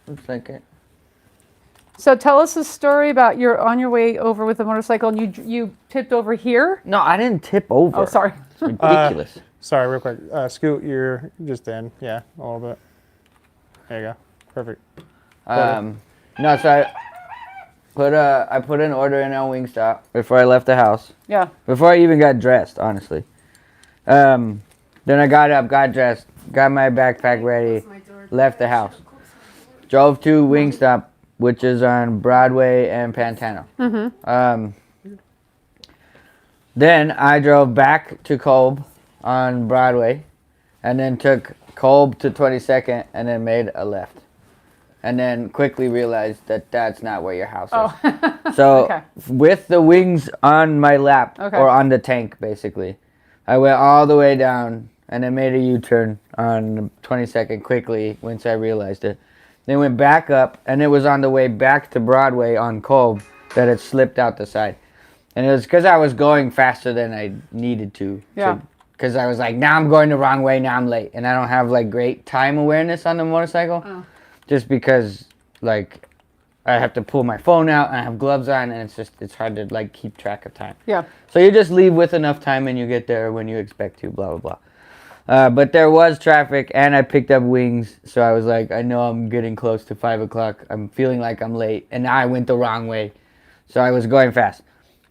Looks like it. So tell us a story about you're on your way over with the motorcycle and you tipped over here. No, I didn't tip over. Oh, sorry. It's ridiculous. Sorry, real quick. Scoot, you're just in. Yeah, a little bit. There you go. Perfect. No, so I put an order in on Wingstop before I left the house. Yeah. Before I even got dressed, honestly. Then I got up, got dressed, got my backpack ready, left the house. Drove to Wingstop, which is on Broadway and Pantano. Then I drove back to Kolb on Broadway, and then took Kolb to 22nd, and then made a left. And then quickly realized that that's not where your house is. So Okay. with the wings on my lap, Okay. or on the tank, basically, I went all the way down and then made a U-turn on 22nd quickly once I realized it. Then went back up, and it was on the way back to Broadway on Kolb that it slipped out the side. And it was because I was going faster than I needed to. Yeah. Because I was like, now I'm going the wrong way, now I'm late. And I don't have like great time awareness on the motorcycle. Oh. Just because like I have to pull my phone out and I have gloves on, and it's hard to like keep track of time. Yeah. So you just leave with enough time and you get there when you expect to, blah, blah, blah. But there was traffic and I picked up wings. So I was like, I know I'm getting close to 5 o'clock. I'm feeling like I'm late. And now I went the wrong way. So I was going fast.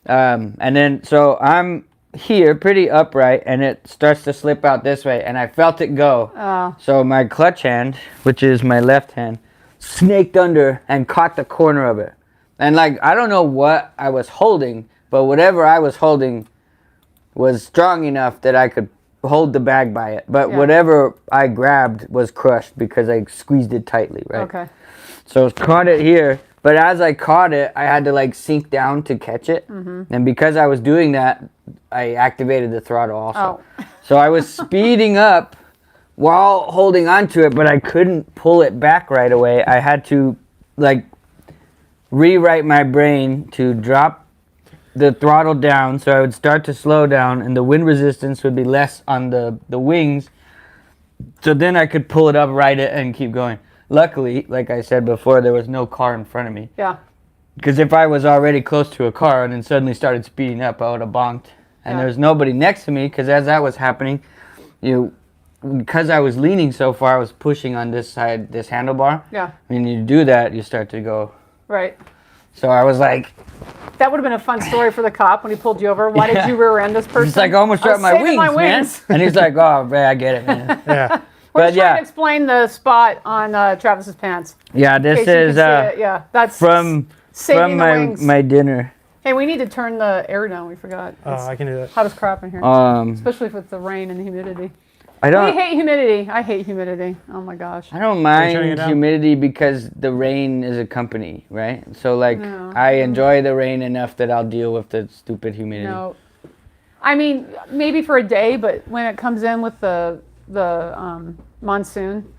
And then, so I'm here pretty upright and it starts to slip out this way. And I felt it go. Oh. So my clutch hand, which is my left hand, snaked under and caught the corner of it. And like, I don't know what I was holding, but whatever I was holding was strong enough that I could hold the bag by it. But Yeah. whatever I grabbed was crushed because I squeezed it tightly, right? Okay. So I caught it here, but as I caught it, I had to like sink down to catch it. And because I was doing that, I activated the throttle also. Oh. So I was speeding up while holding onto it, but I couldn't pull it back right away. I had to like rewrite my brain to drop the throttle down so I would start to slow down and the wind resistance would be less on the wings. So then I could pull it up, ride it, and keep going. Luckily, like I said before, there was no car in front of me. Yeah. Because if I was already close to a car and then suddenly started speeding up, I would have bonked. And Yeah. there was nobody next to me because as that was happening, because I was leaning so far, I was pushing on this side, this handlebar. Yeah. When you do that, you start to go. Right. So I was like, That would have been a fun story for the cop when he pulled you over. Why Yeah. did you rear end this person? he's like, I almost I was dropped my saving wings, man. And he's like, oh, man, I get it, man. Yeah. We're But just trying yeah. to explain the spot on Travis's pants. Yeah, in this case you can is see it. Yeah, that's from saving the my wings. my dinner. Hey, we need to turn the air down. We forgot. Oh, It's I can do that. hot as crap in here, especially with the rain and the humidity. I We don't hate humidity. I hate humidity. Oh my gosh. I don't turning mind it down? humidity because the rain is a company, right? So like No. I enjoy the rain enough that I'll deal with the stupid humidity. No, I mean maybe for a day, but when it comes in with the monsoon,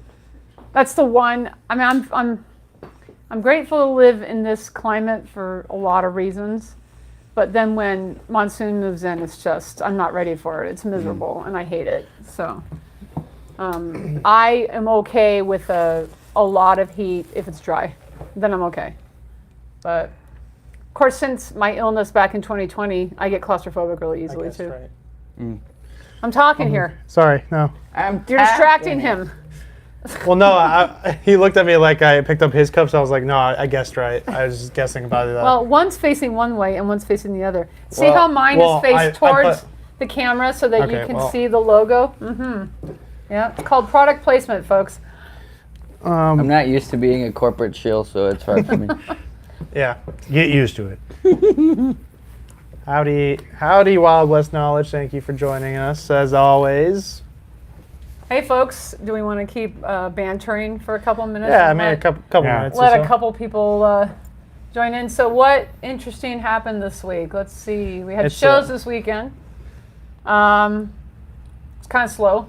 that's the one. I mean, I'm grateful to live in this climate for a lot of reasons, but then when monsoon moves in, it's just I'm not ready for it. It's miserable and I hate it. So I am okay with a lot of heat if it's dry, then I'm okay. But of course, since my illness back in 2020, I get claustrophobic really easily That's too. right. I'm talking here. Sorry, no. You're distracting him. Well, no, he looked at me like I picked up his cup, so I was like, no, I guessed right. I was just guessing about it. Well, one's facing one way and one's facing the other. See Well- how mine well, is faced I towards put- the camera so that you Okay, can well- see the logo? Yeah, it's called product placement, folks. I'm not used to being a corporate shill, so it's hard for me. Yeah, get used to it. Howdy, Wild West Knowledge. Thank you for joining us, as always. Hey, folks, do we want to keep bantering for a couple minutes? Yeah, I and mean, a let- couple Yeah. minutes Let or a so. couple people join in. So what interesting happened this week? Let's see. We had It's, shows this weekend. It's kind of slow.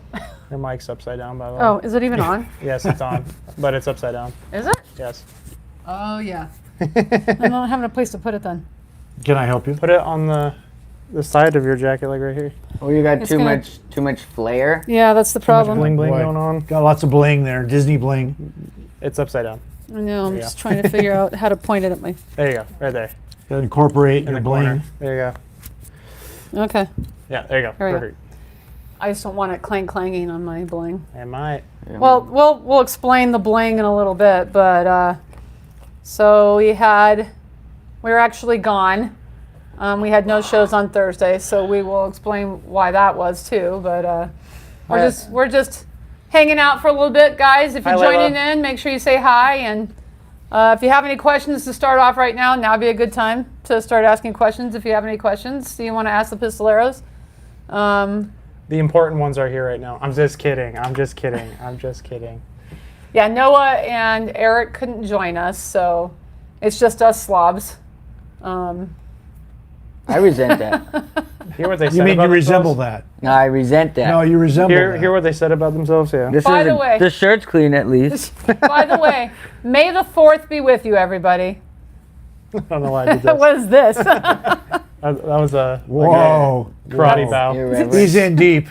Your mic's upside down, by the way. Oh, is it even on? Yes, it's on, but it's upside down. Is it? Yes. Oh, yeah. I'm not having a place to put it then. Can I help you? Put it on the side of your jacket, like right here. Oh, you got It's too gonna- much flair. Yeah, that's the problem. Bling bling Boy. going on. Got lots of bling there, Disney bling. It's upside down. I know. I'm Yeah. just trying to figure out how to point it at my. There you go. Right there. Incorporate In your the corner. bling. There you go. Okay. Yeah, there you go. There we go. Perfect. I just don't want it clanging on my bling. It might. Well, we'll explain the bling in a little bit, but so we were actually gone. We had no shows on Thursday, so we will explain why that was too. But we're just hanging out for a little bit, guys. If you're Hi, joining Layla. in, make sure you say hi. And if you have any questions to start off right now, now'd be a good time to start asking questions. If you have any questions, do you want to ask the Pistoleros? The important ones are here right now. I'm just kidding. I'm just kidding. I'm just kidding. Yeah, Noah and Eric couldn't join us, so it's just us slobs. I resent that. Hear what they said You mean about you resemble themselves? that? No, I resent that. No, you resemble Hear that. what they said about themselves? Yeah. This By is the way- the shirt's clean at least. By the way, May the 4th be with you, everybody. I don't know why I did this. What is this? That was a Whoa. karate Whoa. bow. Irreverent. He's in deep.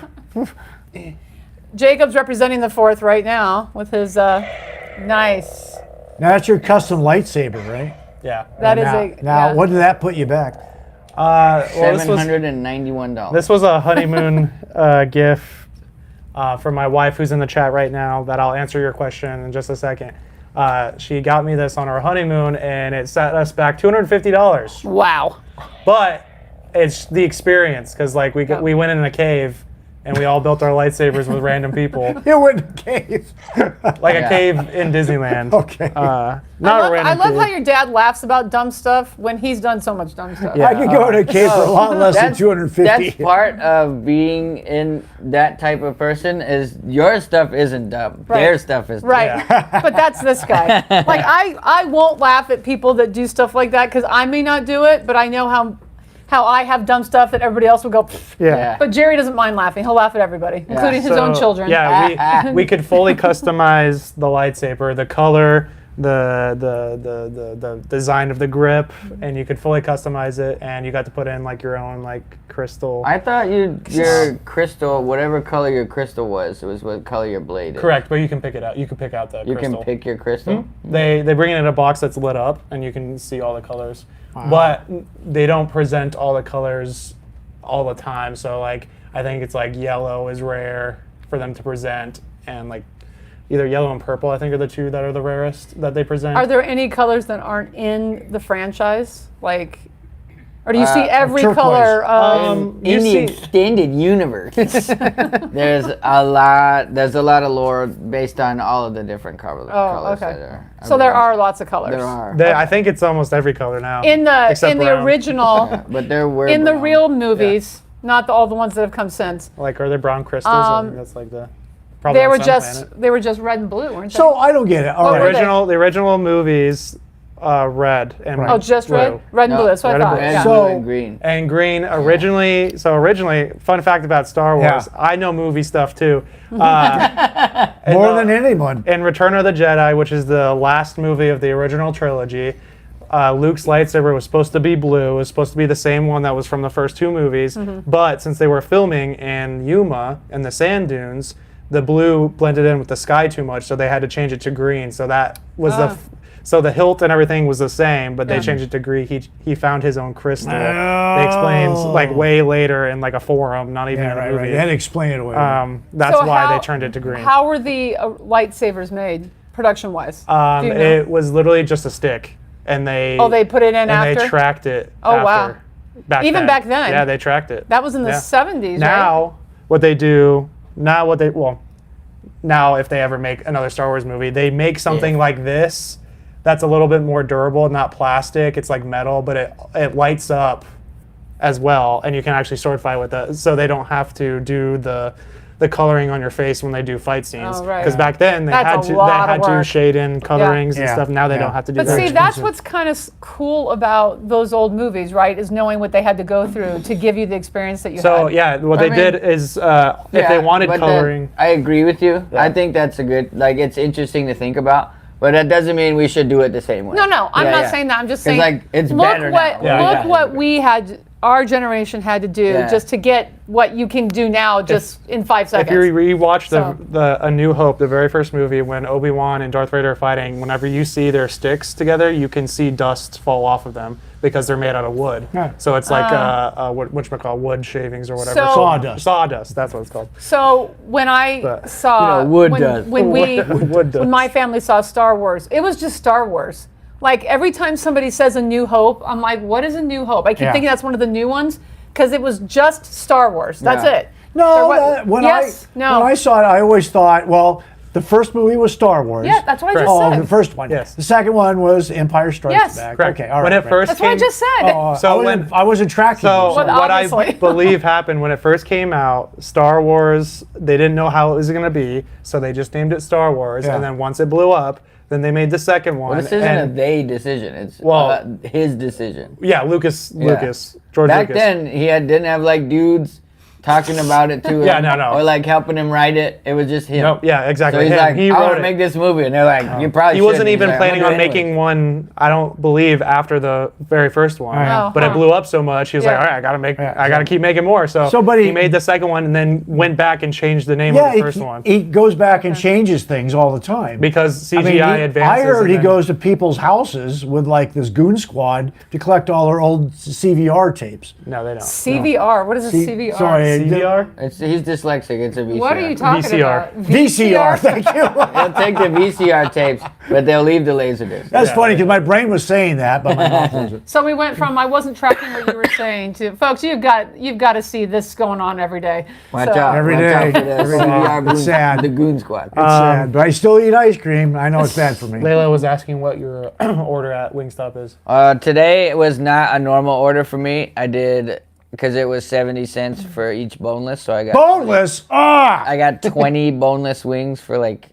Jacob's representing the 4th right now with his nice. Now that's your custom lightsaber, right? Yeah. That is now, a now yeah. what did that put you back? Well, this was $791. This was a honeymoon gift from my wife, who's in the chat right now, that I'll answer your question in just a second. She got me this on our honeymoon, and it set us back $250. Wow. But it's the experience, because like we went in a cave, and we all built our lightsabers with random people, You went in the cave. like Yeah. a cave in Disneyland. Okay. Not a random I love cave. how your dad laughs about dumb stuff when he's done so much dumb stuff. Yeah. I could go in a cave for a lot less than That's 250. That's part of being in that type of person is your stuff isn't dumb. Right. Their stuff is Right. But that's this guy. Like I won't laugh at people that do stuff like that because I may not do it, but I know how I have dumb stuff that everybody else will go. "Pfft." Yeah. But Jerry doesn't mind laughing. He'll laugh at everybody, including his own So, children. Yeah, we could fully customize the lightsaber, the color, the design of the grip, and you could fully customize it, and you got to put in like your own like crystal. I thought your crystal, whatever color your crystal was, it was what color your blade is. Correct, but you can pick it out. You can pick out the You crystal. can pick your crystal. They bring it in a box that's lit up, and you can see all the colors. But they don't present all the colors all the time. So like I think it's like yellow is rare for them to present, and like either yellow and purple I think are the two that are the rarest that they present. Are there any colors that aren't in the franchise? Like, or do you see every turquoise. color of? you In the see- extended universe, there's a lot of lore based on all of the different colors okay. that are. So there are lots of colors. There are. I think it's almost every color now. In the except brown. original, But there were in the brown. real movies, not all the ones that have come since. Like, are there brown crystals? I think that's like the probably They on were some just planet. they were just red and blue, weren't they? So I don't get it. All What right. were they? The original movies, red and oh, just blue. red and No, blue. That's what red I and thought. blue. Red, Yeah. blue, So- and green. And green originally, fun fact about Star Wars, Yeah. I know movie stuff too. More than anyone. In Return of the Jedi, which is the last movie of the original trilogy, Luke's lightsaber was supposed to be blue. It was supposed to be the same one that was from the first two movies. But since they were filming in Yuma in the sand dunes, the blue blended in with the sky too much, so they had to change it to green. So that was so the hilt and everything was the same, but they changed it to green. He found his own crystal. They explained like way later in like a forum, not even Yeah, in a right, movie. right. They had to explain it away. That's So why how- they turned it to green. How were the lightsabers made, production-wise? Do you know? It was literally just a stick, and they They put it in and after. they tracked it. Oh, wow. after. Back Even then. back then? Yeah, they tracked it. That was in the Yeah. 70s, right? Now now if they ever make another Star Wars movie, they make something like this that's a little bit more durable, not plastic. It's like metal, but it lights up as well, and you can actually sword fight with it. So they don't have to do the coloring on your face when they do fight scenes. Oh, right. Because back then they That's a had lot of to work. shade in colorings and Yeah. stuff. Now they Yeah. don't have to do But that. see, that's what's kind of cool about those old movies, right? Is knowing what they had to go through to give you the experience that you So had. yeah, what I they mean- did is if they wanted but coloring. I agree with you. I think that's a good, like, it's interesting to think about, but that doesn't mean we should do it the same way. No, I'm Yeah, not yeah. saying that. I'm just 'Cause, saying. like, it's look better what now. Yeah, look yeah. what we had our generation had to do just to get what you can do now just in 5 seconds. If you rewatch the A New Hope, the very first movie, when Obi-Wan and Darth Vader are fighting, whenever you see their sticks together, you can see dust fall off of them because they're made out of wood. Yeah. So it's like whatchamacallit, wood shavings or whatever. So- Sawdust. Sawdust, that's what it's called. So when I But, saw wood does. when Wood does. when my family saw Star Wars, it was just Star Wars. Like every time somebody says A New Hope, I'm like, what is A New Hope? I keep Yeah. thinking that's one of the new ones because it was just Star Wars. That's Yeah. it. No, When I saw it, I always thought, well, the first movie was Star Wars. Yeah, that's what I just Oh, said. the first one. Yes. The second one was Empire Strikes Yes. Back. Correct. Okay, all right. When it right. first That's came, what I just said. Oh, So I wasn't tracking. So you, Well, what I obviously. believe happened when it first came out, Star Wars, they didn't know how it was going to be, so they just named it Star Wars. Yeah. And then once it blew up, then they made the second one. Well, this isn't and, a they decision. It's Well- his decision. yeah, George Back Lucas. then, he didn't have like dudes talking about it to him. Yeah, no. Or like helping him write it. It was just him. Nope, yeah, So exactly. he's Him. like, He I want wrote to it. make this movie. And they're like, you probably He wasn't shouldn't. He's even like, planning "I'm on gonna do it making one, I don't believe, after the very first one. Right. Oh, But it huh. blew up so much, he was like, Yeah. all right, I Yeah. gotta keep making more. So, but he made the second one and then went back and changed the name Yeah, of the first one. he goes back and changes things all the time. Because CGI I mean, advances. I heard and he then- goes to people's houses with like this goon squad to collect all their old CVR tapes. No, they don't. CVR. What is a CVR? Sorry, CVR? He's dyslexic. It's a VCR. What are you talking VCR. about? VCR. Thank you. They'll take the VCR tapes, but they'll leave the laserdisc. That's funny because my brain was saying that, but my mouth wasn't. So we went from I wasn't tracking what you were saying to folks. You've got to see this going on every day. Watch So- out. Every Watch day. out for the Every day. CVR It's goon, sad. the Goon Squad. It's sad, but I still eat ice cream. I know it's bad for me. Layla was asking what your order at Wingstop is. Today it was not a normal order for me. I did because it was 70 cents for each boneless, so I got Boneless. Ah. I got 20 boneless wings for like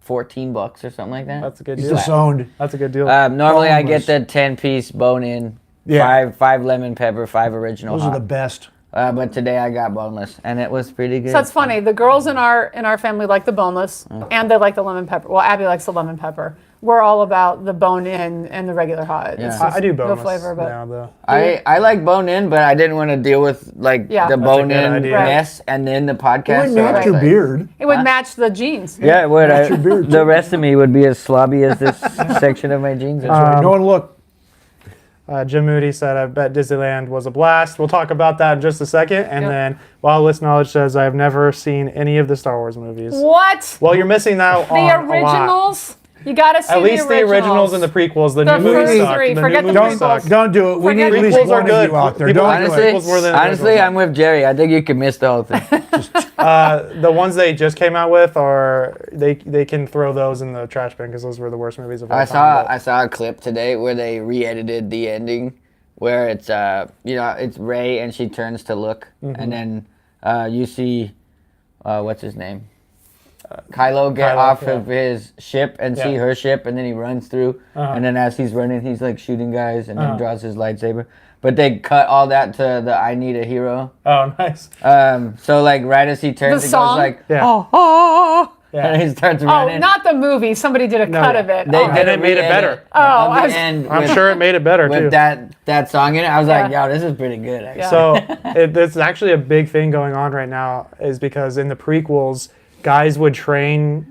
$14 or something like that. That's a good He's deal. disowned. That's a good deal. Normally I get Boneless. the 10-piece bone-in, Yeah. five lemon pepper, 5 original Those are hot. the best. But today I got boneless, and it was pretty good. So it's funny. The girls in our family like the boneless, and they like the lemon pepper. Well, Abby likes the lemon pepper. We're all about the bone in and the regular hot. It's Yeah. just I do no boneless flavor, but now, though. I like bone-in, but I didn't want to deal with like Yeah. the That's a good bone-in idea. mess and then the It podcast. would so I match was your like- beard. it would match the jeans. Yeah, it would. Match your beard, The too. rest of me would be as slobby as this section of my jeans. is. No one look. Jim Moody said, I bet Disneyland was a blast. We'll talk about that in just a second. And Yep. then Wildless Knowledge says, I've never seen any of the Star Wars movies. What? Well, you're missing out The on a lot. originals? You got to see At least the originals and the prequels. The new movies first sucked. three. The Forget new the movies prequels. sucked. Don't do it. We need Forget at least prequels are one of good. you out there. People- Don't honestly, do it. prequels more than honestly, originals. I'm with Jerry. I think you could miss the whole thing. The ones they just came out with are they can throw those in the trash bin because those were the worst movies of all time. but- I saw a clip today where they re-edited the ending, where it's it's Rey and she turns to look, and then you see what's his name, Kylo get Kylo, off yeah. of his ship and see Yeah. her ship, and then he runs through, and then as he's running, he's like shooting guys, and then draws his lightsaber. But they cut all that to the "I Need a Hero." Oh, nice. So like right as he turns, The it song? goes like, Yeah. oh, Yeah. and he starts Oh, running. not the movie. Somebody did a cut of it. They Oh. did And a it made it re-edit better. Oh, on I the was- end I'm with- sure it made it better, too. with that song in it. I was like, Yeah. yo, this is pretty good. Actually. Yeah. So it's actually a big thing going on right now is because in the prequels, guys would train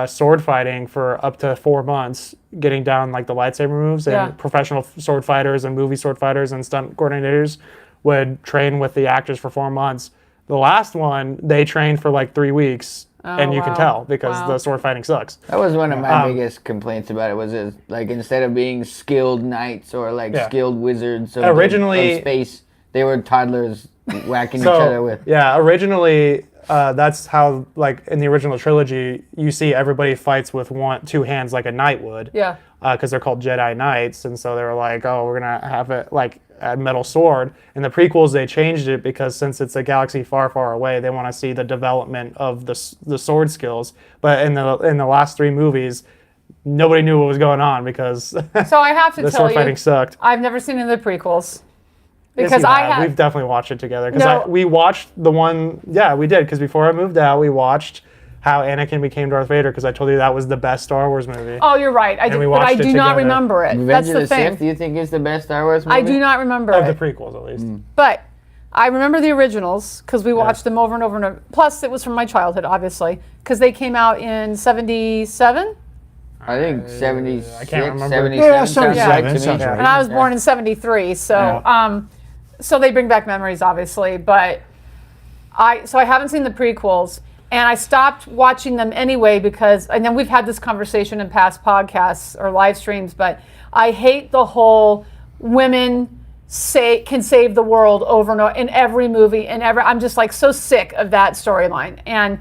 sword fighting for up to 4 months, getting down like the lightsaber moves, and Yeah. professional sword fighters and movie sword fighters and stunt coordinators would train with the actors for 4 months. The last one, they trained for like 3 weeks, and you can wow. tell because Wow. the sword fighting sucks. That was one of my biggest complaints about it. Was like instead of being skilled knights or like Yeah. skilled wizards of, Originally- of space, they were toddlers whacking each other with. Yeah, originally that's how, like in the original trilogy, you see everybody fights with 2 hands like a knight would. Yeah. Because they're called Jedi Knights, and so they were like, oh, we're gonna have it like a metal sword. In the prequels, they changed it because since it's a galaxy far, far away, they want to see the development of the sword skills. But in the last 3 movies, nobody knew what was going on because So I have to the tell sword you, fighting sucked. I've never seen any of the prequels. Yes, Because you I have. have. We've definitely watched it together. Because No. we watched the one. Yeah, we did. Because before I moved out, we watched how Anakin became Darth Vader because I told you that was the best Star Wars movie. Oh, you're right. I And do, we but I watched it do not together. remember it. Revenge That's of the the thing. Sith, do you think is the best Star Wars movie? I do not remember Of the it. prequels, at least. But I remember the originals because we watched them over and over and over. Plus, it was from my childhood, obviously, because they came out in '77. I think 76, I can't remember. 77 Yeah, sounds 77 right to me. sounds right. And I was born in '73, so so they bring back memories, obviously. But I haven't seen the prequels, and I stopped watching them anyway because, and then we've had this conversation in past podcasts or live streams. But I hate the whole women can save the world over and over in every movie and I'm just like so sick of that storyline. And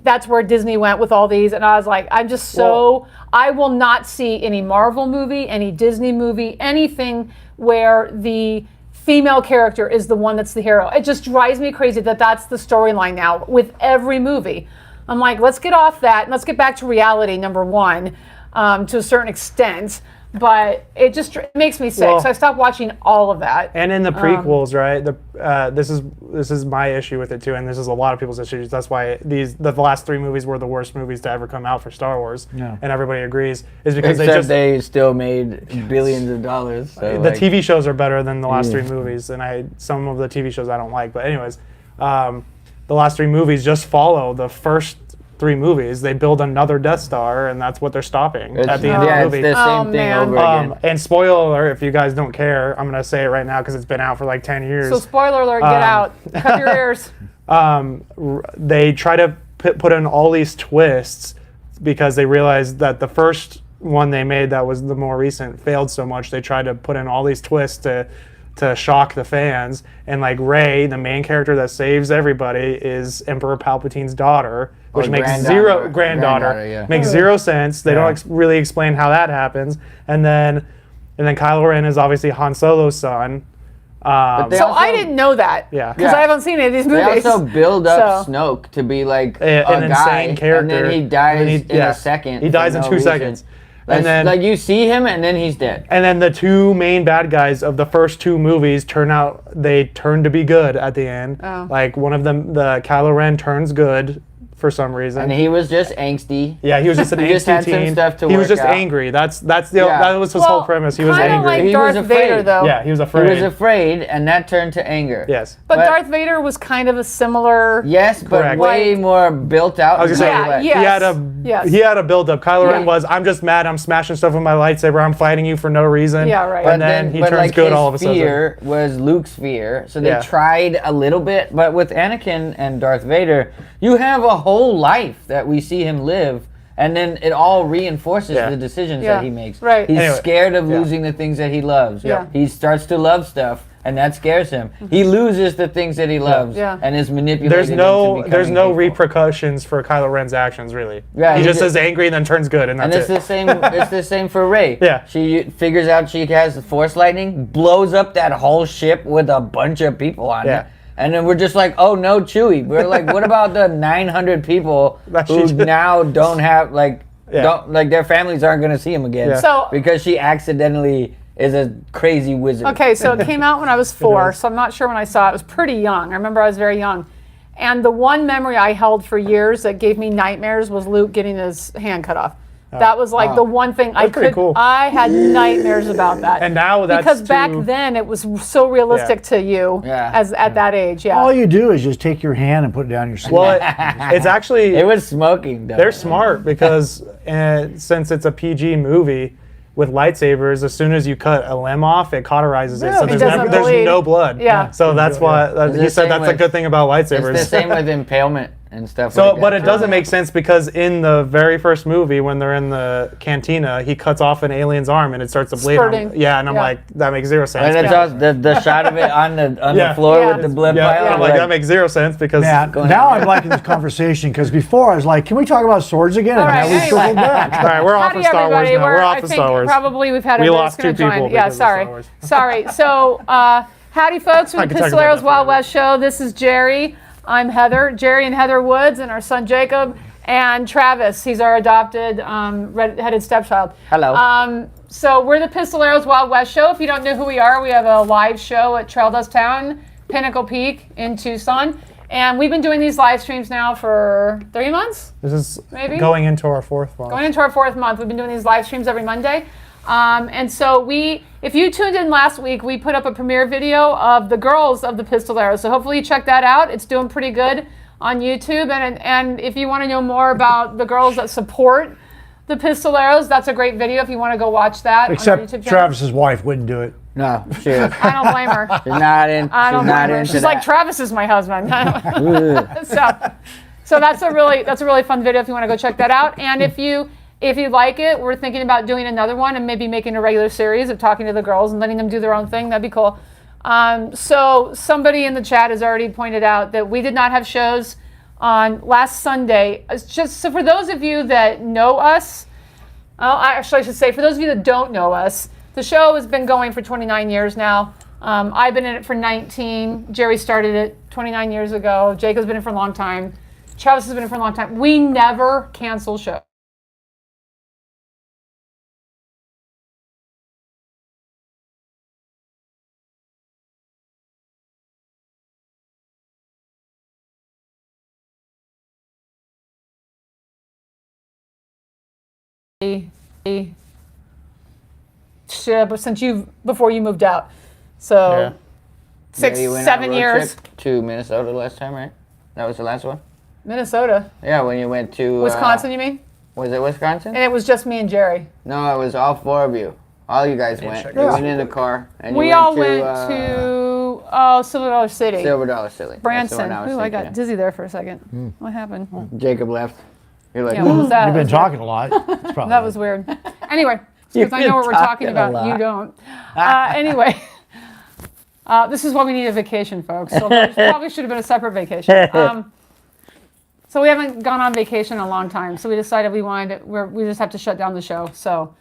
that's where Disney went with all these, and I was like, I'm just so I will not see any Marvel movie, any Disney movie, anything where the female character is the one that's the hero. It just drives me crazy that that's the storyline now with every movie. I'm like, let's get off that and let's get back to reality, number one, to a certain extent. But it just makes me sick, Well, so I stopped watching all of that. And in the prequels, right? This is my issue with it too, and this is a lot of people's issues. That's why the last 3 movies were the worst movies to ever come out for Star Wars, and everybody agrees. Is because Except they still made billions of dollars. So the TV shows are better than the last 3 movies, and some of the TV shows I don't like. But anyways, the last 3 movies just follow the first 3 movies. They build another Death Star, and that's what they're stopping at the end of the movie. It's the same thing man. over again. And spoiler alert, if you guys don't care, I'm going to say it right now because it's been out for like 10 years. So spoiler alert, get out. Cover your ears. They try to put in all these twists because they realized that the first one they made that was the more recent failed so much. They tried to put in all these twists to shock the fans. And like Rey, the main character that saves everybody, is Emperor Palpatine's daughter, which makes granddaughter, makes zero sense. They don't really explain how that happens. And then Kylo Ren is obviously Han Solo's son. But they So also, I didn't know that. Yeah. Because I haven't seen any of these They movies. also build up So- Snoke to be like An a guy, insane character, and then he dies and in a second. He dies for in no 2 reason. seconds. Like, And then like you see him, and then he's dead. And then the 2 main bad guys of the first 2 movies turn to be good at the end. Oh. Like one of them, the Kylo Ren turns good for some reason. And he was just angsty. Yeah, he was just an He just had angsty some teen. stuff to He was work just out. angry. That was his Well, whole premise. He was kinda angry. like He was Darth afraid. Vader, though. Yeah, he was He afraid. was afraid, and that turned to anger. Yes. But But- Darth Vader was kind of a similar. Yes, but Correct. way Like- more built out. I was gonna say, Yeah, he yes. had a build up. Kylo Ren Yeah. was, I'm just mad, I'm smashing stuff with my lightsaber, I'm fighting you for no reason. Yeah, right. And then he turns like good his all of a sudden. fear was Luke's fear, so they Yeah. tried a little bit. But with Anakin and Darth Vader, you have a whole life that we see him live, and then it all reinforces Yeah. the decisions Yeah, that he makes. right. He's Anyway, scared of yeah. losing the things that he loves. Yeah. He starts to love stuff, and that scares him. He loses the things that he loves, Yeah. and is manipulated. There's no into there's no becoming hateful. repercussions for Kylo Ren's actions really. Yeah, he he just just- is angry and then turns good and And that's it's it. the same. It's the same for Rey. Yeah. She figures out she has the Force lightning, blows up that whole ship with a bunch of people on Yeah. it, and then we're just like, oh no, Chewie. We're like, what about the 900 people That who she- now don't have don't their families aren't gonna see him again? Yeah. So- because she accidentally is a crazy wizard. Okay, so it came out when I was 4, is. so I'm not sure when I saw it. I was pretty young. I remember I was very young. And the one memory I held for years that gave me nightmares was Luke getting his hand cut off. That was like the one thing pretty cool. I had nightmares about that. And now that's because back too- then it was so realistic to you Yeah. as at that age. Yeah. All you do is just take your hand and put it down your sleeve. Well, it's actually It was smoking. Though. they're smart because since it's a PG movie with lightsabers, as soon as you cut a limb off, it cauterizes it. Yeah, So it there's, doesn't there's bleed. no blood. Yeah. So that's why he the said same that's a with- good thing about lightsabers. It's the same with impalement and stuff. So, like but that. it doesn't make sense because in the very first movie, when they're in the cantina, he cuts off an alien's arm and it starts to bleed. Spurting. Yeah, and I'm Yeah. like, that makes zero sense. And it's also the shot of it on the Yeah. floor Yeah. with the blood yeah, pile. and I'm like, that makes zero sense because Yeah, Go ahead, now man. I'm liking this conversation because before I was like, can we talk about swords again? All And right, now we've anyway. circled back. all right, we're off Howdy, of Star Wars everybody. now. We're I off of think Star Wars. Probably we've had We everybody lost that's 2 gonna people join. Yeah, because of Star sorry. Wars. Sorry. So, howdy, folks, from I the could talk about Pistoleros that Wild forever. West Show. This is Jerry. I'm Heather. Jerry and Heather Woods, and our son Jacob, and Travis. He's our adopted red-headed stepchild. Hello. So we're the Pistoleros Wild West Show. If you don't know who we are, we have a live show at Trail Dust Town, Pinnacle Peak in Tucson. And we've been doing these live streams now for 3 months. This is Maybe? going into our 4th month. Going into our 4th month, we've been doing these live streams every Monday. And so if you tuned in last week, we put up a premiere video of the girls of the Pistoleros. So hopefully you check that out. It's doing pretty good on YouTube. And if you want to know more about the girls that support the Pistoleros, that's a great video if you want to go watch that. Except on our YouTube channel. Travis's wife wouldn't do it. No, she, I don't blame her. she's not in. I don't She's not blame her. into She's that. like, Travis is my husband. so that's a really fun video if you want to go check that out. And if you like it, we're thinking about doing another one and maybe making a regular series of talking to the girls and letting them do their own thing. That'd be cool. So somebody in the chat has already pointed out that we did not have shows on last Sunday. It's just so for those of you that know us, I should say for those of you that don't know us, the show has been going for 29 years now. I've been in it for 19. Jerry started it 29 years ago. Jacob's been in it for a long time. Travis has been in it for a long time. We never cancel shows. Before you moved out, so Yeah. six, Yeah, you went on a 7 road years. trip to Minnesota last time, right? That was the last one. Minnesota, Yeah, when you went to Wisconsin, you mean? Was it Wisconsin? And it was just me and Jerry. No, it was all 4 of you. All you guys went. check You this went in the car and you We went all to, went to Silver Dollar City, Silver Dollar City. That's the Branson. one I was Ooh, I got thinking dizzy there for a second. What happened? of. Jacob left. You're like, Yeah, what was that? You've been Was talking a lot. It's probably That was weird. Anyway, You've because I know what been we're talking talking a about. lot. You don't. Anyway, this is why we need a vacation, folks. So there probably should have been a separate vacation. So we haven't gone on vacation in a long time. So we decided we just have to shut down the show. So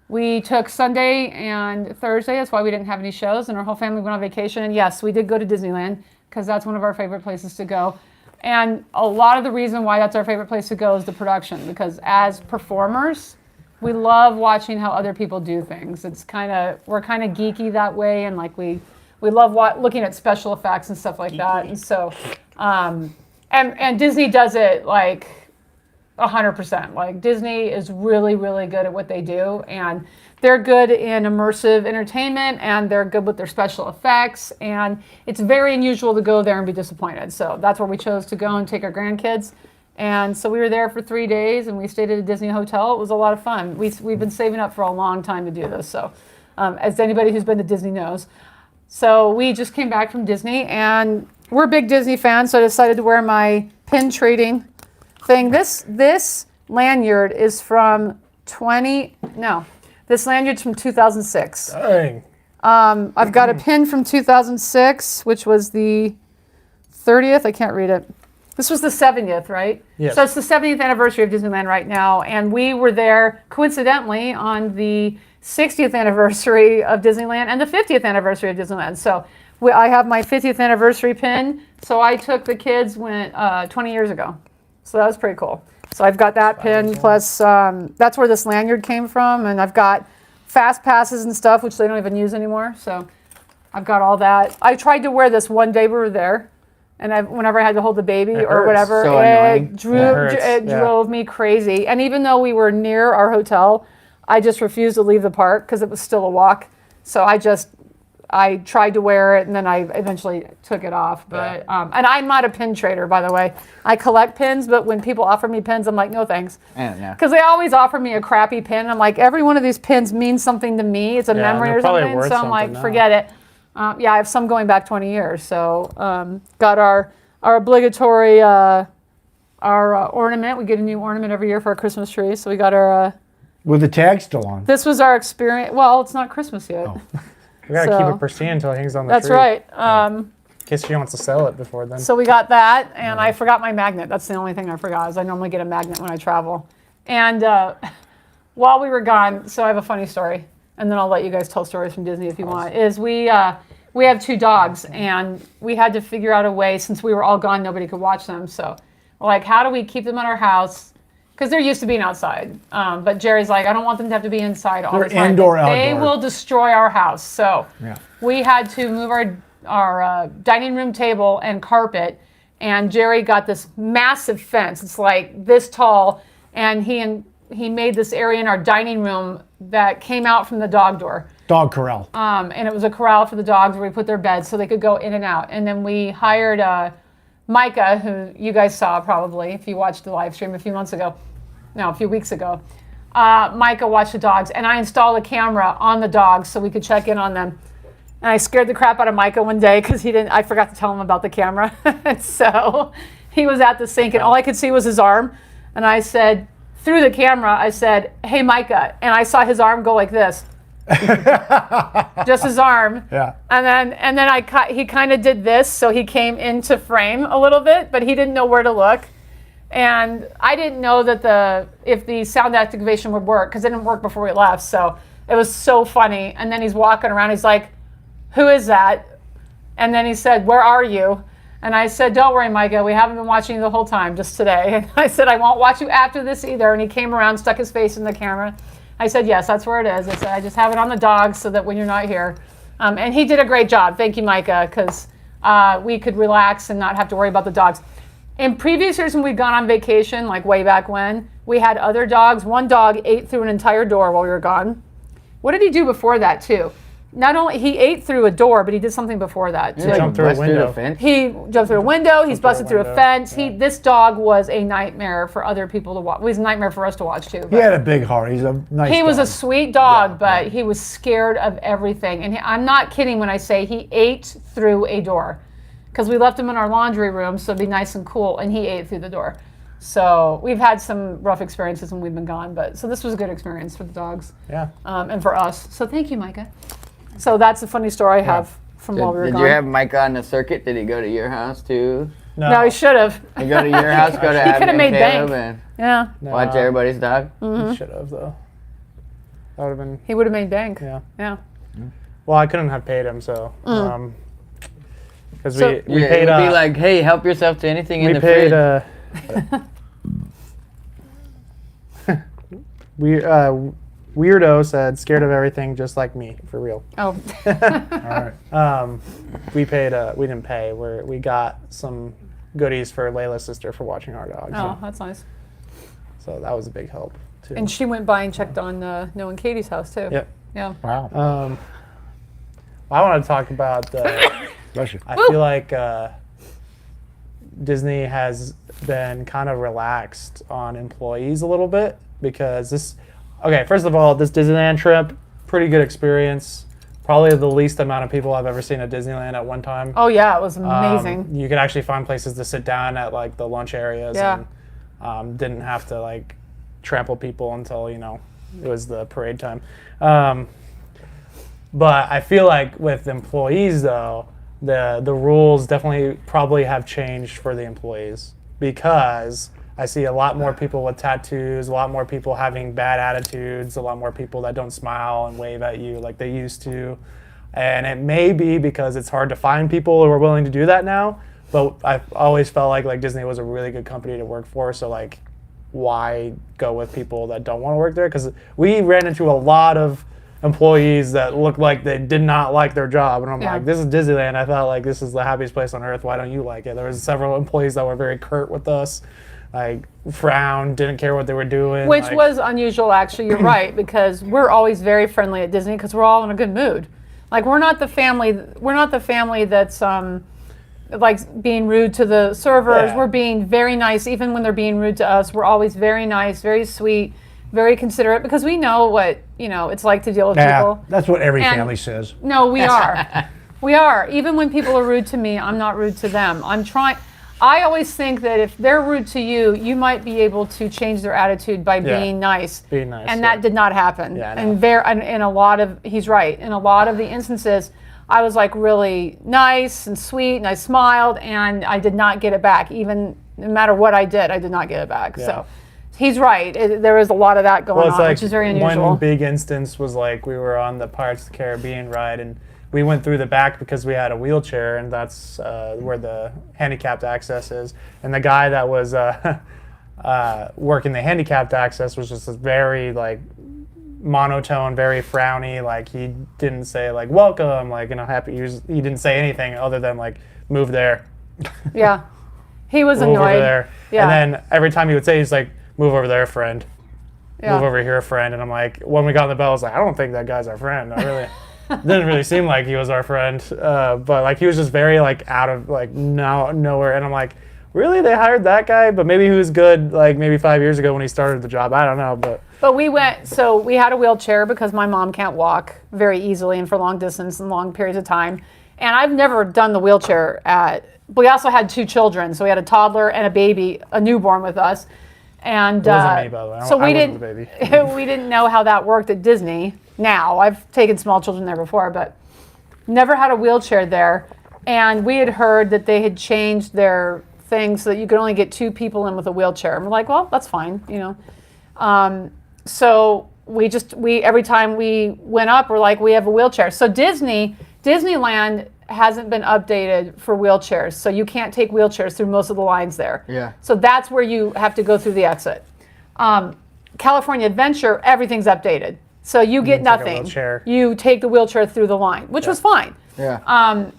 we took Sunday and Thursday. That's why we didn't have any shows. And our whole family went on vacation. And yes, we did go to Disneyland because that's one of our favorite places to go. And a lot of the reason why that's our favorite place to go is the production. Because as performers, we love watching how other people do things. We're kind of geeky that way. And like we love looking at special effects and stuff like that. And so, and Disney does it like 100%. Like Disney is really, really good at what they do, and they're good in immersive entertainment, and they're good with their special effects, and it's very unusual to go there and be disappointed. So that's where we chose to go and take our grandkids. And so we were there for 3 days, and we stayed at a Disney hotel. It was a lot of fun. We've been saving up for a long time to do this. So as anybody who's been to Disney knows. So we just came back from Disney, and we're big Disney fans, so I decided to wear my pin trading thing. This lanyard is from this lanyard's from 2006. Dang. I've got a pin from 2006, which was the 30th. I can't read it. This was the 70th, right? Yes. So it's the 70th anniversary of Disneyland right now, and we were there coincidentally on the 60th anniversary of Disneyland and the 50th anniversary of Disneyland. So I have my 50th anniversary pin. So I took the kids 20 years ago. So that was pretty cool. So I've got that pin, plus that's where this lanyard came from, and I've got fast passes and stuff, which they don't even use anymore. So I've got all that. I tried to wear this one day we were there, and whenever I had to hold the baby or hurts. whatever, So annoying. it drove me crazy. And even though we were near our hotel, I just refused to leave the park because it was still a walk. So I tried to wear it, and then I eventually took it off. But and I'm not a pin trader, by the way. I collect pins, but when people offer me pins, I'm like, no thanks. I don't know. Because they always offer me a crappy pin. I'm like, every one of these pins means something to me. It's a Yeah, memory they're or probably something. worth So I'm like, something now. forget it. Yeah, I have some going back 20 years. So got our obligatory our ornament. We get a new ornament every year for our Christmas tree. So we got our. With the tag still on. This was our experience. Well, it's not Christmas yet. Oh. We gotta So- keep it pristine until it hangs on the That's tree. right. In case she wants to sell it before then. So we got that, and I forgot my magnet. That's the only thing I forgot, is I normally get a magnet when I travel. And while we were gone, so I have a funny story, and then I'll let you guys tell stories from Disney if you want, is we have 2 dogs, and we had to figure out a way, since we were all gone, nobody could watch them. So we're like, how do we keep them in our house? Because they're used to being outside. But Jerry's like, I don't want them to have to be inside all They're the time. indoor, They outdoor. will destroy our house. So Yeah. we had to move our dining room table and carpet And Jerry got this massive fence. It's like this tall, and he made this area in our dining room that came out from the dog door. Dog corral. And it was a corral for the dogs where we put their beds so they could go in and out. And then we hired Micah, who you guys saw probably if you watched the live stream a few weeks ago. Micah watched the dogs, and I installed a camera on the dogs so we could check in on them. And I scared the crap out of Micah one day because I forgot to tell him about the camera. And so he was at the sink, and all I could see was his arm. And I said, through the camera, I said, "Hey, Micah." And I saw his arm go like this. Just his arm. Yeah. And then he kind of did this, so he came into frame a little bit, but he didn't know where to look. And I didn't know that if the sound activation would work, because it didn't work before we left. So it was so funny. And then he's walking around, he's like, "Who is that?" And then he said, "Where are you?" And I said, "Don't worry, Micah, we haven't been watching you the whole time, just today." And I said, "I won't watch you after this either." And he came around, stuck his face in the camera. I said, "Yes, that's where it is." I said, "I just have it on the dogs so that when you're not here." And he did a great job. Thank you, Micah, because we could relax and not have to worry about the dogs. In previous years when we'd gone on vacation, like way back when, we had other dogs. One dog ate through an entire door while we were gone. What did he do before that, too? Not only he ate through a door, but he did something before that, too. He jumped through a window. He jumped through a window. He's busted through a fence. This dog was a nightmare for other people to watch. It was a nightmare for us to watch, too. He had a big heart. He's a nice He was dog. a sweet dog, but he was scared of everything. And I'm not kidding when I say he ate through a door. Because we left him in our laundry room, so it'd be nice and cool, and he ate through the door. So we've had some rough experiences when we've been gone, so this was a good experience for the dogs. Yeah. And for us. So thank you, Micah. So that's a funny story I have from while we were Did gone. you have Micah on the circuit? Did he go to your house too? No, he should have. He go to your house, go to He Abby could have and made Caleb bank. and Yeah, watch everybody's dog? He should have, though. That would have been. he would have made bank. Yeah. Well, I couldn't have paid him, so. Because So- we Yeah, paid. it would be like, hey, help yourself to anything in we the paid. Weirdo said, "Scared of everything, just like me, for real." Oh, All right. We paid. We didn't pay. We got some goodies for Layla's sister for watching our dogs. oh, that's nice. So that was a big help too. And she went by and checked on Noah and Katie's house, too. Yep. Yeah. Wow. I want to talk about the. Bless you. I feel like Disney has been kind of relaxed on employees a little bit because this. Okay, first of all, this Disneyland trip, pretty good experience. Probably the least amount of people I've ever seen at Disneyland at one time. Oh, yeah, it was amazing. You could actually find places to sit down at like the lunch areas and didn't have to like trample people until, it was the parade time. But I feel like with employees though, the rules definitely probably have changed for the employees because I see a lot more people with tattoos, a lot more people having bad attitudes, a lot more people that don't smile and wave at you like they used to. And it may be because it's hard to find people who are willing to do that now, but I've always felt like Disney was a really good company to work for, so like why go with people that don't want to work there? Because we ran into a lot of employees that looked like they did not like their job, and I'm like, this is Disneyland. I thought like this is the happiest place on earth. Why don't you like it? There was several employees that were very curt with us, like frowned, didn't care what they were doing. Which was unusual, actually. You're right, because we're always very friendly at Disney because we're all in a good mood. Like we're not the family that's like being rude to the servers. Yeah. We're being very nice, even when they're being rude to us. We're always very nice, very sweet, very considerate because we know what it's like to deal with people. That's what every And- family says. No, we are. We are. Even when people are rude to me, I'm not rude to them. I always think that if they're rude to you, you might be able to change their attitude by being nice. Being nice, And yeah. that did not happen. Yeah, I and know. in a lot of, he's right. In a lot of the instances, I was like really nice and sweet, and I smiled, and I did not get it back. Even no matter what I did not get it back. Yeah. So he's right. There is a lot of that going on, it's like which is very unusual. one big instance was like we were on the Pirates of the Caribbean ride, and we went through the back because we had a wheelchair, and that's where the handicapped access is. And the guy that was working the handicapped access was just very like monotone, very frowny. Like he didn't say like welcome, like happy. He didn't say anything other than like move there. Yeah. He was move over annoyed. there. Yeah. And then every time he would say, he's like, move over there, friend. Yeah. Move over here, friend. And I'm like, when we got on the bell, I was like, I don't think that guy's our friend. I really didn't really seem like he was our friend. But like he was just very like out of like nowhere. And I'm like, really? They hired that guy? But maybe he was good like maybe 5 years ago when he started the job. I don't know. But we went, so we had a wheelchair because my mom can't walk very easily and for long distance and long periods of time. And I've never done the wheelchair we also had 2 children. So we had a toddler and a baby, a newborn with us. And It wasn't me, by the way. so I we wasn't didn't, the baby. we didn't know how that worked at Disney. Now, I've taken small children there before, but never had a wheelchair there. And we had heard that they had changed their thing so that you could only get 2 people in with a wheelchair. And we're like, well, that's fine, So we every time we went up, we're like, we have a wheelchair. So Disneyland hasn't been updated for wheelchairs, so you can't take wheelchairs through most of the lines there. Yeah. So that's where you have to go through the exit. California Adventure, everything's updated, so you get take a nothing. wheelchair. You take the wheelchair through the line, which was fine. Yeah.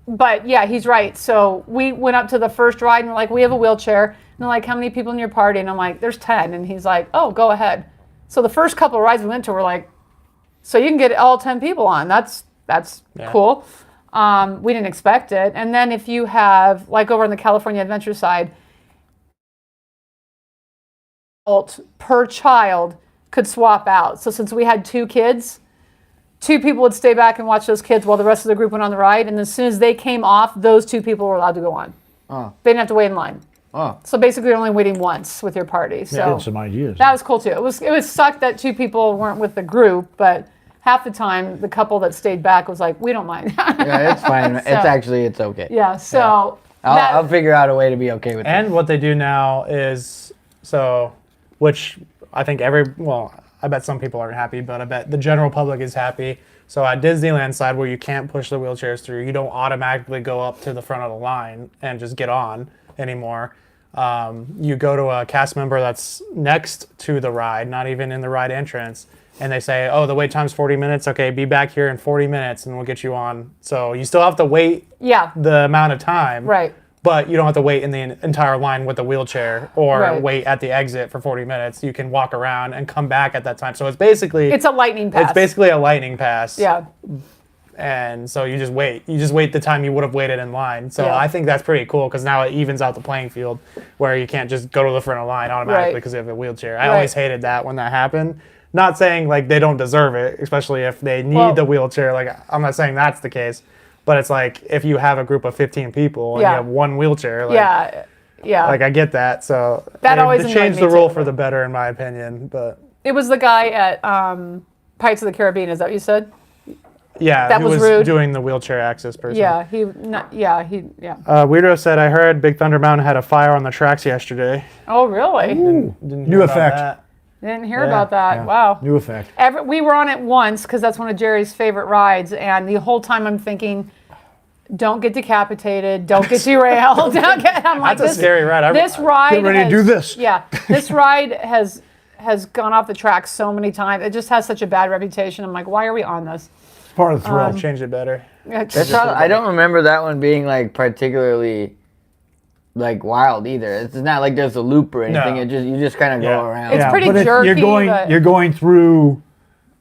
But yeah, he's right. So we went up to the first ride and we're like, we have a wheelchair. And they're like, how many people in your party? And I'm like, there's 10. And he's like, oh, go ahead. So the first couple of rides we went to were like, so you can get all 10 people on. That's cool. We didn't expect it. And then if you have, like over on the California Adventure side, per child could swap out. So since we had 2 kids, 2 people would stay back and watch those kids while the rest of the group went on the ride. And as soon as they came off, those 2 people were allowed to go on. Oh. They didn't have to wait in line. Oh. So basically, you're only waiting once with your party. So Get some ideas. that was cool too. It was sucked that 2 people weren't with the group, but half the time the couple that stayed back was like, we don't mind. Yeah, it's fine. It's okay. Yeah. So I'll figure out a way to be okay with it. And what they do now is, which I think I bet some people aren't happy, but I bet the general public is happy. So at Disneyland side, where you can't push the wheelchairs through, you don't automatically go up to the front of the line and just get on anymore. You go to a cast member that's next to the ride, not even in the ride entrance, and they say, oh, the wait time's 40 minutes. Okay, be back here in 40 minutes and we'll get you on. So you still have to wait the amount of time. Right. But you don't have to wait in the entire line with a wheelchair or Right. wait at the exit for 40 minutes. You can walk around and come back at that time. So it's a lightning pass. It's basically a lightning pass. Yeah. And so you just wait. You just wait the time you would have waited in line. So Yeah. I think that's pretty cool because now it evens out the playing field where you can't just go to the front of the line automatically Right. because you have a wheelchair. I Right. always hated that when that happened. Not saying like they don't deserve it, especially if they need the wheelchair. Like I'm not saying that's the case, but it's like if you have a group of 15 people and you have one wheelchair. Like, yeah. Like I get that. So That always they annoyed changed me the rule too. for the better, in my opinion. But It was the guy at Pirates of the Caribbean. Is that what you said? yeah, That who was was rude. doing the wheelchair access person. Yeah. Weirdo said, I heard Big Thunder Mountain had a fire on the tracks yesterday. Oh, really? Didn't hear New about effect. that. Didn't hear about that. Yeah. Wow. New effect. We were on it once because that's one of Jerry's favorite rides, and the whole time I'm thinking, don't get decapitated, don't get derailed. I'm like, That's a scary ride. This ride Get ready to do this. Yeah, this ride has gone off the track so many times. It just has such a bad reputation. I'm like, why are we on this? It's part of the thrill. Change it better. I don't remember that one being like particularly like wild either. It's not like there's a loop or anything. No. You just kind of go around. It's pretty but jerky, but- You're going through,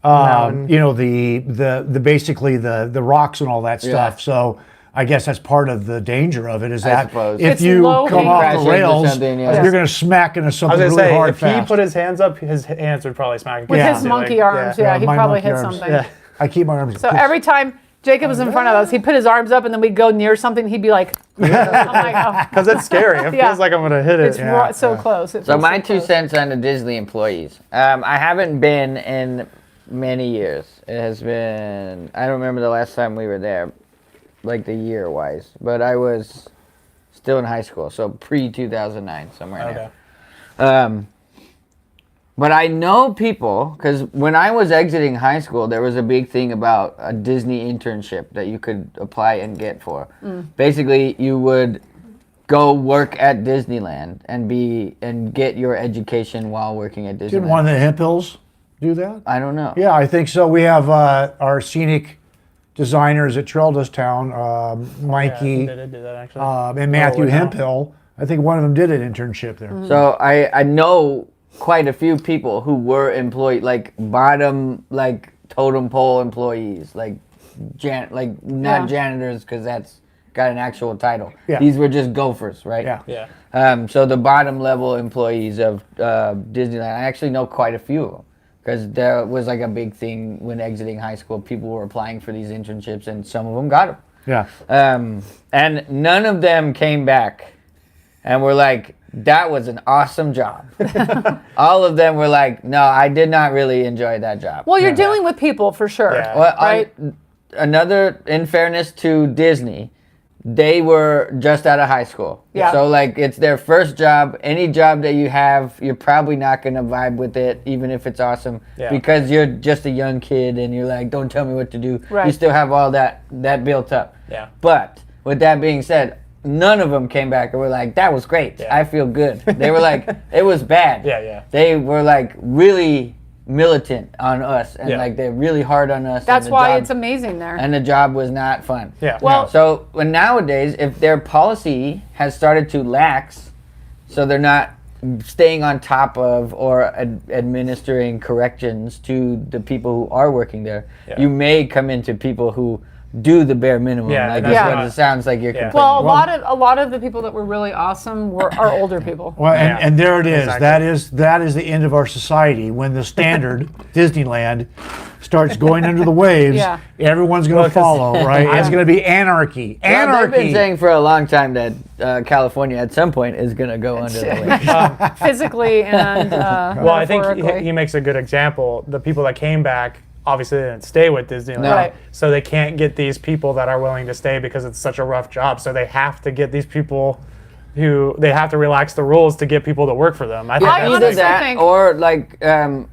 Mountain. the basically the rocks and all that stuff. Yeah. So I guess that's part of the danger of it is that suppose. if It's you low come hanging. off Crash the into rails, something, yeah. you're going to smack into I something was gonna really say, hard if fast. he put his hands up, his hands would probably smack. With against his the monkey ceiling. arms, yeah, he'd my probably monkey hit arms. something. Yeah. I keep my arms. So every time Jacob was in front of us, he'd put his arms up, and then we'd go near something. He'd be like, I'm like, oh, Because it's scary. It Yeah. feels like I'm going to hit it. it's so close. It So feels my close. 2 cents on the Disney employees. I haven't been in many years. It has been, I don't remember the last time we were there, like the year wise, but I was still in high school, so pre-2009, somewhere in there. But I know people, because when I was exiting high school, there was a big thing about a Disney internship that you could apply and get for. Basically, you would go work at Disneyland and get your education while working at Disneyland. Didn't one of the Hemp Hills do that? I don't know. Yeah, I think so. We have our scenic designers at Trail Town, Mikey Did it do that actually? and Matthew no. Hemphill I think one of them did an internship there. So I know quite a few people who were employed, like bottom, like totem pole employees, like not janitors, because that's got an actual title. Yeah. These were just gophers, right? Yeah. Yeah. So the bottom level employees of Disneyland, I actually know quite a few of them, because there was like a big thing when exiting high school. People were applying for these internships, and some of them got them. Yeah. And none of them came back and were like, that was an awesome job. All of them were like, no, I did not really enjoy that job. Well, you're dealing with people for sure. Yeah. Well, right? Another, in fairness to Disney, they were just out of high school. Yeah. So, like, it's their first job. Any job that you have, you're probably not going to vibe with it, even if it's awesome, Yeah. because you're just a young kid and you're like, don't tell me what to do. Right. You still have all that built up. Yeah. But with that being said, none of them came back and were like, that was great. Yeah. I feel good. They were like, it was bad. Yeah. They were like really militant on us, and Yeah. like they're really hard on us. That's and the why job- it's amazing there. And the job was not fun. Yeah. Well- So when nowadays, if their policy has started to lax, so they're not staying on top of or administering corrections to the people who are working there, Yeah. you may come into people who do the bare minimum. Yeah, like that's that's what not- it sounds like you're Yeah. complaining. well, about. a lot of the people that were really awesome are older people. Well, Yeah. and there it is. Exactly. That is the end of our society. When the standard Disneyland starts going under the waves, Yeah. everyone's going Well, to 'cause- follow, right? It's going to be anarchy. Well, Anarchy. they've been saying for a long time that California at some point is going to go under the waves. Physically and Well, I think metaphorically. he makes a good example. The people that came back obviously didn't stay with Disneyland. No. Right. So they can't get these people that are willing to stay because it's such a rough job. So they have to get these people who they have to relax the rules to get people to work for them. I think I that's Either honestly that, think- or like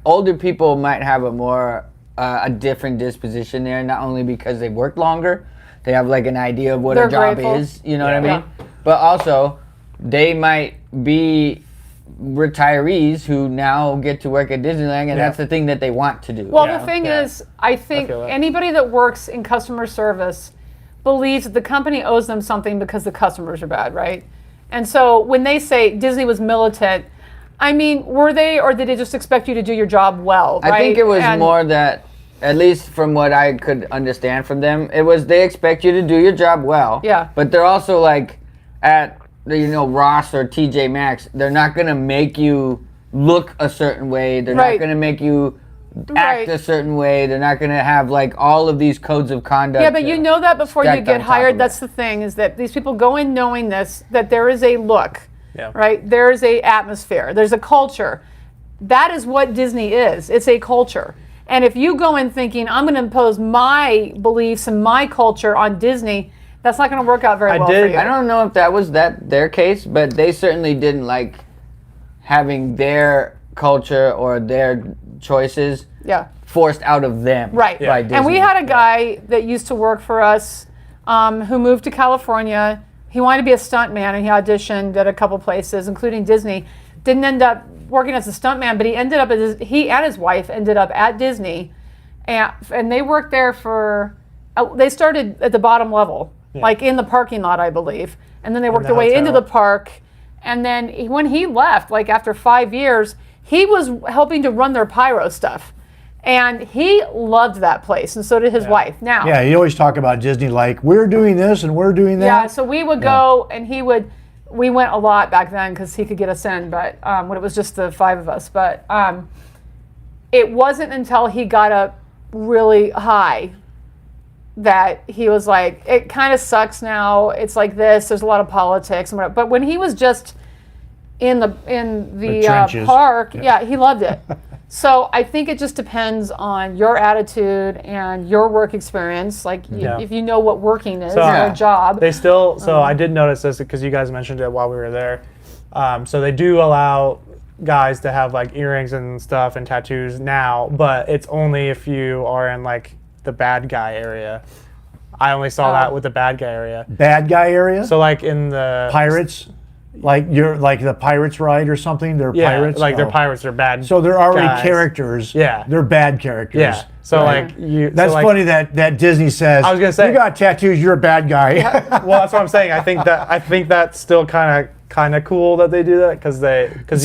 older people might have a more a different disposition there. Not only because they worked longer, they have like an idea of what They're a job grateful. is. You know what I Yeah. mean? But also, they might be retirees who now get to work at Disneyland, and Yeah. that's the thing that they want to do. Well, Yeah, the thing yeah. is, I think feel that. anybody that works in customer service believes that the company owes them something because the customers are bad, right? And so when they say Disney was militant, I mean, were they, or did they just expect you to do your job well, right? I think it was And- more that, at least from what I could understand from them, it was they expect you to do your job well. Yeah. But they're also like at Ross or TJ Maxx, they're not gonna make you look a certain way. They're Right. not gonna make you act Right. a certain way. They're not gonna have like all of these codes of conduct. Yeah, but you know that before you stacked on get top hired. of That's it. the thing, is that these people go in knowing this, that there is a look, Yeah. right? There's a atmosphere. There's a culture. That is what Disney is. It's a culture. And if you go in thinking, I'm going to impose my beliefs and my culture on Disney, that's not going to work out very well for you. I don't know if that was their case, but they certainly didn't like having their culture or their choices Yeah. forced out of them. Right. By Yeah. And we Disney. had a guy that used to work for us who moved to California. He wanted to be a stuntman, and he auditioned at a couple places, including Disney. Didn't end up working as a stuntman, but he ended up he and his wife ended up at Disney, and they worked there for. They started at the bottom level, like in the parking lot, I believe, and then they worked the their way into hotel. the park. And then when he left, like after 5 years, he was helping to run their pyro stuff. And he loved that place, and so did his wife. Now, Yeah, you always talk about Disney like, we're doing this and we're doing that. yeah, so we would go, and we went a lot back then because he could get us in, but when it was just the five of us. But it wasn't until he got up really high that he was like, it kind of sucks now. It's like this. There's a lot of politics and whatever. But when he was just in the trenches. park, yeah, he loved it. So I think it just depends on your attitude and your work experience. Like Yeah. if you know what working is, So- your job. They still, so I did notice this because you guys mentioned it while we were there. So they do allow guys to have like earrings and stuff and tattoos now, but it's only if you are in like the bad guy area. I only saw that with the bad guy area. Bad guy area? So like in the Pirates? Like you're like the Pirates ride or something? They're yeah, pirates? like they're Oh. pirates, they're bad. So they're already guys. characters. Yeah. They're bad characters. Yeah. So Right. like you. That's so like, funny that Disney says, I was gonna say- you got tattoos, you're a bad guy. Well, that's what I'm saying. I think that still kind of kind of cool that they do that because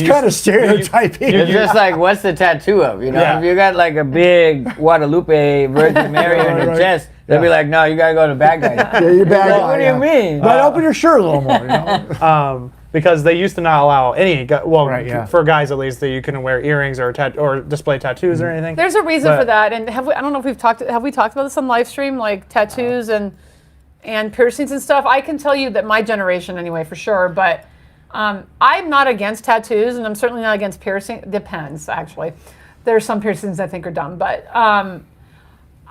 It's kind of stereotyping. It's just like, what's the tattoo of? You know, Yeah. if you got like a big Guadalupe Virgin Mary on your Right. chest, they'll be like, no, you gotta go to bad guy. Yeah, you're bad Like, guy, what do yeah. you mean? But open your shirt a little more. You know? because they used to not allow any Right, yeah. for guys at least that you couldn't wear earrings or or display tattoos or anything. There's a reason But- for that, and I don't know if have we talked about this on live stream, like tattoos and piercings and stuff. I can tell you that my generation, anyway, for sure. But I'm not against tattoos, and I'm certainly not against piercing. Depends, actually. There's some piercings I think are dumb, but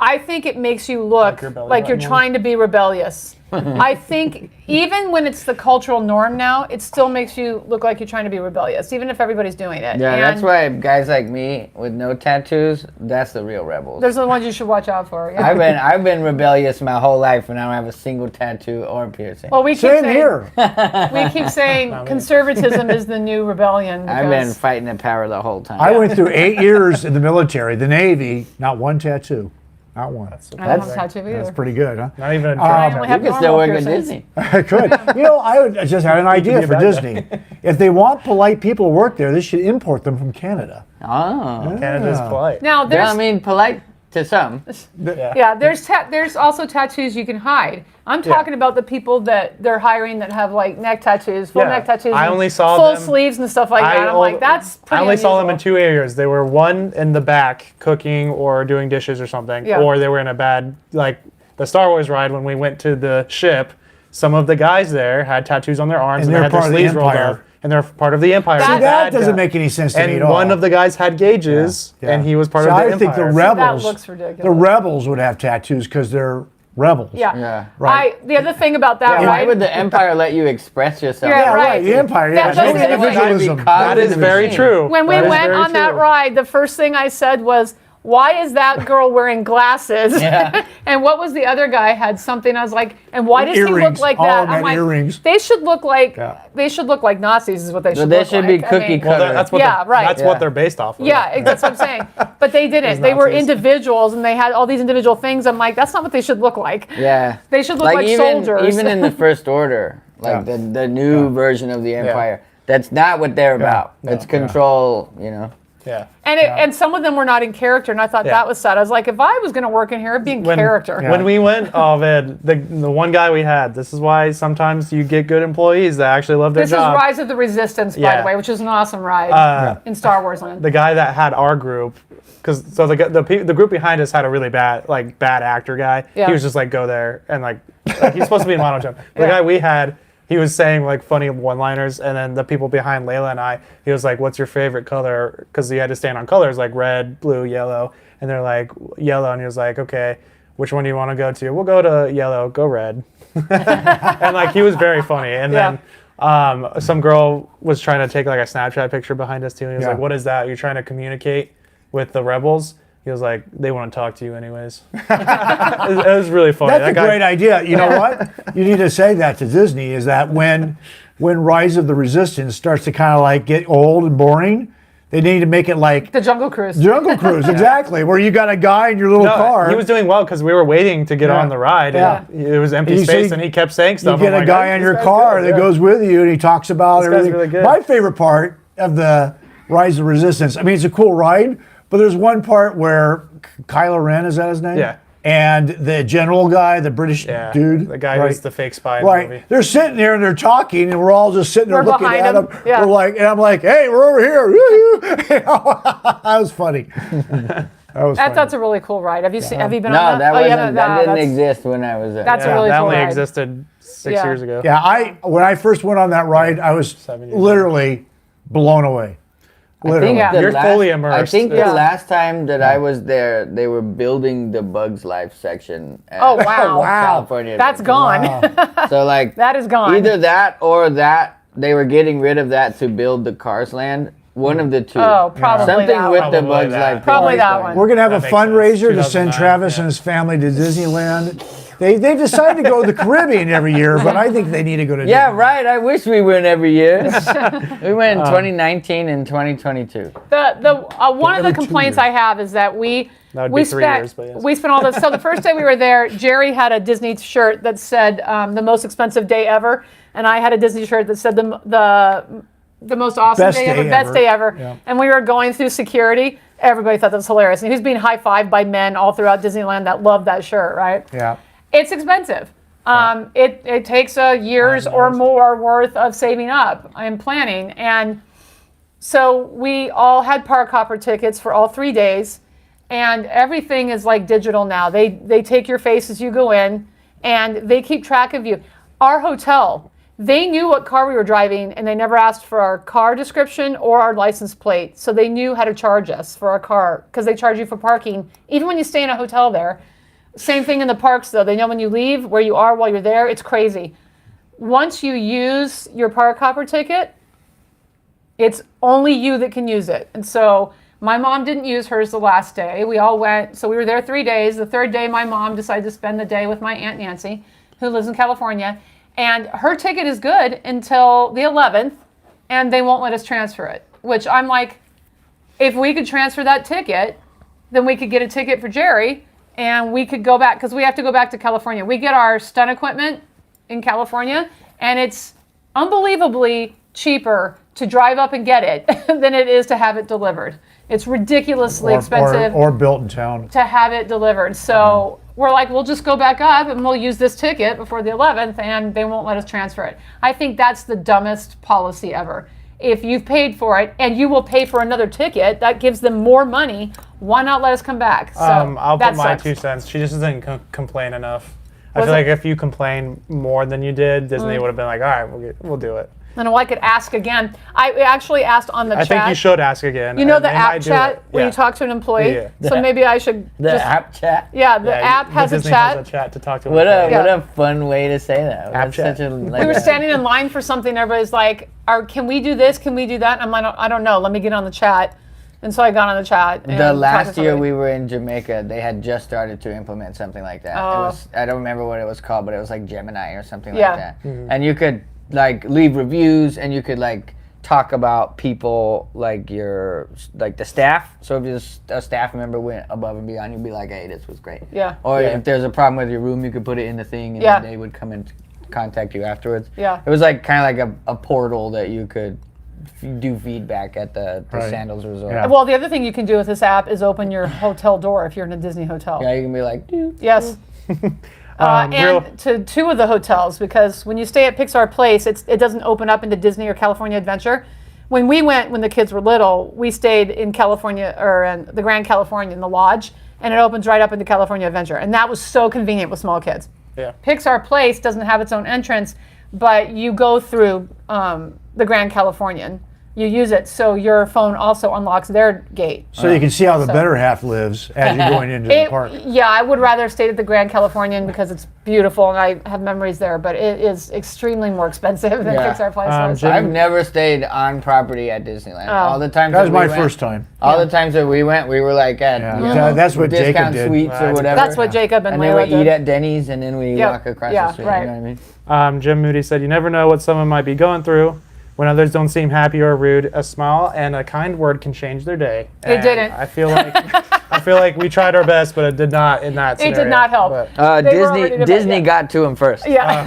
I think it makes you look your belly like you're button trying to be rebellious. I think even when it's the cultural norm now, it still makes you look like you're trying to be rebellious, even if everybody's doing it. Yeah, And that's why guys like me with no tattoos, that's the real rebels. Those are the ones you should watch out for. Yeah. I've been rebellious my whole life, and I don't have a single tattoo or piercing. Well, we keep Same saying, here. We keep saying conservatism is the new rebellion. I've been because- fighting the power the whole time. I went through 8 years in the military, the Navy, not one tattoo. Not one. I don't have a tattoo either. That's pretty good, huh? Not even a I drink. only you have can still normal work at piercings. Disney. I could. You know, I would just had an idea be a for bad guy. Disney. If they want polite people to work there, they should import them from Canada. Oh. Canada's polite. Now Yeah, there's I mean, polite to some. yeah, there's also tattoos you can hide. I'm talking about the people that they're hiring that have like neck tattoos, full Yeah. neck tattoos, I and only saw full them- sleeves and stuff like that. I'm like, that's pretty I only saw them in unusual. 2 areas. They were one in the back cooking or doing dishes or something, Yeah. or they were in a bad, like the Star Wars ride when we went to the ship. Some of the guys there had tattoos on their arms And and, they're they had their part of the sleeves rolled Empire. up, and they're part of the Empire. See, The that bad doesn't guy. make any sense to me And at all. one of the guys had gauges, Yeah. and he was part See, of the I Empire. think the That rebels, looks ridiculous. the rebels would have tattoos because they're rebels. Yeah. Yeah. Right. The other thing about that, Why right? would the Empire let you express yourself? Yeah, Yeah, right. right. The Empire. That- Yeah, that's no the other thing. individualism. That is very true. When we That is went very on that true. ride, the first thing I said was, why is that girl wearing glasses? Yeah. And what was the other guy had something? I was like, and why does he look Earrings. like All that? of them had like, earrings. they should look like Yeah. Nazis is what they should they look should like. be I cookie mean, cutter. Well, that's what Yeah, right. That's Yeah. what they're based off of. Yeah, that's what I'm saying. But they didn't. They were Nazis. individuals and they had all these individual things. I'm like, that's not what they should look like. Yeah. They should look like even, soldiers. Even in the First Order, like Yeah. the new version of the Empire, that's not what they're about. It's control, you know. Yeah. And some of them were not in character, and I thought Yeah. that was sad. I was like, if I was going to work in here, it'd be in character. When we went, oh man, the one guy we had. This is why sometimes you get good employees that actually love their This is job. Rise of the Resistance, by Yeah. the way, which is an awesome ride in Star Wars Land. The guy that had our group, because the group behind us had a really bad actor guy. Yeah. He was just like go there and like he's supposed to be in Mono Jump. The Yeah. guy we had. He was saying like funny one-liners, and then the people behind Layla and I, he was like, "What's your favorite color?" Because he had to stand on colors like red, blue, yellow, and they're like yellow, and he was like, "Okay, which one do you want to go to?" "We'll go to yellow. Go red." And like he was very funny, and then some girl was trying to take like a Snapchat picture behind us too, and he was Yeah. like, "What is that? You're trying to communicate with the rebels?" He was like, "They want to talk to you anyways." It was really funny. That's That a guy- great idea. You know what? You need to say that to Disney is that when Rise of the Resistance starts to kind of like get old and boring, they need to make it like The Jungle Cruise. Jungle Cruise, exactly, where you got a guy in your little No, car. he was doing well because we were waiting to get Yeah. on the ride. Yeah. And it was empty You space, see- and he kept saying you stuff. get I'm a like, guy "Oh, on this your guy's car good." that Yeah. goes with you and he talks about This guy's everything. really good. My favorite part of the Rise of the Resistance, I mean, it's a cool ride, but there's one part where Kylo Ren, is that his name? Yeah. And the general guy, the British Yeah, dude. the guy right? who's the fake spy in the Right. movie. They're sitting there and they're talking, and we're all just sitting there We're looking behind at them. them. Yeah. We're like, and I'm like, hey, we're over here. You know, that was funny. That was funny. That's a really cool ride. Have you seen? Have you been No, on that? that Oh, you wasn't. haven't? That didn't That's- exist when I was there. That's a Yeah, really that cool only ride. existed 6 Yeah. years ago. Yeah, when I first went on that ride, I was 7 years literally blown away. Literally. Yeah. You're fully immersed. I think Yeah. the last time that I was there, they were building the Bugs Life section. At Oh, wow. California. That's gone. So like That is gone. Either that or that they were getting rid of that to build the Cars Land. One of the two. Oh, probably something that with one. the Probably Bugs that. Life. Probably that Cars one. We're going to have That a makes sense. fundraiser to send 2009, Travis yeah. and his family to Disneyland. They've decided to go to the Caribbean every year, but I think they need to go to Yeah, Disneyland. right. I wish we went every year. We went in 2019 and 2022. One of the every 2 complaints years. I have is that we That would we be 3 years, but yes. We spent all this. So the first day we were there, Jerry had a Disney shirt that said the most expensive day ever, and I had a Disney shirt that said the most awesome Best day day ever, best ever. day ever. Yeah. And we were going through security. Everybody thought that was hilarious. And he was being high-fived by men all throughout Disneyland that loved that shirt, right? Yeah. It's expensive. It takes a year's or more worth of saving up and planning. And so we all had park hopper tickets for all 3 days. And everything is like digital now. They take your face as you go in, and they keep track of you. Our hotel, they knew what car we were driving, and they never asked for our car description or our license plate. So they knew how to charge us for our car, because they charge you for parking, even when you stay in a hotel there. Same thing in the parks, though. They know when you leave, where you are while you're there. It's crazy. Once you use your park hopper ticket, it's only you that can use it. And so my mom didn't use hers the last day. We all went, so we were there 3 days. The third day, my mom decided to spend the day with my Aunt Nancy, who lives in California. And her ticket is good until the 11th, and they won't let us transfer it. Which I'm like, if we could transfer that ticket, then we could get a ticket for Jerry, and we could go back, because we have to go back to California. We get our stunt equipment in California, and it's unbelievably cheaper to drive up and get it than it is to have it delivered. It's ridiculously expensive Or built in town. to have it delivered. So we're like, we'll just go back up and we'll use this ticket before the 11th, and they won't let us transfer it. I think that's the dumbest policy ever. If you've paid for it and you will pay for another ticket, that gives them more money. Why not let us come back? So I'll that put my sucks. 2 cents. She just doesn't complain enough. I Was feel it- like if you complain more than you did, Disney would have been like, all right, we'll do it. And I could ask again. I actually asked on the I chat. think you should ask again. You know and the they app might do chat it. when Yeah. you talk to an employee? Yeah. So maybe I should The just... app chat. Yeah, the Yeah, app has a Disney chat. has a chat to talk to. What employees. a fun way to say that. That's chat. such a like We were a- standing in line for something. Everybody's like, can we do this? Can we do that? I'm like, I don't know. Let me get on the chat. And so I got on the chat. And The talked to last year somebody. we were in Jamaica, they had just started to implement something like that. Oh. It was, I don't remember what it was called, but it was like Gemini or something Yeah. like that. And you could like leave reviews, and you could like talk about people like the staff. So if a staff member went above and beyond, you'd be like, hey, this was great. Yeah. Or if there's a problem with your room, you could put it in the thing, and Yeah. then they would come and contact you afterwards. Yeah. It was like kind of like a portal that you could do feedback at the Right. Sandals Resort. Yeah. Well, the other thing you can do with this app is open your hotel door if you're in a Disney hotel. Yeah, you can be like, dude. Yes. real- And to 2 of the hotels, because when you stay at Pixar Place, it doesn't open up into Disney or California Adventure. When we went, when the kids were little, we stayed in California, or in the Grand California, in the lodge, and it opens right up into California Adventure. And that was so convenient with small kids. Yeah. Pixar Place doesn't have its own entrance, but you go through the Grand Californian. You use it, so your phone also unlocks their gate. So you can see how the So- better half lives as you're going into the park. Yeah, I would rather stay at the Grand Californian because it's beautiful and I have memories there, but it is extremely more expensive than Yeah. Pixar Place was. Jim- I've never stayed on property at Disneyland. Oh. All the times That was we my went- first time. All the times that we went, we were like at Yeah, you know, that's what Jacob discount did. suites or Right. whatever. That's what Jacob and And then Layla we did. eat at Denny's, and then we Yep. walk across Yeah, the street. right. You know what I mean? Jim Moody said, you never know what someone might be going through. When others don't seem happy or rude, a smile and a kind word can change their day. It And didn't. I feel like we tried our best, but it did not in that It scenario. did not help. But They were already Disney yeah. got to him first. Yeah.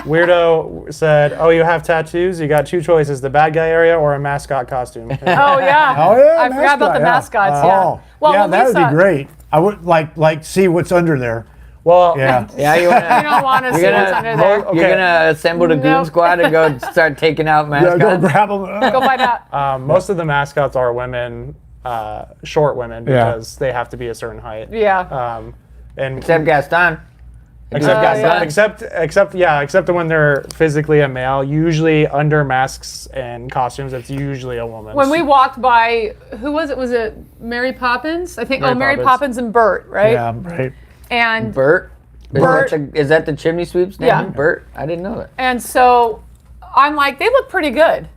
Weirdo said, oh, you have tattoos? You got 2 choices, the bad guy area or a mascot costume. Oh yeah. Oh yeah, I forgot about the mascots. Yeah. Oh, Well, yeah, when we that would saw- be great. I would like see what's under there. Well, Yeah. Yeah, you You wanna, don't want to see you're what's gonna, under there. Okay. you're gonna assemble the goon Nope. squad and go start taking out Yeah, go mascots. grab them. Go find out. most of the mascots are women, short women, Yeah. because they have to be a certain height. Yeah. And Except Gaston. except when they're physically a male. Usually under masks and costumes, it's usually a woman. When we walked by, who was it? Was it Mary Poppins? I think. Mary Mary Poppins. Poppins and Bert, right? Yeah, right. And Bert. Bert. Is that the chimney sweep's name? Yeah. Bert. I didn't know that. And so I'm like, they look pretty good.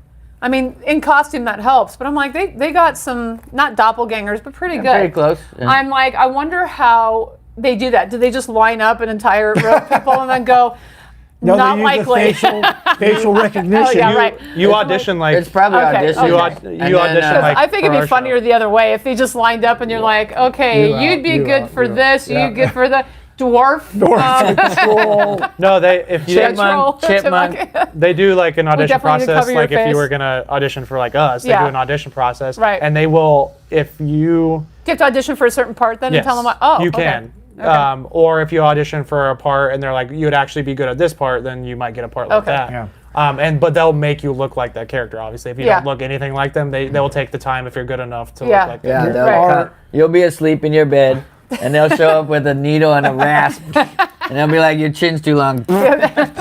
I mean, in costume that helps, but I'm like, they got some, not doppelgangers, but pretty good. Pretty close. Yeah. I'm like, I wonder how they do that. Do they just line up an entire row of people and then go, No, Not they use likely. the facial recognition. Oh, yeah, right. You audition like It's probably Okay, audition. okay. you, And then, audition like I think it'd for be our funnier show. the other way if they just lined up and you're like, okay, You out, you'd be you good out, for you out. this, Yeah. you'd good for the dwarf. Troll. No, if you Chipmunk, chipmunk. they do like an audition definitely need to process, cover your like if face. you were gonna audition for like us, they Yeah. do an audition process, Right. and they will if you Do you have to audition for a certain part then yes, and tell them, oh, you okay. can. Okay. Or if you audition for a part and they're like, you'd actually be good at this part, then you might get a part like Okay. that. Yeah. But they'll make you look like that character. Obviously, if you Yeah. don't look anything like them, they will take the time if you're good enough to Yeah. look like Yeah, them. they'll Right. you'll be asleep in your bed, and they'll show up with a needle and a rasp, and they'll be like, "Your chin's too long."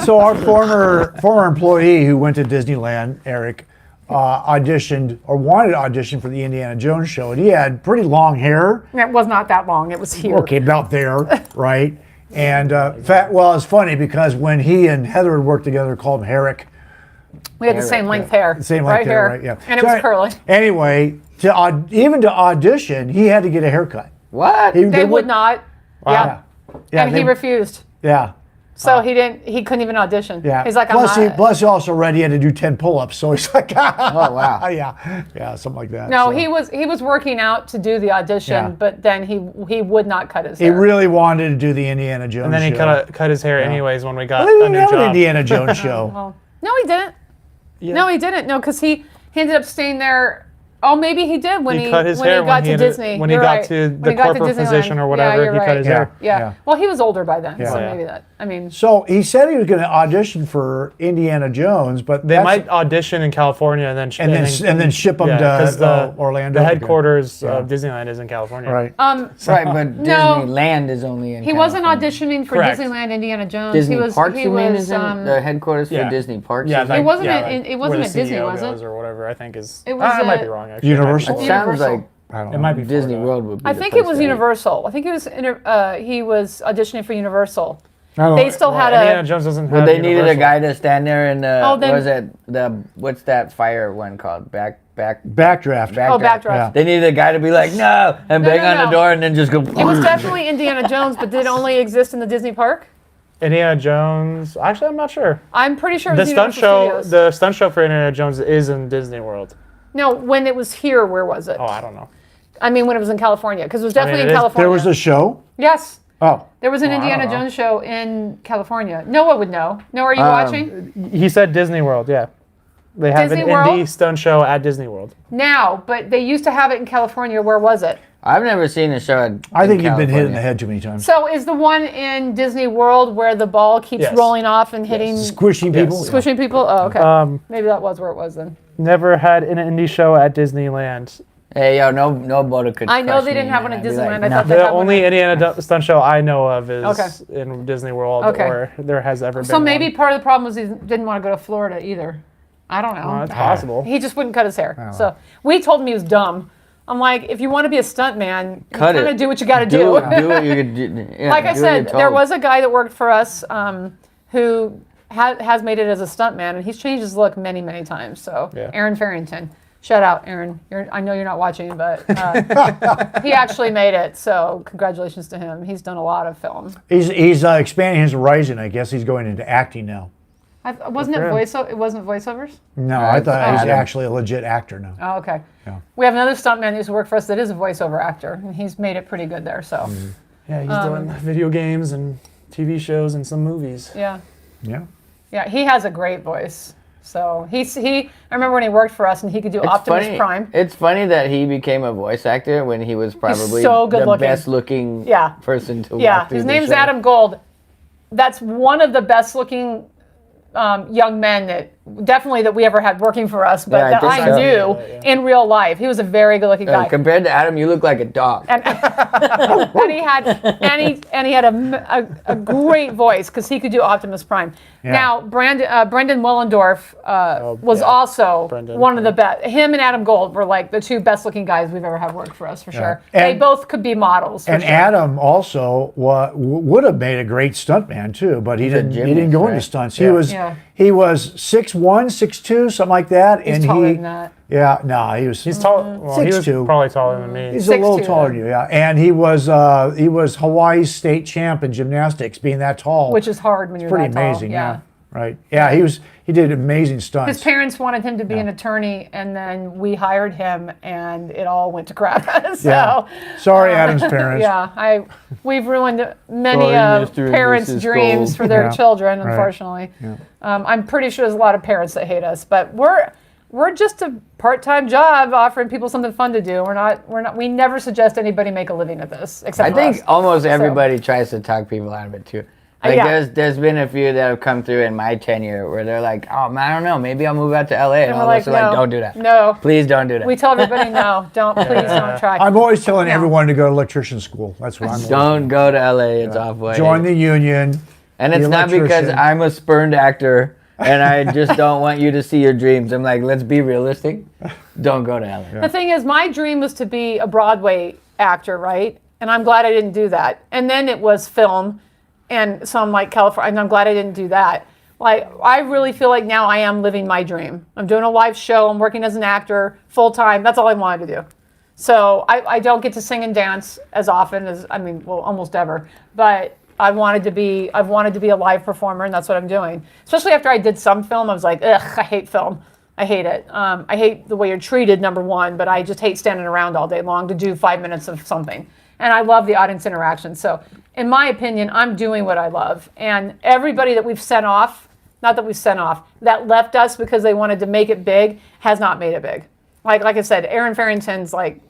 So our former employee who went to Disneyland, Eric, auditioned or wanted to audition for the Indiana Jones show, and he had pretty long hair. It was not that long. It was here. Okay, about there, right? And it's funny because when he and Heather had worked together, called him Herrick. We had the same length hair. Same right like here. there, right? Yeah. And it was curly. Anyway, even to audition, he had to get a haircut. What? They would not. Yeah. Yeah, And he refused. Yeah. So he couldn't even audition. Yeah. He's like, plus, I'm not. plus he also read he had to do 10 pull-ups, so he's like, Oh wow. yeah, something like that. No, so. he was working out to do the audition, Yeah. but then he would not cut his He hair. really wanted to do the Indiana Jones And then he show. cut his hair anyways when we got Well, they a didn't new have an job. Indiana Jones show. Well, no, he didn't. Yeah. No, he didn't. No, because he ended up staying there. Oh, maybe he did when He he cut his when hair he got when he to had Disney. when he You're got right. to When the he got to corporate Disneyland. position or Yeah, whatever, you're he cut right. his Yeah. hair. Yeah. Well, he was older by then, so Yeah. maybe that. I mean, So he said he was going to audition for Indiana Jones, but They might audition in California and then and then ship them because to Orlando. The headquarters of Disneyland is in California. Right. Right, but No. Disneyland is only in. he wasn't California. auditioning for Correct. Disneyland Indiana Jones. Disney he was. Parks, he you mean, was. is in the headquarters yeah. for Disney Parks? Yeah, is like, in- wasn't yeah, at- like it wasn't where at the Disney, CEO was goes it? or whatever. I think is. It was I might be at wrong actually. Universal? It It's sounds Universal. like I don't It know. might be Disney Florida. World would be. I the think place it was to be. Universal. I think he was auditioning for Universal. I don't They know. still had Indiana a. Jones doesn't Well, have they needed a Universal. guy to stand there and Oh, then- what was it what's that fire one called? Backdraft. Backdraft. Yeah. They needed a guy to be like no and No, bang no, on no. the door and then just go. It was definitely Indiana Jones, but did it only exist in the Disney park? Indiana Jones. Actually, I'm not sure. I'm pretty sure it The was stunt Universal show, Studios. the stunt show for Indiana Jones is in Disney World. No, when it was here, where was it? Oh, I don't know. I mean, when it was in California, because it was I mean, definitely it in is- California. There was a show. Yes, Oh, there was an I don't Indiana know. Jones show in California. Noah would know. Noah, are you watching? He said Disney World. Yeah, they have Disney an World? indie stunt show at Disney World. Now, but they used to have it in California. Where was it? I've never seen a show. I think in you've been hit in the California. head too many times. So is the one in Disney World where the ball keeps Yes. rolling off and hitting, Squishing people. squishing people? Oh, okay. Maybe that was where it was then. Never had an indie show at Disneyland. Hey yo, nobody could. I know crush they me, didn't have man. one at I'd be Disneyland. like, I no. thought they The had one only at- Indiana stunt show I know of is Okay. in Disney World, Okay. or there has ever been. So maybe one. part of the problem was he didn't want to go to Florida either. I don't know. It's possible. He just wouldn't cut his hair. So we told him he was dumb. I'm like, if you want to be a stunt man, you Cut kind it. of do what you got to Do do. what you could do. Yeah, Like I do what you're said, there told. was a guy that worked for us who has made it as a stunt man, and he's changed his look many, many times. So Yeah. Aaron Farrington, shout out, Aaron. I know you're not watching, but he actually made it. So congratulations to him. He's done a lot of film. He's expanding his horizon. I guess he's going into acting now. Wasn't it for him. voiceover? It wasn't voiceovers. No, I thought he was Adam. actually a legit actor now. Oh, okay. Yeah. We have another stuntman who used to work for us that is a voiceover actor, and he's made it pretty good there. So Yeah, he's doing video games and TV shows and some movies. yeah, Yeah. he has a great voice. So he. I remember when he worked for us, and he could do Optimus Prime. It's funny that he became a voice actor when he was probably so good the looking. best looking Yeah. person to Yeah, walk through his the name's show. Adam Gold. That's one of the best looking young men that definitely that we ever had working for us, but Yeah, I that think I so. knew in real life. He was a very good looking guy. Compared to Adam, you look like a dog. And he had a great voice because he could do Optimus Prime. Yeah. Now Brendan Willendorf was yeah. also Brendan, one of the best. Him and Adam Gold were like the two best looking guys we've ever had work for us for sure. They And- both could be models. For And sure. Adam also would have made a great stuntman too, but he He's a didn't. He gymnast, didn't go into right? stunts. Yeah. He was 6'1", 6'2", something like that. He's and taller he, than that. Yeah, no, he was. He's tall. Well, he was 6'2". probably taller than me. He's a little 6'2", taller than you, yeah. And he was Hawaii's state champ in gymnastics, being that tall. Which is hard when you're pretty that tall. amazing, yeah. Right. Yeah, he did amazing stunts. His parents wanted him to be an attorney, and then we hired him, and it all went to crap. So, Yeah. Sorry, Adam's parents. Yeah, we've ruined many Sorry, Mr. and parents' Mrs. dreams Gold. for their Yeah. children, Right. unfortunately. Yeah. I'm pretty sure there's a lot of parents that hate us, but we're just a part-time job offering people something fun to do. We never suggest anybody make a living at this, except I for think us. almost everybody tries to talk people out of it too. Like Yeah. there's been a few that have come through in my tenure where they're like, oh man, I don't know, maybe I'll move out to LA, and And all we're of us are like, don't do that. No. Please don't do that. We tell everybody no. Please don't try. I'm always telling Yeah. everyone to go to electrician school. That's what I'm Don't go to LA. It's off white. Join the union. And be it's not because electrician. I'm a spurned actor and I just don't want you to see your dreams. I'm like, let's be realistic. Don't go to LA. The thing is, my dream was to be a Broadway actor, right? And I'm glad I didn't do that. And then it was film, and some like California, and I'm glad I didn't do that. Like, I really feel like now I am living my dream. I'm doing a live show. I'm working as an actor full time. That's all I wanted to do. So I don't get to sing and dance as often as, almost ever. But I wanted to be a live performer, and that's what I'm doing. Especially after I did some film, I was like, ugh, I hate film. I hate it. I hate the way you're treated, number one, but I just hate standing around all day long to do 5 minutes of something. And I love the audience interaction. So in my opinion, I'm doing what I love. And everybody that we've sent off, not that we've sent off, that left us because they wanted to make it big, has not made it big. Like I said, Aaron Farrington's like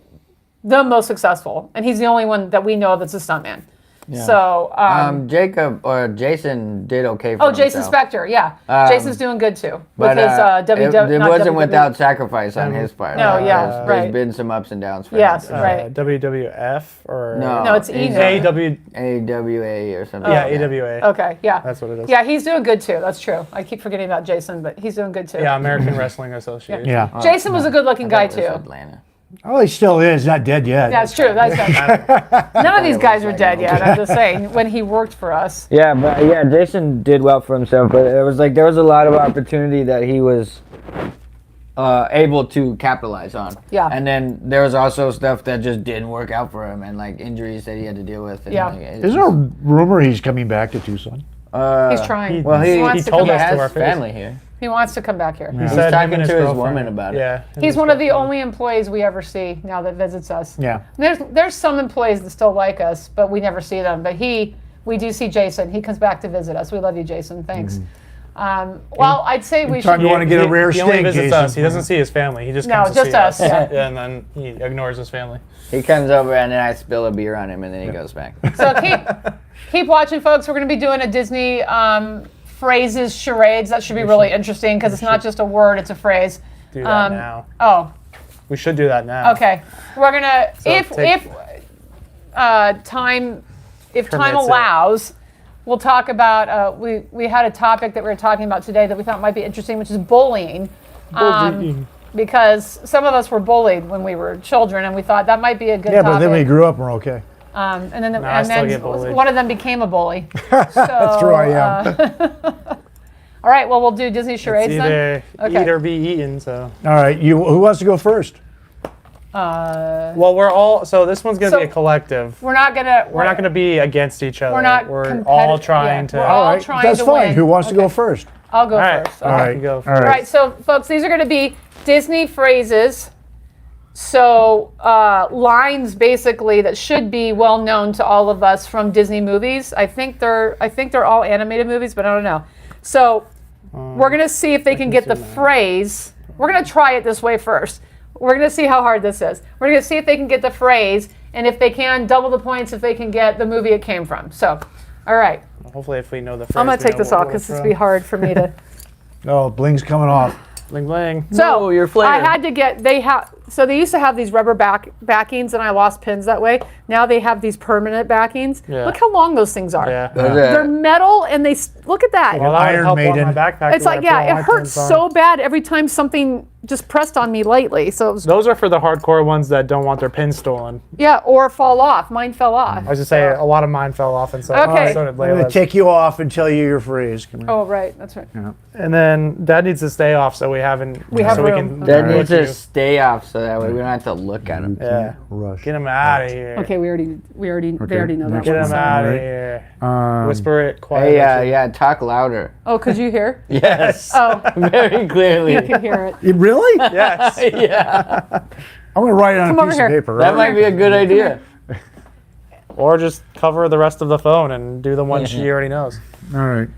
the most successful, and he's the only one that we know of that's a stuntman. Yeah. So, Jacob or Jason did okay for oh, Jason himself. Spector, yeah. Jason's doing good too. But with his it not wasn't WWE. without sacrifice on his part. No, yeah, There's right. been some ups and downs for Yes, him. right. WWF or No, No, it's E now. AW. AWA or something. Yeah, like that. AWA. Okay, yeah. That's what it is. Yeah, he's doing good too. That's true. I keep forgetting about Jason, but he's doing good too. Yeah, American Wrestling Association. Yeah. Jason was a good-looking guy I thought it was too. Atlanta. Oh, he still is. Not dead yet. That's true. None of these guys are dead yet. I'm just saying. When he worked for us. Yeah, but yeah, Jason did well for himself, but there was a lot of opportunity that he was able to capitalize on. Yeah. And then there was also stuff that just didn't work out for him, and like injuries that he had to deal with. And Yeah. like, it's Isn't there a rumor he's coming back to Tucson? He's trying. Well, he wants to told come us back. to our has face. family here. He wants to come back here. He He's said him talking and to his girlfriend. woman about it. Yeah. He's one of the only employees we ever see now that visits us. Yeah. There's some employees that still like us, but we never see them. But we do see Jason. He comes back to visit us. We love you, Jason. Thanks. Well, I'd say we Time should. you want to get a rare He only steak, visits Jason. us. He doesn't see his family. He just No, comes to just see us, yeah. And then he ignores his family. He comes over and then I spill a beer on him and then he goes back. So keep watching, folks. We're going to be doing a Disney phrases charades. That should be really interesting because it's not just a word; it's a phrase. Do that now. Oh, We should do that now. okay. We're gonna So if time Permits it. allows, we'll talk about. We had a topic that we were talking about today that we thought might be interesting, which is bullying. Because some of us were bullied when we were children, and we thought that might be a good Yeah, topic. but then we grew up and we're okay. And then, I still get bullied. one of them became a bully. That's true, I am. All right, well, we'll do Disney charades It's either then. Okay. eat or be eaten. So. All right, who wants to go first? Well, we're all. So this one's gonna So- be a collective. We're not gonna. We're not gonna be against each other. We're not. We're competitive- all trying yeah, to. We're all All right, trying that's to fine. win. Who wants to go Okay. first? I'll go All right. first. All Okay. right, go all first. All right, so folks, these are going to be Disney phrases. So lines basically that should be well known to all of us from Disney movies. I think they're all animated movies, but I don't know. So we're going to see if they can get the phrase. We're going to try it this way first. We're going to see how hard this is. We're going to see if they can get the phrase, and if they can, double the points if they can get the movie it came from. So, all right. Hopefully, if we know the phrase. I'm going to we take know this what off we're because this from. would be hard for me to. Oh, bling's coming off. Bling bling. So No, you're flared. I had to get they used to have these rubber backings and I lost pins that way. Now they have these permanent backings. Yeah. Look how long those things are. Yeah. They're metal and look at that. Well, that would Iron help on Maiden. my backpack. It's when like, I put all yeah, my it hurts pins on. so bad every time something just pressed on me lightly. So it was, Those are for the hardcore ones that don't want their pins stolen. yeah, or fall off. Mine fell off. I was just saying, a lot of mine fell off, and so, Okay. so did I'm going to Layla's. take you off and tell you your phrase. Come here. Oh, right, that's right. And then Dad needs to stay off, so we haven't. We have so room. We can That with needs you. to stay off so that way we don't have to look at them. Yeah. Rush. Get him out of here. Okay, they already know that next Get one. him one. out of Alright. here. Whisper it quietly. Hey, yeah, talk louder. Oh, could you hear? Yes. Oh, Very clearly. you could hear it. Really? Yes. Yeah. I'm gonna write it on Come a over piece here. of paper. That might be a good idea. Or just cover the rest of the phone and do the one she already knows. All right.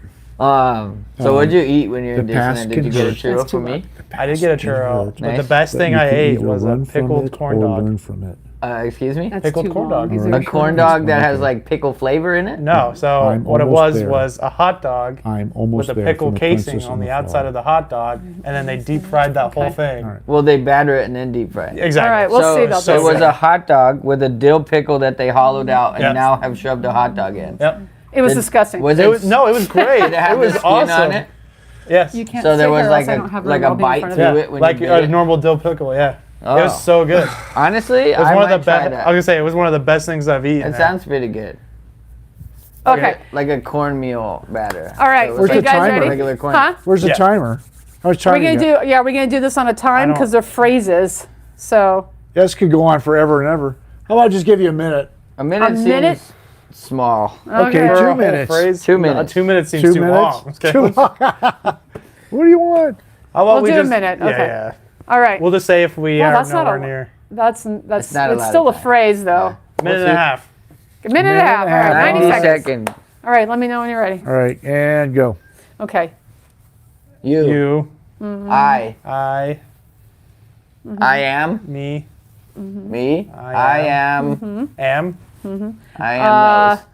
So what'd you eat when you were in the past Disneyland? Did you get a conversion. churro That's for too me? I did get a churro, but Nice. the best thing I ate was a pickled corn dog. Learn from it. Excuse me? That's Pickled too corn long. dog. Is Alright. there A corn shorter? dog that has like pickle flavor in it? No, so I'm what it almost there. was a hot dog I'm almost with a there pickle from the casing Princess on and the the outside Frog. of the hot dog, and then they deep fried that whole thing. Alright. Well, they batter it and then deep fry it. Exactly. All right, we'll see about so this. it was a hot dog with a dill pickle that they hollowed out and Yep. now have shoved a hot dog in. Yep. It was Did- disgusting. Was It was it was great. Did it have was the skin awesome. on it? Yes. You can't So there sit was here like else I don't have a room. I'll be in bite front of to you. it when like you a bit it? normal dill pickle. Yeah. Oh. It was so good. Honestly, It was I one of might the try best. that. I was gonna say it was one of the best things I've eaten. It sounds pretty good. Okay. Like a cornmeal batter. All right. So it was Where's Are you the guys timer? ready? Regular corn. Huh? Where's the Yeah. timer? How much time We're you gonna got? do. Yeah, we're gonna do this on a time don't- because they're phrases. So This could go on forever and ever. How about I just give you a minute? A minute A seems minute? small. Okay, For a 2 whole minutes. phrase, 2 minutes. 2 minutes seems 2 too minutes? long. Okay. Too long. What do you want? How about We'll we do a just, minute, Yeah, okay. yeah. all right. We'll just say if we Well, are that's not nowhere a- near. That's not a it's lot still a of time. phrase though. Minute and a half. A minute and a half. All right. 90 90 seconds. seconds. All right. Let me know when you're ready. All right, and go. Okay. You. You, I. I, I am. me, Me. I I am. am. I am Uh, those.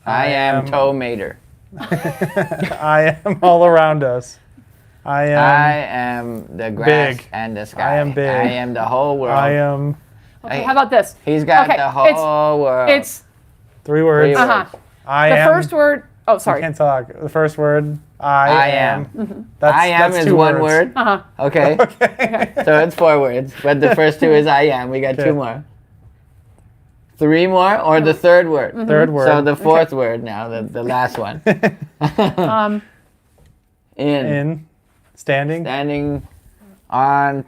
I am am- Tomater. I am all around us. I am. I am the grass big. and the sky. I am big. I am the whole world. I am. okay. How about this? He's got Okay, the whole world. It's 3 words. Three uh-huh. I The am. first word. Oh, I sorry. can't talk. The first word. I I am. am. That's, I am that's is 2 one words. word. Uh-huh. Okay. So it's 4 words, but the first 2 is I am. We got Okay. 2 more. 3 more, or the third word. Third word. So the 4th word now, the last one. In. in. Standing. Standing on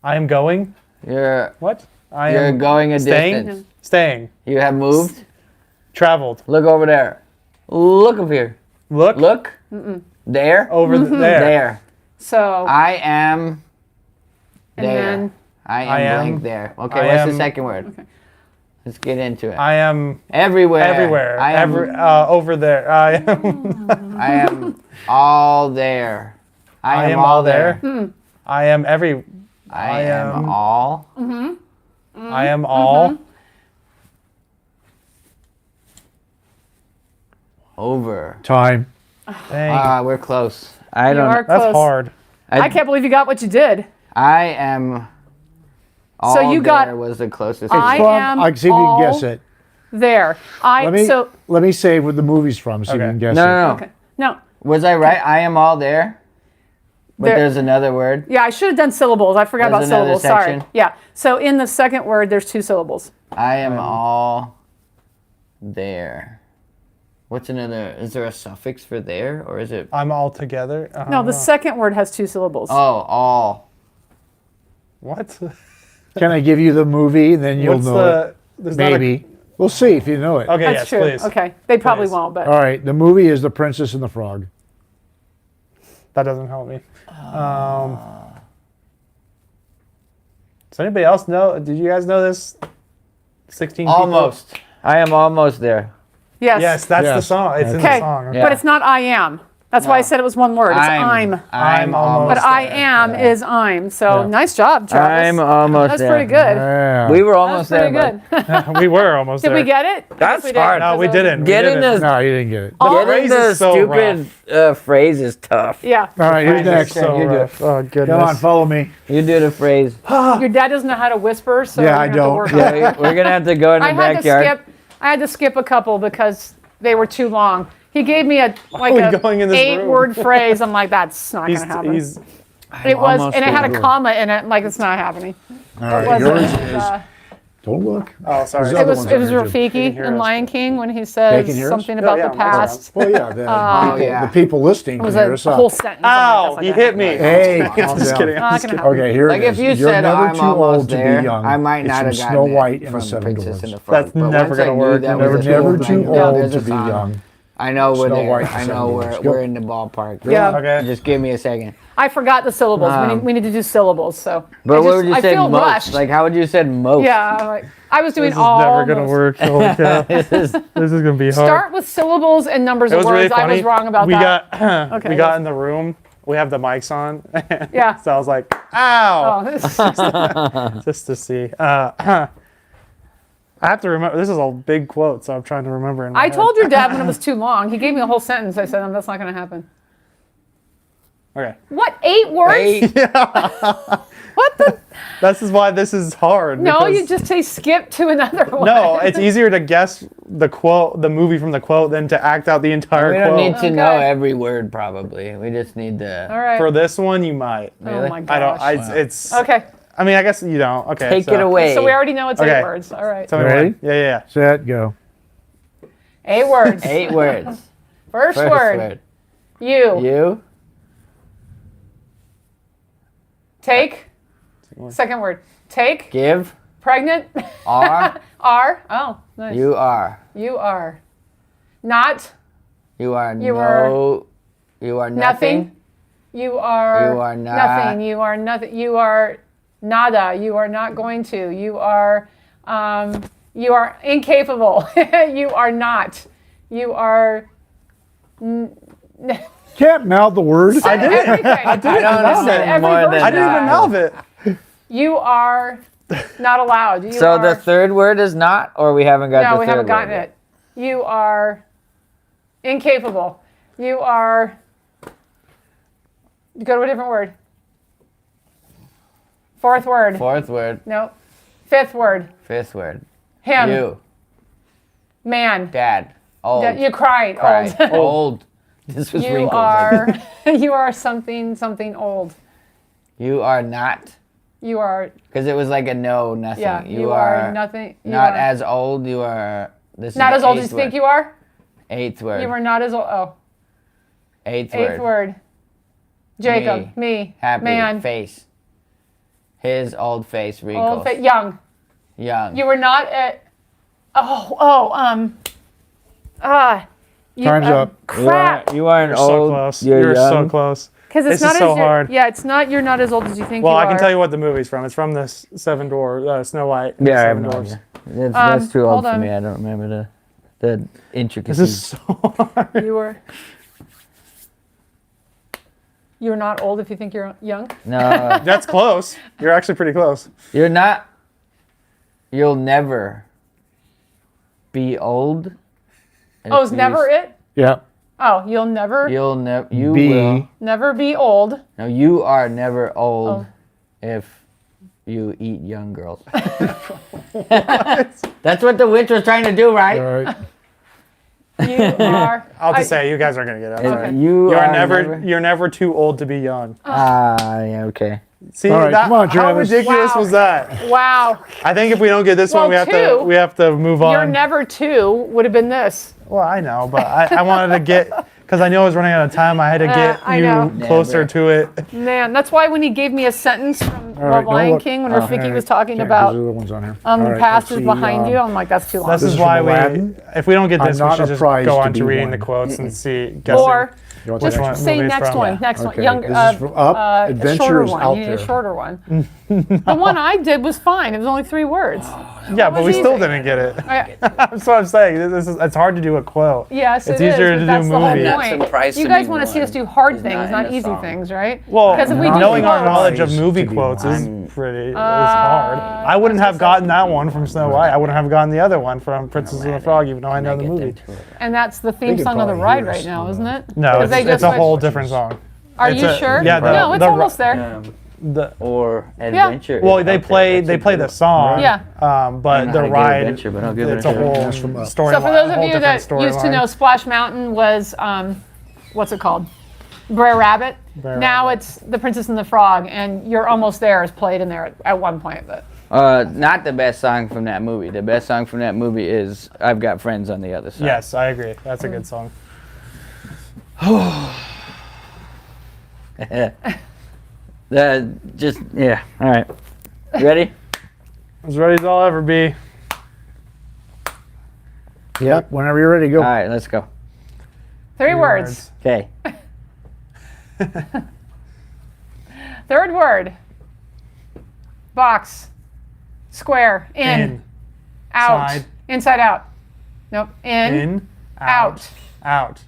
I am going. your. What? I You're am going a staying. distance. Staying. You have moved. Traveled. Look over there. Look up here. Look. Look. There. Over there. There. So I am and there. then I am I am- blank there. Okay, I what's the am- second word? Let's get into it. I am Everywhere. everywhere. I am, Over there. I am. I am all there. I am all there. I am every. I am all. I am all. Over. Time. Dang. We're close. I you don't. are That's close. hard. I can't believe you got what you did. I am. All So you got- there was the closest. I From, am I can see if you can guess all- it. There. Let me say what the movie's from, see if you Okay. can guess No, it. no, no. Okay. No. Was I right? I am all there. But There- there's another word. Yeah, I should have done syllables. I forgot There's about another syllables. Sorry. section. Yeah. So in the second word, there's 2 syllables. I am all there. What's another? Is there a suffix for there, or is it? I'm all together. No, the second word has 2 syllables. Oh, all. What? Can I give you the movie? Then you'll What's know the? There's it. not a- Maybe. We'll see if you know it. Okay. That's yes, true. please. Okay. They probably Please. won't, but All right. The movie is The Princess and the Frog. That doesn't help me. Does anybody else know? Did you guys know this? 16 people? Almost. I am almost there. yes. Yes, that's the Yes. song. It's in Okay. the song. Yeah. But it's not I am. That's why I said it was one word. It's I'm. I'm almost But I there. am is I'm. So Yeah. nice job, Travis. I'm almost That's there. pretty good. Yeah. We were That's almost there. pretty but good. We were almost Did there. we get it? I That's guess we did, hard. No, we because didn't. Getting we didn't. the- No, you didn't get it. Getting phrase the is so stupid phrase is tough. Yeah. All right, who's Phrase is next? so You do it. rough. Oh goodness. Come on, follow me. You do the phrase. Your dad doesn't know how to whisper, so Yeah, you're I gonna have to don't. work on it. Yeah, we're gonna have to go in the I had backyard. I had to skip a couple because they were too long. He gave me a are we a going in this room? 8-word phrase. I'm like, that's not He's, gonna happen. he's It was, almost and it had there. a comma in it. I'm like, it's not happening. All right, Wasn't yours it? is Don't look. Oh, sorry. There's It other was ones it on was here, too. Rafiki hear in us. Lion King when he They says can hear us? something about yeah, the mine's on. past. Well, yeah, yeah. the people listening It can was hear a us whole up. sentence. I'm Ow! like, He that's not hit me. Hey, calm just down. kidding. Not gonna happen. Okay, here Like it if is. you You're said never I'm too almost old to there, be young. I might It's not from have gotten Snow it White and the from Seven Princess Dwarfs. and the Frog. That's But never once I gonna knew work. that You're was never a too cool old to thing, be oh, young. there's a To be song. young. I know we're Snow there. White and I Seven know Dwarfs. we're Yep. in the ballpark. Yeah. Okay. Just give me a second. I forgot the syllables. We need to do syllables. So. But what would you I say feel most? rushed. Like how would you say most? Yeah, like, I was doing This is all. never gonna work. Holy cow. This is This is gonna be hard. Start with syllables and numbers It of was really words. funny. I was wrong about we that. Got, Okay, we got in the room. We have the mics on. Yeah. So I was like, ow, Oh, this is- just to see. I have to remember. This is a big quote, so I'm trying to remember. In my I head. told your dad when it was too long. He gave me a whole sentence. I said, that's not going to happen. Okay. What, 8 words? Hey, What the? This is why this is hard. No, because- you just say skip to another one. No, it's easier to guess the quote, the movie from the quote, than to act out the entire we quote. don't need to know Okay. every word probably. We just need the All right. For this one, you might. Oh my gosh. I don't. It's. Okay. I mean, I guess you don't. Okay. take so, it away. So we already know it's Okay. 8 words. All right. Tell me Ready? when. Yeah. Set, go. 8 words. 8 words. First First word. You. You. Take. Second word. Take. Give. Pregnant. Are. Are. Oh, nice. You are. You are. Not. You are You no. are You are Nothing. nothing. You are. You are not- Nothing. You are nothing. You are nada. You are not going to. You are. You are incapable. You are not. You are. Can't mouth the words. I did. Everything. I don't understand Every more version. than I didn't even that. mouth it. You are not allowed. You So are, the third word is not, or we haven't got no, the we third haven't gotten word yet? it. You are incapable. You are. Go to a different word. Fourth word. Fourth word. No. Fifth word. Fifth word. Him. You. Man. Dad. Old. You cried. Cried. Old. Old. This was You wrinkles. are. You are something old. You are not. You are. Because it was like a no, nothing. Yeah. You are nothing. You not are as old. You are. This not is as the old as eighth you think word. you are. Eighth word. You are not as old. Oh. Eighth Eighth word. Jacob. Me. Happy. Man. Face. His old face. Wrinkles. Old. Young. Young. You were not at. Time's up. Crap. You are an You're so old. close. You're so young. close. Because it's This not is so as you're- hard. Yeah, it's not. You're not as old as you think Well, you I are. can tell you what the movie's from. It's from the Seven Dwarfs, Snow White. and the Yeah, I have Seven no Dwarfs. idea. That's too old hold for on. me. I don't remember the intricacies. This is so hard. You were. You're not old if you think you're young. No, That's close. You're actually pretty close. you're not. You'll never be old. Oh, it's never it. Yeah. Oh, you'll never You'll never. You Be. will. never be old. No, you are never old Oh. if you eat young girls. That's what the witch was trying to do, right? All right. You are. I'll just say you guys are gonna get it. I'm sorry. You You're are never. You're never too old to be young. Yeah, okay. See, All right, that, come on, how Travis. ridiculous Wow. was that? Wow. I think if we don't get this Well, one, two. we have to move on. You're never two would have been this. Well, I know, but I wanted to get because I knew I was running out of time. I had to get I you know. closer Never. to it. Man, that's why when he gave me a sentence from right, no, Lion look. King, when Oh, Rafiki okay. was talking Can't, about there's other ones on here. the All right, past let's is see, behind you, I'm like, that's too long. This This is is why from we. Aladdin. If we don't get this, I'm we not should just surprised go to on to be reading one. the quotes and see. Guessing. Or You want just the next one? say movie next from? one. Yeah. Next one. Okay, Younger, this is from Up. a Adventure shorter is one. out You need there. a shorter one. The one I did was fine. It was only 3 words. Yeah, but we was still easy. didn't get it. I- That's what I'm saying. It's hard to do a quote. Yes, It's it is, easier but to that's do the whole movies. Not point. surprised You to guys be want to see one us do hard is things, not in not the easy song. things, right? Well, Because if we do knowing our quotes- knowledge of Surprised movie to be quotes is one. pretty is hard. I wouldn't have gotten that one from Snow White. I wouldn't have gotten the other one from Princess and the Frog, even though I know the movie. And that's the theme could song of the probably ride hear right us now, on isn't the- it? No, 'Cause it's, they it's just a whole switched- different song. Are it's you a- sure? yeah, no, it's almost there. Or adventure. Well, is they up there. play That's a the good song. Yeah. But know the how to get ride, adventure, but I'll give it it's a a shot. whole That's from Up. storyline. So for those a of whole you different that used to storyline. know, Splash Mountain was what's it called? Brer Rabbit. Brer Now Rabbit. it's The Princess and the Frog, and You're Almost There is played in there at one point. But Not the best song from that movie. The best song from that movie is "I've Got Friends on the Other Side." Yes, I agree. That's a good song. Yeah. All right. You ready? As ready as I'll ever be. Yep. Whenever you're ready, go. All right. Let's go. 3 words. Okay. Third word. Box. Square. In. Out. Side. Inside out. Nope. In. Out. Out.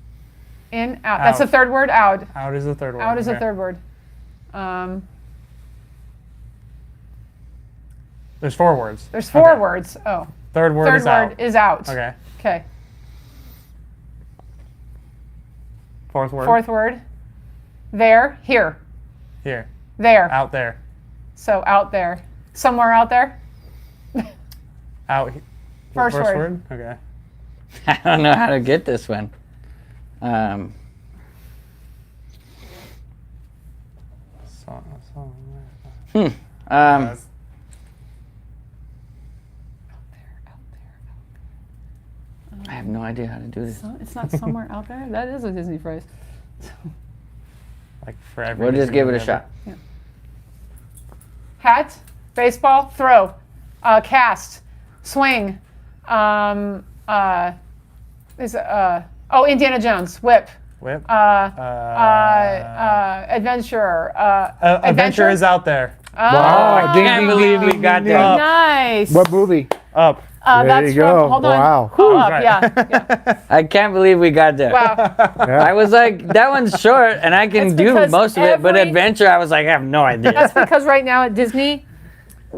In. Out. That's the Out. third word. Out. Out is the third word. Out is the Okay. third word. There's 4 words. There's 4 Okay. words. Oh. Third word Third is word out. is out. Okay. Okay. Fourth word. Fourth word. There. Here. Here. There. Out there. So out there. Somewhere out there. Out. First word. Okay. I don't know how to get this one. That's- I have no idea how to do this. It's not somewhere out there. That is a Disney phrase. like for every. We'll just Disney give it a movie shot. Hat. Baseball. Throw. Cast. Swing. Indiana Jones. Whip. Whip. Adventure. Adventure is out there. I can't believe we got ding, that. Nice. What movie? Up. There That's you from, go. hold on. Wow. Up, Right. yeah. I can't believe we got that. Wow. Yeah. I was like, that one's short, and I can It's do because most of it, but every- adventure, I was like, I have no idea. That's because right now at Disney,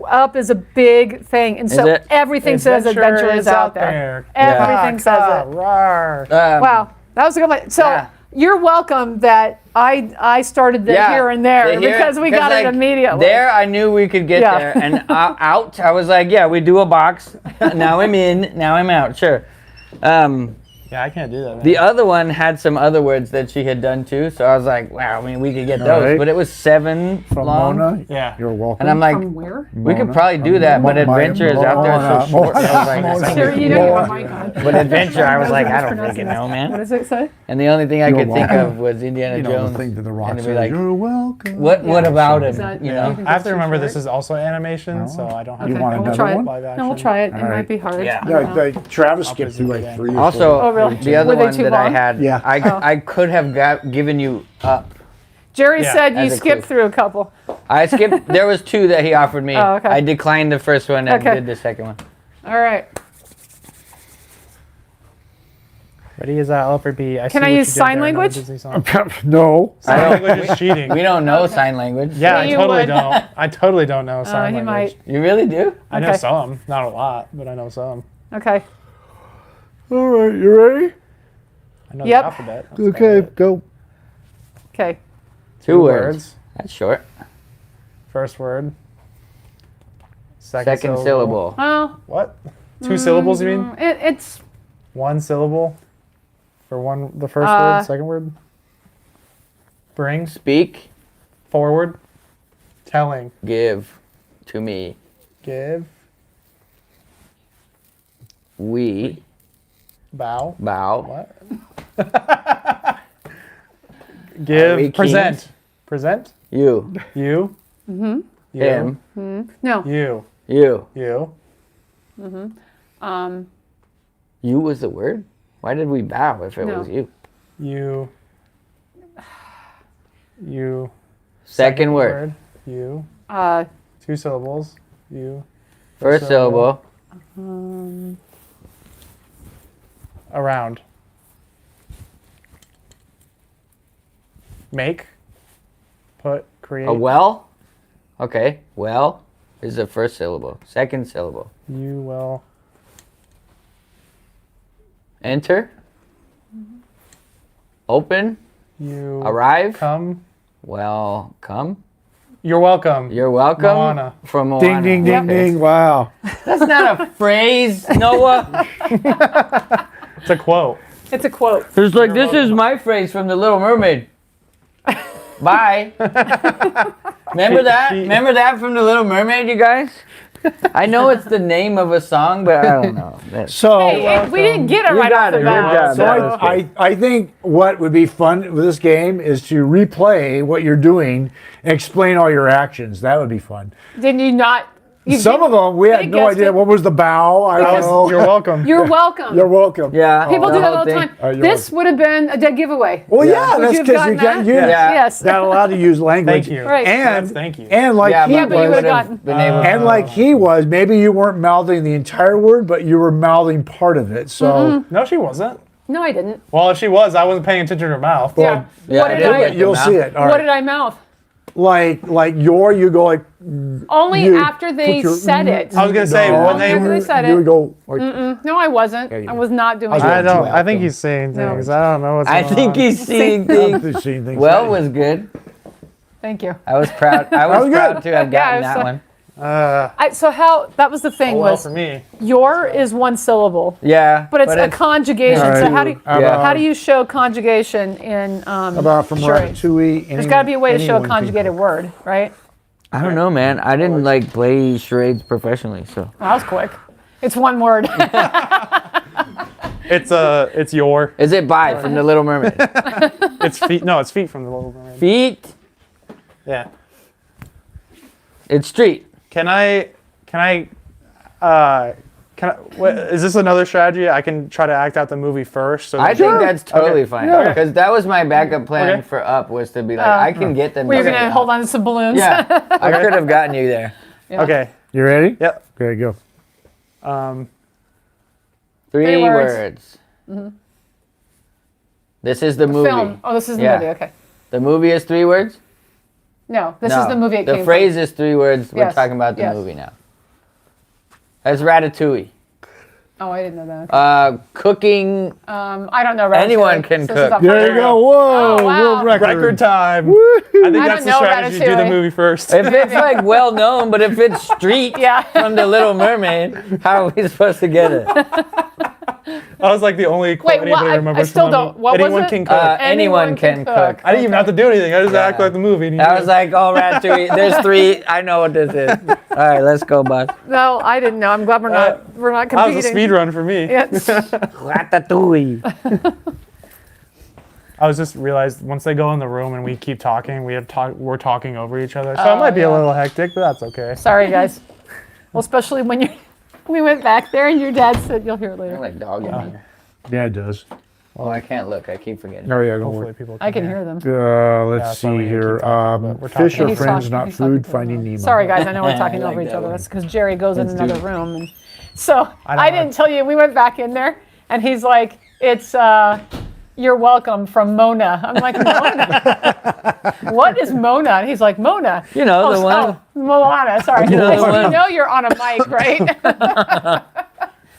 up is a big thing. And so it? everything says adventure is out there. Everything says it. Rawr. Wow. That was a good one. So Yeah. you're welcome that I started the here and there the here- because we got like, it immediately. There, I knew we could get Yeah. there, and out, I was like, yeah, we do a box. Now I'm in, now I'm out. Sure. Yeah, I can't do that. Man. The other one had some other words that she had done too, so I was like, wow, I mean, we could get those, right. but it was 7 From long. Mona. Yeah. You're welcome. And I'm like, From where? we could Mona. probably do that, but adventure is out there so short. I was like, Mona. Sure, you know, oh my God. but adventure, I was like, I don't freaking know, What man. does it say? And the only thing I You're could think welcome. of was Indiana You know Jones. the thing that the rock and it'd be says, like, you're welcome. what about him? that- You yeah. know? You think I have to that's too remember short? this is also animation, so I don't have You to. want we'll another try it. one? Live No, action. we'll try it. It All might right. be hard. Yeah. I don't know. Travis I'll skipped just through do it like again. 3 or Also, 4. Oh, really? the other Were they one too that I long? had, Yeah. I could have given you up. Jerry Yeah, said you as a skipped clue. through a couple. I skipped. There was 2 that he offered me. Oh, okay. I declined the first one and Okay. did the second one. All right. Ready as I'll ever be. Can I use sign language? No. Sign I don't- language is cheating. We don't know sign language. Yeah, I You totally would. don't. I totally don't know sign he language. might. You really do? I know Okay. some, not a lot, but I know some. Okay. All right, you ready? I know Yep. the alphabet. That's about Okay, it. go. Okay. 2 words. That's short. First word. Second syllable. Well, What? 2 syllables? You mean? it's 1 syllable for the first Uh, word. Second word. Bring. Speak, Forward. Telling. give to me. Give. We Bow. bow. What? Are we Give. kings? Present. Present. You, You. You. him, no. You. you. You. You was the word? Why did we bow if it No. was you? You. You. Second word. You. 2 syllables. You. First syllable. Around. Make. Put. Create. A well? Okay. Well is the first syllable. Second syllable. You will. Enter. Open. You. Arrive. Come. Welcome. You're welcome. You're welcome. Moana. From Moana. Ding, ding, ding, Okay. ding. Wow. That's not a phrase, Noah. It's a quote. It's a quote. It's like, this is my phrase from The Little Mermaid. Bye. Remember that? Remember that from The Little Mermaid, you guys? I know it's the name of a song, but I don't know. So, Hey, we didn't get it You right got off the it. Good bat. job. so That was I think what would be fun with this game is to replay what you're doing and explain all your actions. That would be fun. Didn't you not? You Some of them we had no guessed idea. it. What was the bow? I don't know. You're welcome. You're welcome. You're welcome. Yeah. People do that whole all the thing. time. you're This would have been a dead giveaway. Well, Yeah. yeah, Would that's you have because you gotten can't that? use Yeah. Yes. not allowed to use language. Thank you. Right. And Thank you. and like Yeah, he but but you we would've would gotten- have been able to. and like he was, maybe you weren't mouthing the entire word, but you were mouthing part of it. So No, she wasn't. No, I didn't. Well, if she was, I wasn't paying attention to her mouth. Yeah. Yeah, What I did did I? get the you'll mouth. see it. All What right. did I mouth? like you go like Only you after they put your- said it. I was gonna say No. when they After were. they said you it. would go like, No, I wasn't. you I were. was not doing I was that. I don't. I welcome. think he's saying No. things. I don't know what's I going think on. he's seeing I've things. seen things. Well was good. Thank you. I was proud. I was was proud good. to have Yeah, gotten it was that like- one. So how that was the thing Oh, well was for me. your is one syllable, Yeah. but it's a conjugation. All right. So how do you, Yeah. how do you show conjugation in about from charades? Ratatouille. There's got to be a way to show a conjugated word, right? I don't know, man. I didn't like play charades professionally, so. That was quick. It's one word. It's your. Is it by from the Little Mermaid? It's feet. No, it's feet from the Little Mermaid. Feet. Yeah. It's street. Can I? What, is this another strategy? I can try to act out the movie first. So I think that's totally fine. Yeah. Because that was my backup plan Okay. for Up was to be like, I can get them. Were you to gonna say hold Up. on to some balloons? Yeah, I could have gotten you there. Yeah. Okay. You ready? Yep. Okay, go. Three words. words. This is the movie. Film. Oh, this is the Yeah. movie. Okay. The movie is 3 words? No, this No. is the movie. It The came phrase is 3 words. We're Yes. talking about the Yes. movie now. That's Ratatouille. From. Oh, I didn't know that. Cooking. I don't know. Anyone Ratatouille. can So this is cook. off There my- you go. Whoa, Oh, wow. world record. Record time. I think I that's don't the know strategy. Do the Ratatouille. movie first. If it's like well known, but if it's street Yeah. from the Little Mermaid, how are we supposed to get it? I was like the only quote Wait, anybody what? I remembers. still from the don't. movie. What was Anyone it? can cook. Anyone can cook. I didn't even have to do anything. I just act like the movie. and you I knew was it. like, oh, Ratatouille. There's 3. I know what this is. All right, let's go, bud. No, I didn't know. I'm glad we're not that competing. was a speed run for me. Yes. Ratatouille. I was just realized once they go in the room and we keep talking, we're talking over each other. So it might be a yeah. little hectic, but that's okay. Sorry, guys. Well, especially when we went back there and your dad said you'll hear it I later. like dog in here. Yeah, it does. Oh, I can't look. I keep forgetting. Oh yeah, go Hopefully for people. I can hear them. it. Yeah, Let's that's why we see need to here. keep talking, but we're talking. Fish are He's friends, talking- not he's talking food. to Finding them. Nemo. Sorry, guys. I know we're talking I over like each that other. one. That's because Jerry goes in Let's do another it. room. And so I don't I know. didn't tell you. We went back in there, and he's like, "It's you're welcome from Mona." I'm like, Mona? What is Mona? And he's like, Mona. You know, the one. Moana. Sorry. You know, I the said, one. you know you're on a mic, right?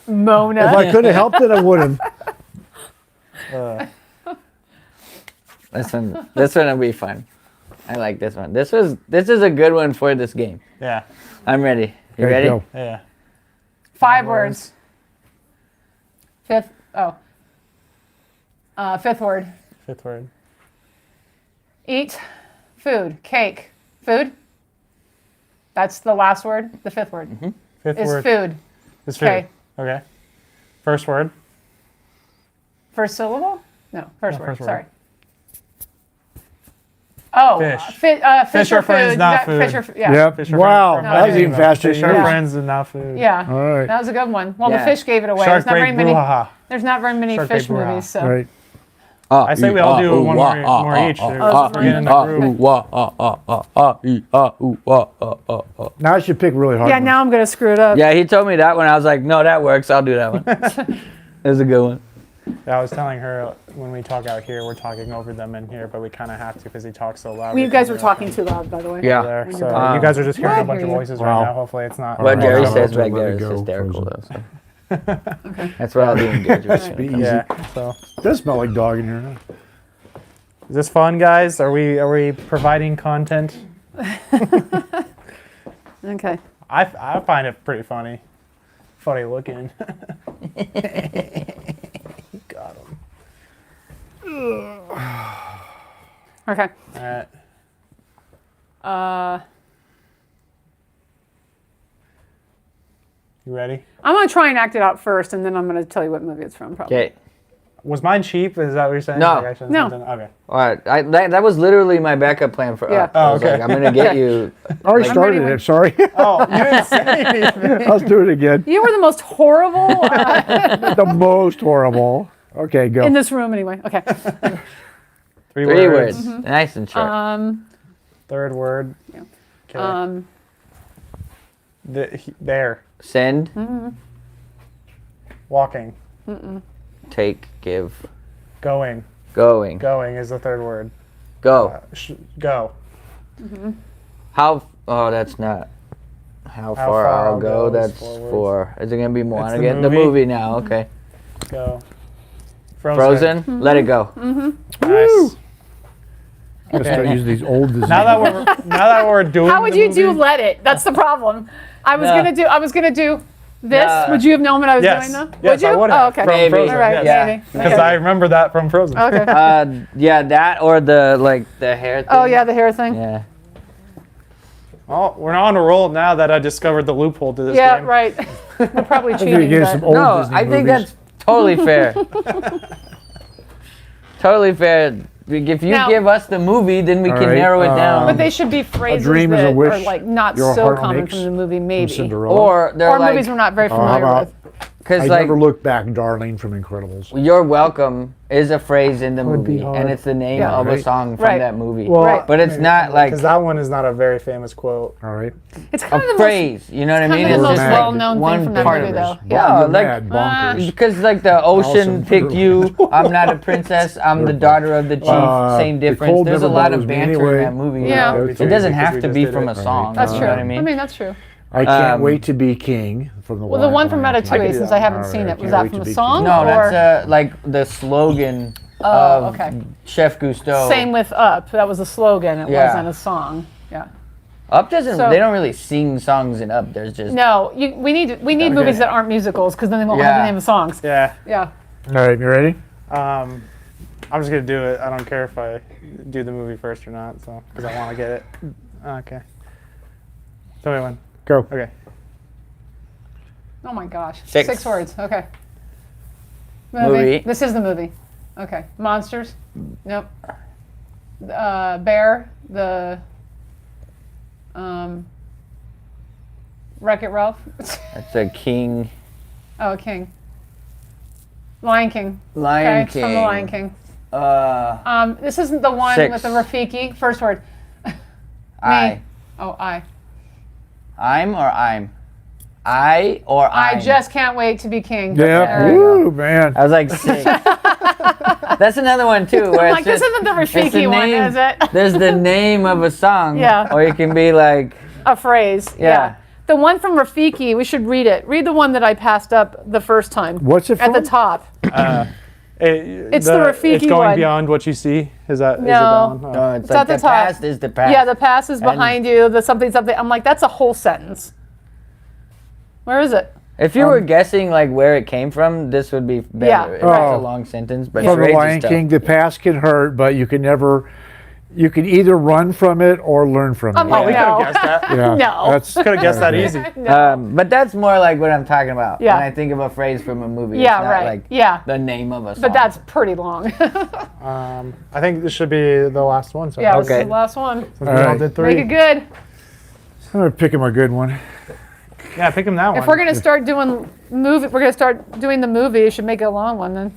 Mona. If I could have helped it, I would have. This one will be fun. I like this one. This is a good one for this game. Yeah. I'm ready. You Okay, ready? go. Yeah. 5 words. Fifth word. Fifth word. Eat. Food. Cake. Food. That's the last word. The 5th word Fifth is word food. is food. Okay. Okay. First word. First syllable? No, first word. first word. Sorry. Oh, Fish. Fish are or friends, food. not food. Fish or, yeah. Yep. Fish are Wow, friends. that was even faster. Fish are Yeah. friends and not food. Yeah. All right. That was a good one. Well, Yeah. the fish gave it away. Shark There's not very break many. brouhaha. There's not very many Shark fish break brouhaha. movies, so. All right. I say we all do one more each. Oh, We're getting in the groove. Now I should pick really hard. Yeah, ones. now I'm gonna screw it up. Yeah, he told me that one. I was like, no, that works. I'll do that one. It was a good one. Yeah, I was telling her when we talk out here, we're talking over them in here, but we kind of have to because he talks so loud. You guys were talking too loud, by the way. Yeah. There, so back. you guys are just hearing What? a bunch of voices Wow. right now. Hopefully, it's not. What Alright, Jerry I'll says have to back let there it is go, hysterical, Frozen. though. So. That's what I'll do in engagement. Be easy. Yeah. So, It does smell like dog in here. Huh? is this fun, guys? Are we providing content? Okay. I find it pretty funny. Funny looking. Got him. Okay. All right. ready? I'm gonna try and act it out first, and then I'm gonna tell you what movie it's from. Probably. Okay. Was mine cheap? Is that what you're saying? No. Like, I shouldn't No. have done- Okay. All right. That was literally my backup plan for Yeah. Up. I was Oh, okay. like, I'm gonna get you. I already started ready it. Sorry. Oh, you didn't say anything. Let's do it again. You were the most horrible The most horrible. Okay, go. in this room, anyway. Okay. Three words. Nice and short. Third word. Yeah. Okay. There. Send, Walking. take, give, Going. going, Going is the third word. go. Go. How? Oh, that's not. How far I'll go. That's is 4 4. Is it gonna be one It's the again? The movie. movie now. Okay. Go. Frozen. Let it go. Nice. I'm gonna start using these old Disney. Now that we're doing. How would the you do movie- Let It? That's the problem. I was No. gonna do this. No. Would you have known what I was Yes. doing though? Yes, would you? I would have. Oh, okay. From Maybe. Frozen, All right, Yeah. maybe. Because Okay. I remember that from Frozen. Okay. Yeah, that or the hair thing. Oh yeah, the hair thing. Yeah. Oh, we're on a roll now that I discovered the loophole to this Yeah, game. right. We're probably I'm gonna cheating. get but- some old No, Disney I think movies. that's totally fair. Totally fair. If you Now- give us the movie, then we All can right, narrow it down. But they should be phrases dream is a that wish are like not your so heart common makes from the movie, from maybe. Cinderella. or they're Or like, movies we're not very how familiar about with. because I like, never look back, darling, from Incredibles. "You're welcome" is a phrase in the Would be movie, hard. and it's the name Yeah. of a Right. song from Right. that movie. Well, Right. But it's not like because that one is not a very famous quote. All right. It's a kind of the most, phrase. You know what I mean? kind of the We're most mad. well-known one thing from that part movie, of though. it. Yeah. Yeah, like Mad bonkers. because like the ocean Awesome. picked you. I'm not a princess. I'm the daughter of the chief. Same the difference. cold There's a never lot of bothers me banter anyway. in that movie. Yeah. It doesn't have to Because be we from a just did it. song. That's you true. know what I mean? that's true. I can't Um, wait to be king from the. Well, the one from Lion King. Ratatouille, since I haven't All seen right, it, was can't that wait from to a be song? No, or? that's like the slogan Oh, of okay. Chef Gusteau. Same with Up. That was a slogan. It Yeah. wasn't a song. Yeah. Up doesn't. So- They don't really sing songs in Up. There's just No, we need movies that aren't musicals because then they won't have Yeah. the name of songs. Yeah. Yeah. All right, you ready? I'm just gonna do it. I don't care if I do the movie first or not, so because I want to get it. Okay. Tell me when. Go. Okay. Oh my gosh. 6. 6 words. Okay. Movie. This is the movie. Okay. Monsters. Nope. Bear. The. Wreck-It Ralph. that's a king. Oh, King. Lion King. Lion Okay, it's King. from the Lion King. This isn't the one 6. with the Rafiki. First word. I. Oh, I. I'm or I'm. I or I'm. I just can't wait to be king. Yeah. There you go. Woo, man. I was like 6. That's another one too. Where I'm it's like, this just- isn't the it's the Rafiki one, name- is it? There's the name of a song. Yeah. Or you can be like, A phrase. Yeah. The one from Rafiki, we should read it. Read the one that I passed up the first time. What's it At the from? top. It's the Rafiki It's going one. beyond what you see. Is that? Is it No. that one? Oh. no, it's It's like at the the top. past is the past. Yeah, the past is behind you. The something something. I'm like, that's a whole sentence. Where is it? If you were guessing like where it came from, this would be better. Yeah, If right. It's a long sentence, but From the phrase is Lion tough. King, the past can hurt, but you can never. You can either run from it or learn from it. I'm like, We could no. have guessed that. Yeah, No. That's Could have guessed that easy. But that's more like what I'm talking about. Yeah. When I think of a phrase from a movie, Yeah, it's not right. like Yeah. the name of a song. But that's pretty long. I think this should be the last one. So Yeah, this is Okay. the last one. Since we All all right. did 3. Make it good. I'm gonna pick him a good one. Yeah, pick him that one. If we're gonna start doing the movie, you should make it a long one then.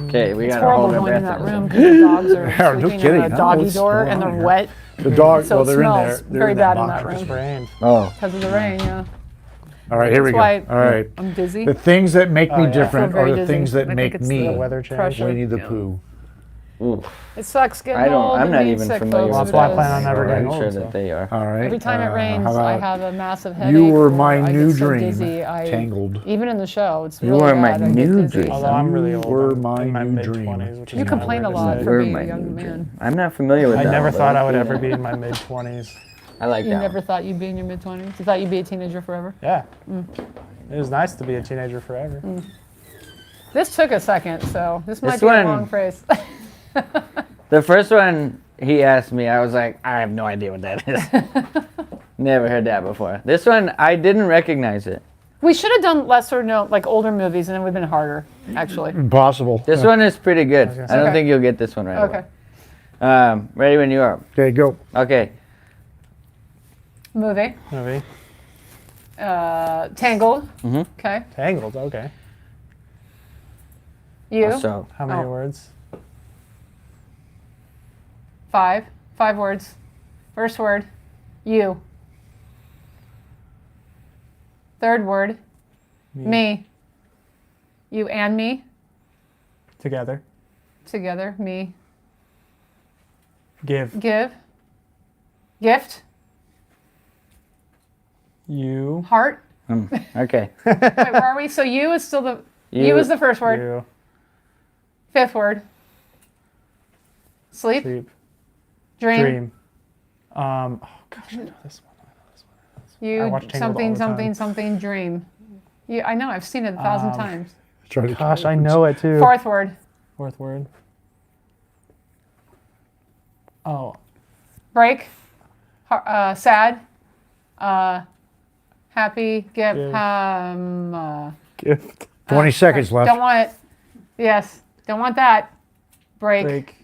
Okay, we It's got to horrible hold our going in breath. that room because the dogs are Yeah, no sleeping kidding. in a No, doggy what's door going and on they're here? wet The dog. So well, it they're in smells there. They're very in bad that in that box. room. Rain. Oh, because of the rain. Yeah. All right, here we That's go. why All right. I'm dizzy. The things that make me yeah. different I feel are very the dizzy. things that I think make it's me the weather change. pressure. Winnie the Pooh. ooh. It sucks getting I don't. old. I'm and not being even sick, familiar folks. Well, with that's why I that. plan on never I'm getting sure old, that so. they are. All right. Every time it rains, how I about have a massive headache. You were or my I new get so dream. dizzy, Tangled. Even in the show, it's You really were my bad. I get new dizzy. dream. Although I'm really old. were I'm my in my new dream. mid-20s, which is You not complain weird a to lot say. for We're being my a young new man. dream. I'm not familiar with I that. never but thought I let's would do ever that. be in my mid-20s. I like You that. never thought you'd be in your mid-20s? You thought you'd be a teenager forever? Yeah. It was nice to be a teenager forever. This took a second, so this might This be one- a long phrase. The first one he asked me, I was like, I have no idea what that is. Never heard that before. This one, I didn't recognize it. We should have done lesser known, like older movies, and it would have been harder, actually. Impossible. This one is pretty good. gonna I don't say. think you'll get this one right Okay. away. Ready when you are. Okay, go. Okay. Movie. Movie. Tangled. Mhm. Okay. Tangled. Okay. You. So, How many Oh. words? 5. 5 words. First word. You. Third word. Me. You and me. Together. Together. Me. Give. Give. Gift. You. Heart. okay. Wait, where are we? So you is still the. You is the first word. You. Fifth word. Sleep. Sleep. Dream. Dream. Oh gosh, I know this one. I You watch Tangled all something the something time. something dream. You, I know. I've seen it 1,000 times. Try to Gosh, I know it too. Fourth word. Fourth word. Oh. Break. Sad. Happy. Gift. Gift. 20 seconds left. Don't want it. Yes. Don't want that. Break. Break.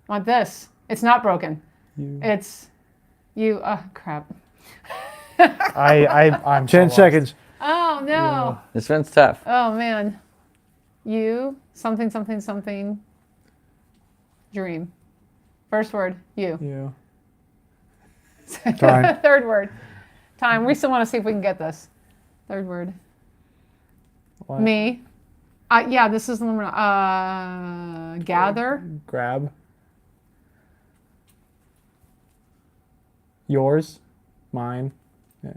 Want this. It's not broken. You. It's you. Crap. I'm 10 so seconds. Oh no. This one's tough. Oh man. You something something something. Dream. First word. You. lost. You. Time. Third word. Time. We still want to see if we can get this. Third word. What? Me. Yeah, this is the one. Gather. Grab. Yours. Mine. Yeah.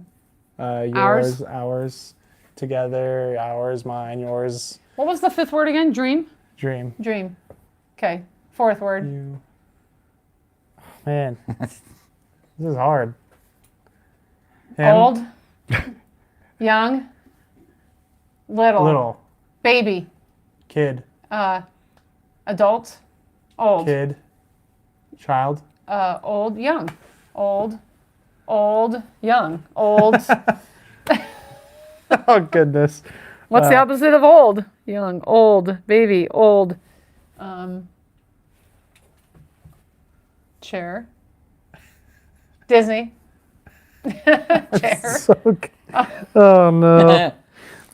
Ours. Ours. Together. Ours. Mine. Yours. What was the fifth word again? Dream. Dream. Dream. Okay. Fourth word. You. Oh, man. This is hard. Him. Old. Young. Little. Little. Baby. Kid. Adult. Old. Kid. Child. Old. Young. Old. Old. Young. Old. Oh goodness. What's the opposite of old? Young. Old. Baby. Old. Chair. Disney. Chair. So good. Oh no.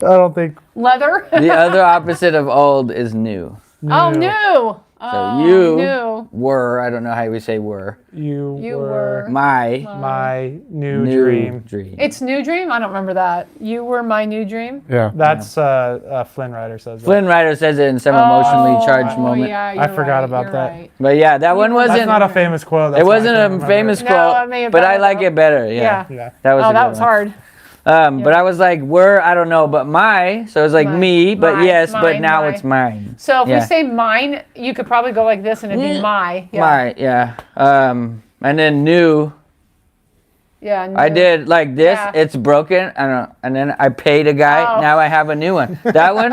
I don't think. Leather. The other opposite of old is new. Oh, new. So you New. were, I don't know how you would say were, You You were were my my new new dream. dream. It's new dream. I don't remember that. You were my new dream. Yeah. That's Flynn Rider says that. Flynn Rider says it in some emotionally charged Oh, moment. Yeah, I you're forgot right, about you're that. right. But yeah, that one That's wasn't. not a famous quote. That's It why I wasn't can't a remember famous it. No, quote, I may have but done I it like though. it better. Yeah. Yeah. Yeah. That was Oh, a that good was one. hard. But I was like, were, I don't know, but my, so it was like My- me, but my- yes, but mine, now my. it's mine. So if Yeah. we say mine, you could probably go like this and it'd be my. Yeah. My, yeah. And then new, Yeah. I new. did like this, Yeah. it's broken, I don't know, and then I paid a guy, Oh. now I have a new one. That one,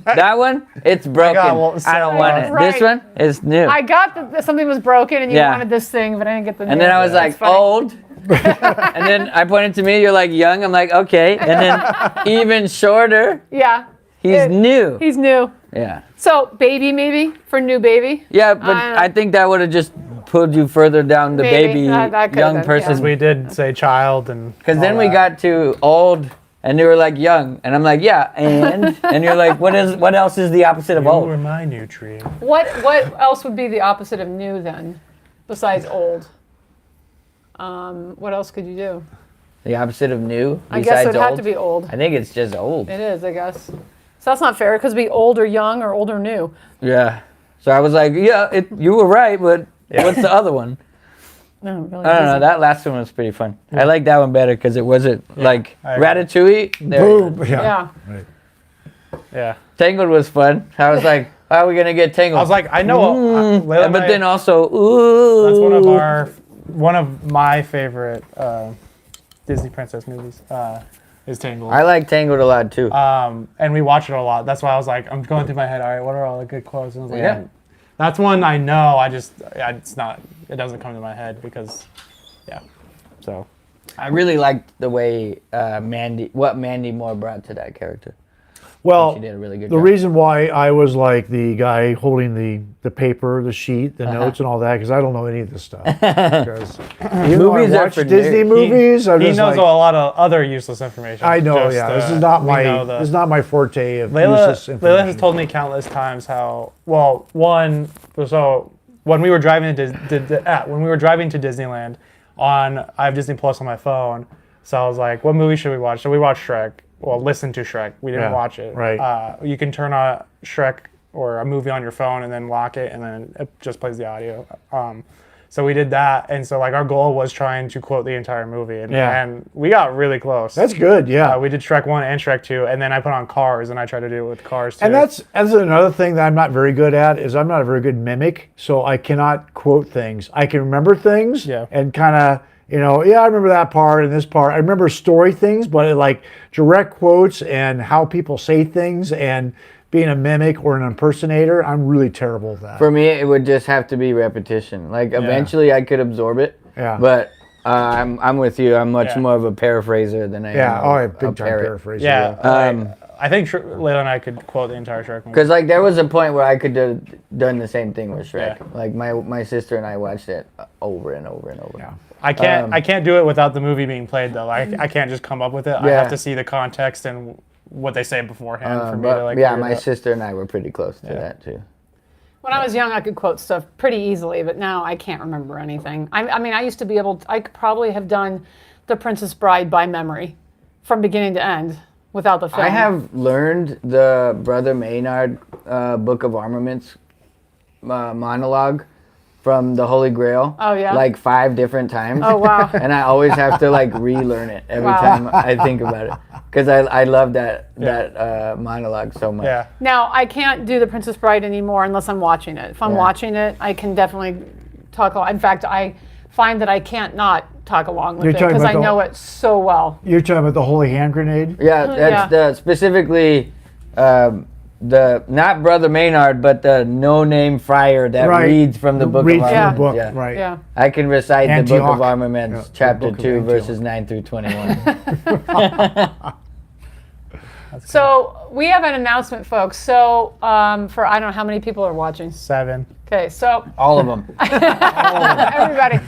that one, it's broken. I don't want it. Right. This one is new. I got that something was broken and you Yeah. wanted this thing, but I didn't get the. And new then I one. was like, That's funny. old. And then I pointed to me, you're like young. I'm like, okay. And then even shorter, Yeah. he's new. He's new. Yeah. So baby maybe for new baby. Yeah, but I think that would have just pulled you further down the Maybe. baby That could've young been, person. yeah. We did say child and. Because then all we that. got to old, and they were like young, and I'm like, yeah, and you're like, what else is the opposite of You old? were my new dream. What else would be the opposite of new then, besides old? What else could you do? The opposite of new. I guess besides it would have old? to be old. I think it's just old. It is, I guess. So that's not fair. It could be old or young or old or new. Yeah. So I was like, yeah, you were right, but what's the other one? No, really. I don't know. That last one was pretty fun. I like that one better because it wasn't like I agree. Ratatouille. There you go. Boom. Yeah. Yeah. Yeah. Tangled was fun. I was like, how are we gonna get Tangled? I was like, I know. Layla and but I- then also, ooh. that's one of my favorite Disney princess movies. Is Tangled. I like Tangled a lot too. And we watch it a lot. That's why I was like, I'm going through my head. All right, what are all the good quotes? And I was like, Yeah. that's one I know. It's not it doesn't come to my head because, yeah. So I really liked the way Mandy Moore brought to that character. Well, She did a really good the job. reason why I was like the guy holding the paper, the sheet, the notes, and all that, because I don't know any of this stuff. Because even though I Movies are watch for Disney nerds. movies, I'm he just knows like, a lot of other useless information. I know, Just, yeah. This is not we know this is not my forte of Layla, useless information. Layla has told me countless times how when we were driving to Disneyland I have Disney Plus on my phone, so I was like, what movie should we watch? So we watched Shrek. Well, listen to Shrek. We didn't watch it. Right. You can turn on Shrek or a movie on your phone and then lock it, and then it just plays the audio. So we did that, and so like our goal was trying to quote the entire movie, and we got really close. That's good, yeah. We did Shrek 1 and Shrek 2, and then I put on Cars, and I tried to do it with Cars too. And that's another thing that I'm not very good at is I'm not a very good mimic, so I cannot quote things. I can remember things and kind of, I remember that part and this part. I remember story things, but like direct quotes and how people say things and being a mimic or an impersonator, I'm really terrible at that. For me, it would just have to be repetition. Like eventually, I could absorb it. Yeah. But I'm with you. I'm much more of a paraphraser than I am. Big time paraphrase. Yeah. I think Layla and I could quote the entire Shrek movie. Because like there was a point where I could have done the same thing with Shrek. Yeah. Like my sister and I watched it over and over and over. Yeah. I can't do it without the movie being played though. I can't just come up with it. I have to see the context and what they say beforehand for me to like. Yeah, my sister and I were pretty close to that too. When I was young, I could quote stuff pretty easily, but now I can't remember anything. I mean, I used to be able to, I could probably have done The Princess Bride by memory from beginning to end without the film. I have learned the Brother Maynard Book of Armaments monologue from the Holy Grail. Oh, yeah? Like 5 different times. Oh, wow. And I always have to like relearn it every time I think about it. Because I love that monologue so much. Yeah. Now, I can't do The Princess Bride anymore unless I'm watching it. If I'm watching it, I can definitely talk. In fact, I find that I can't not talk along with it because I know it so well. You're talking about the Holy Hand Grenade? Yeah, that's the specifically the not Brother Maynard, but the no-name friar that reads from the Book of Armaments. Right. Yeah. I can recite the Book of Antioch. Armaments, chapter 2, verses 9 through 21. So we have an announcement, folks. So for I don't know how many people are watching. 7. Okay, so All of them. everybody.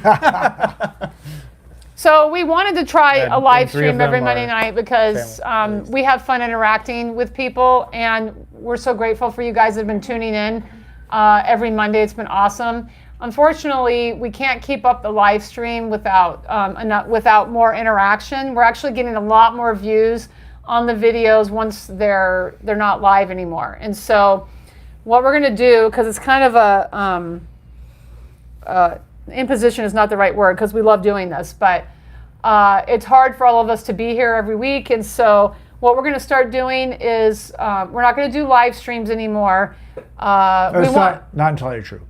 So we wanted to try a live three of stream every them Monday are night because we have fun interacting with people, and we're so grateful for you guys that have been tuning in every Monday. It's been awesome. Unfortunately, we can't keep up the live stream without more interaction. We're actually getting a lot more views on the videos once they're not live anymore. And so what we're going to do, because it's kind of a imposition is not the right word because we love doing this, but it's hard for all of us to be here every week. And so what we're going to start doing is we're not going to do live streams anymore. That's not entirely true.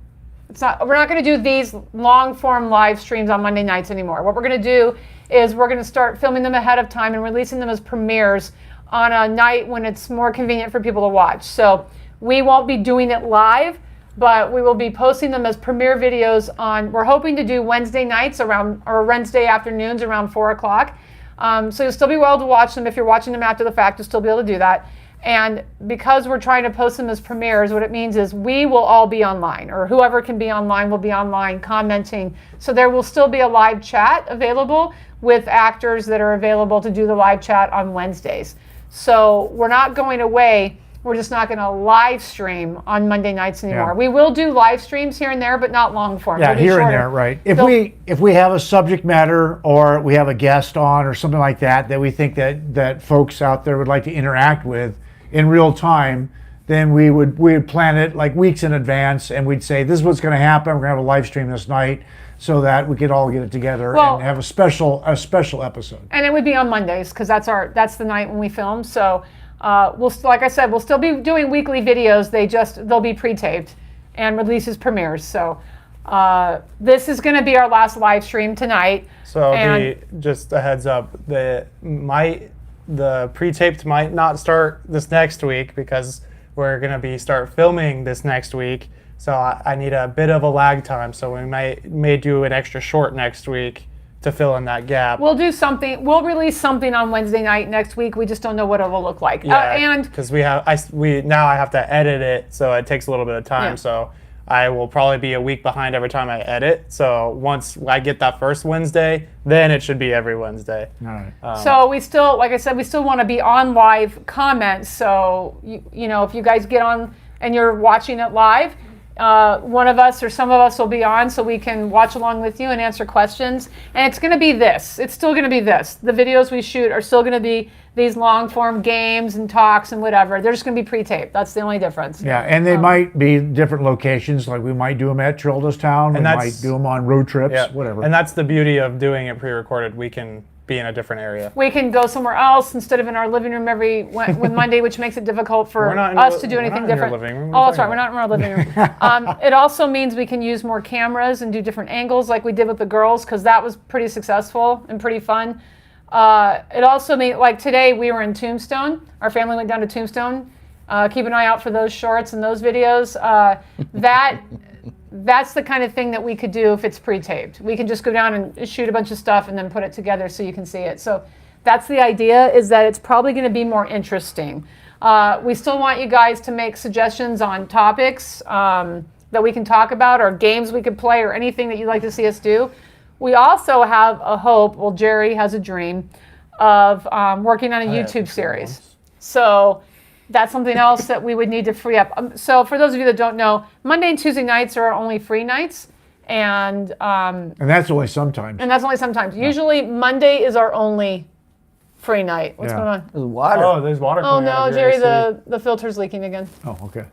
We're not going to do these long form live streams on Monday nights anymore. What we're going to do is we're going to start filming them ahead of time and releasing them as premieres on a night when it's more convenient for people to watch. So we won't be doing it live, but we will be posting them as premiere videos we're hoping to do Wednesday nights or Wednesday afternoons around 4 o'clock. So you'll still be able to watch them. If you're watching them after the fact, you'll still be able to do that. And because we're trying to post them as premieres, what it means is we will all be online, or whoever can be online will be online commenting. So there will still be a live chat available with actors that are available to do the live chat on Wednesdays. So we're not going away. We're just not going to live stream on Monday nights anymore. Yeah. We will do live streams here and there, but not long form. Yeah, They'll be here and shorter. there, right. If we have a subject matter or we have a guest on or something like that we think that folks out there would like to interact with in real time, then we would plan it like weeks in advance, and we'd say this is what's going to happen. We're going to have a live stream this night so that we could all get it together and have a special episode. And it would be on Mondays because that's the night when we film. So like I said, we'll still be doing weekly videos. They'll be pre-taped and releases premieres. So this is going to be our last live stream tonight. So just a heads up, the pre-taped might not start this next week because we're going to start filming this next week. So I need a bit of a lag time. So we may do an extra short next week to fill in that gap. We'll do something. We'll release something on Wednesday night next week. We just don't know what it will look like. Yeah, And because now I have to edit it, so it takes a little bit of time. Yeah. So I will probably be a week behind every time I edit. So once I get that first Wednesday, then it should be every Wednesday. All right. so we still, like I said, we still want to be on live comments. So you know, if you guys get on and you're watching it live, one of us or some of us will be on so we can watch along with you and answer questions. And it's going to be this. It's still going to be this. The videos we shoot are still going to be these long form games and talks and whatever. They're just going to be pre-taped. That's the only difference. Yeah, and they might be different locations. Like we might do them at Town. We might do them on road trips, whatever. And that's the beauty of doing it pre-recorded. We can be in a different area. We can go somewhere else instead of in our living room with Monday, which makes it difficult for us to do anything different. Oh, that's right. We're not in our living room. It also means we can use more cameras and do different angles like we did with the girls, because that was pretty successful and pretty fun. It also means, like today we were in Tombstone. Our family went down to Tombstone. Keep an eye out for those shorts and those videos. That's the kind of thing that we could do if it's pre-taped. We can just go down and shoot a bunch of stuff and then put it together so you can see it. So that's the idea, is that it's probably going to be more interesting. We still want you guys to make suggestions on topics that we can talk about, or games we could play, or anything that you'd like to see us do. We also have a hope, well, Jerry has a dream of working on a YouTube series. So that's something else that we would need to free up. So for those of you that don't know, Monday and Tuesday nights are our only free nights. And that's only sometimes. And that's only sometimes. Usually Monday is our only free night. What's going on? There's water. Oh, there's water Oh coming out no, of your Jerry, AC. the filter's leaking again. Oh, okay.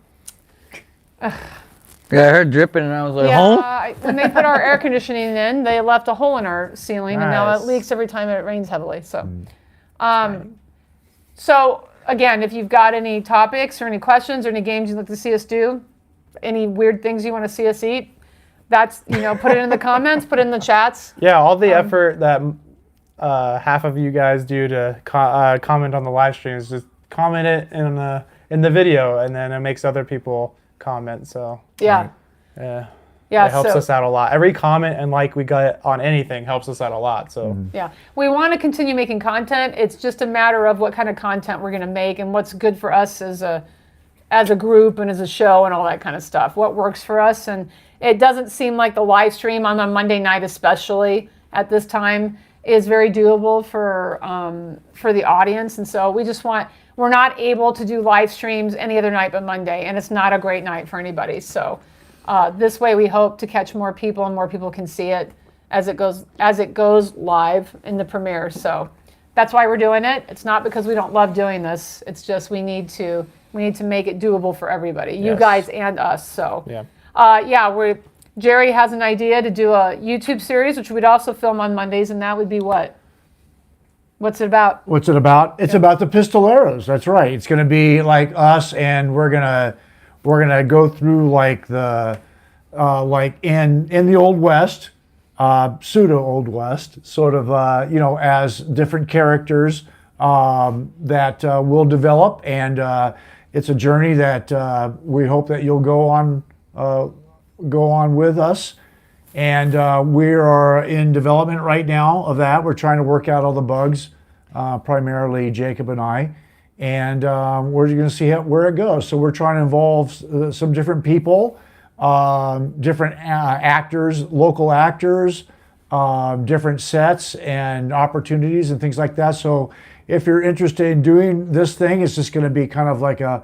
Yeah, I heard dripping, and I was like, Yeah, when they put our air conditioning in, they left a hole in our ceiling, and now it Nice. leaks every time it rains heavily. So, so again, if you've got any topics or any questions or any games you'd like to see us do, any weird things you want to see us eat, that's, put it in the comments, put it in the chats. Yeah, all the effort that half of you guys do to comment on the live streams, just comment it in the video, and then it makes other people comment. So Yeah. yeah, Yeah. it helps us out a lot. Every comment and like we got on anything helps us out a lot. So Yeah, we want to continue making content. It's just a matter of what kind of content we're going to make and what's good for us as a group and as a show and all that kind of stuff. What works for us, and it doesn't seem like the live stream on a Monday night, especially at this time, is very doable for the audience. And so we're not able to do live streams any other night but Monday, and it's not a great night for anybody. So this way we hope to catch more people, and more people can see it as it goes live in the premiere. So that's why we're doing it. It's not because we don't love doing this. It's just we need to make it doable for everybody, you guys and us. So Jerry has an idea to do a YouTube series, which we'd also film on Mondays, and that would be what? What's it about? What's it about? It's about the pistoleros. That's right. It's going to be like us, and we're gonna go through like the like in the Old West, pseudo Old West, sort of as different characters that we'll develop, and it's a journey that we hope that you'll go on with us. And we are in development right now of that. We're trying to work out all the bugs, primarily Jacob and I. And we're going to see where it goes. So we're trying to involve some different people, different actors, local actors, different sets and opportunities and things like that. So if you're interested in doing this thing, it's just going to be kind of like a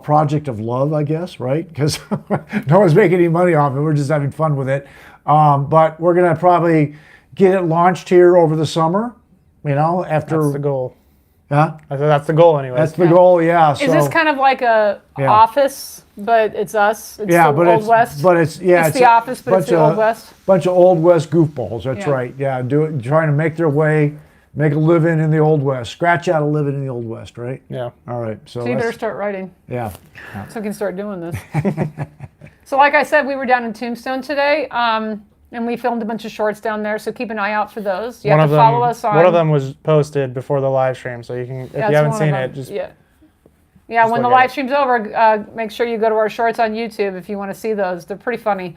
project of love, I guess, right? Because no one's making any money off it. We're just having fun with it. But we're going to probably get it launched here over the summer, after. that's the goal. Huh? I said that's the goal anyway. That's the goal, yeah. Is this kind of like a Office, but it's us? It's the Old West? It's the Office, but it's the Old West? Bunch of Old West goofballs, that's Yeah. right. Yeah, trying to make their way, make a living in the Old West. Scratch out a living in the Old West, right? Yeah. All right. So So you better start writing yeah. so we can start doing this. So like I said, we were down in Tombstone today, and we filmed a bunch of shorts down there, so keep an eye out for those. You have to follow us on... One of them was posted before the live stream, so you can, if you haven't seen it, just Yeah, Just when the look at live it. stream's over, make sure you go to our shorts on YouTube if you want to see those. They're pretty funny.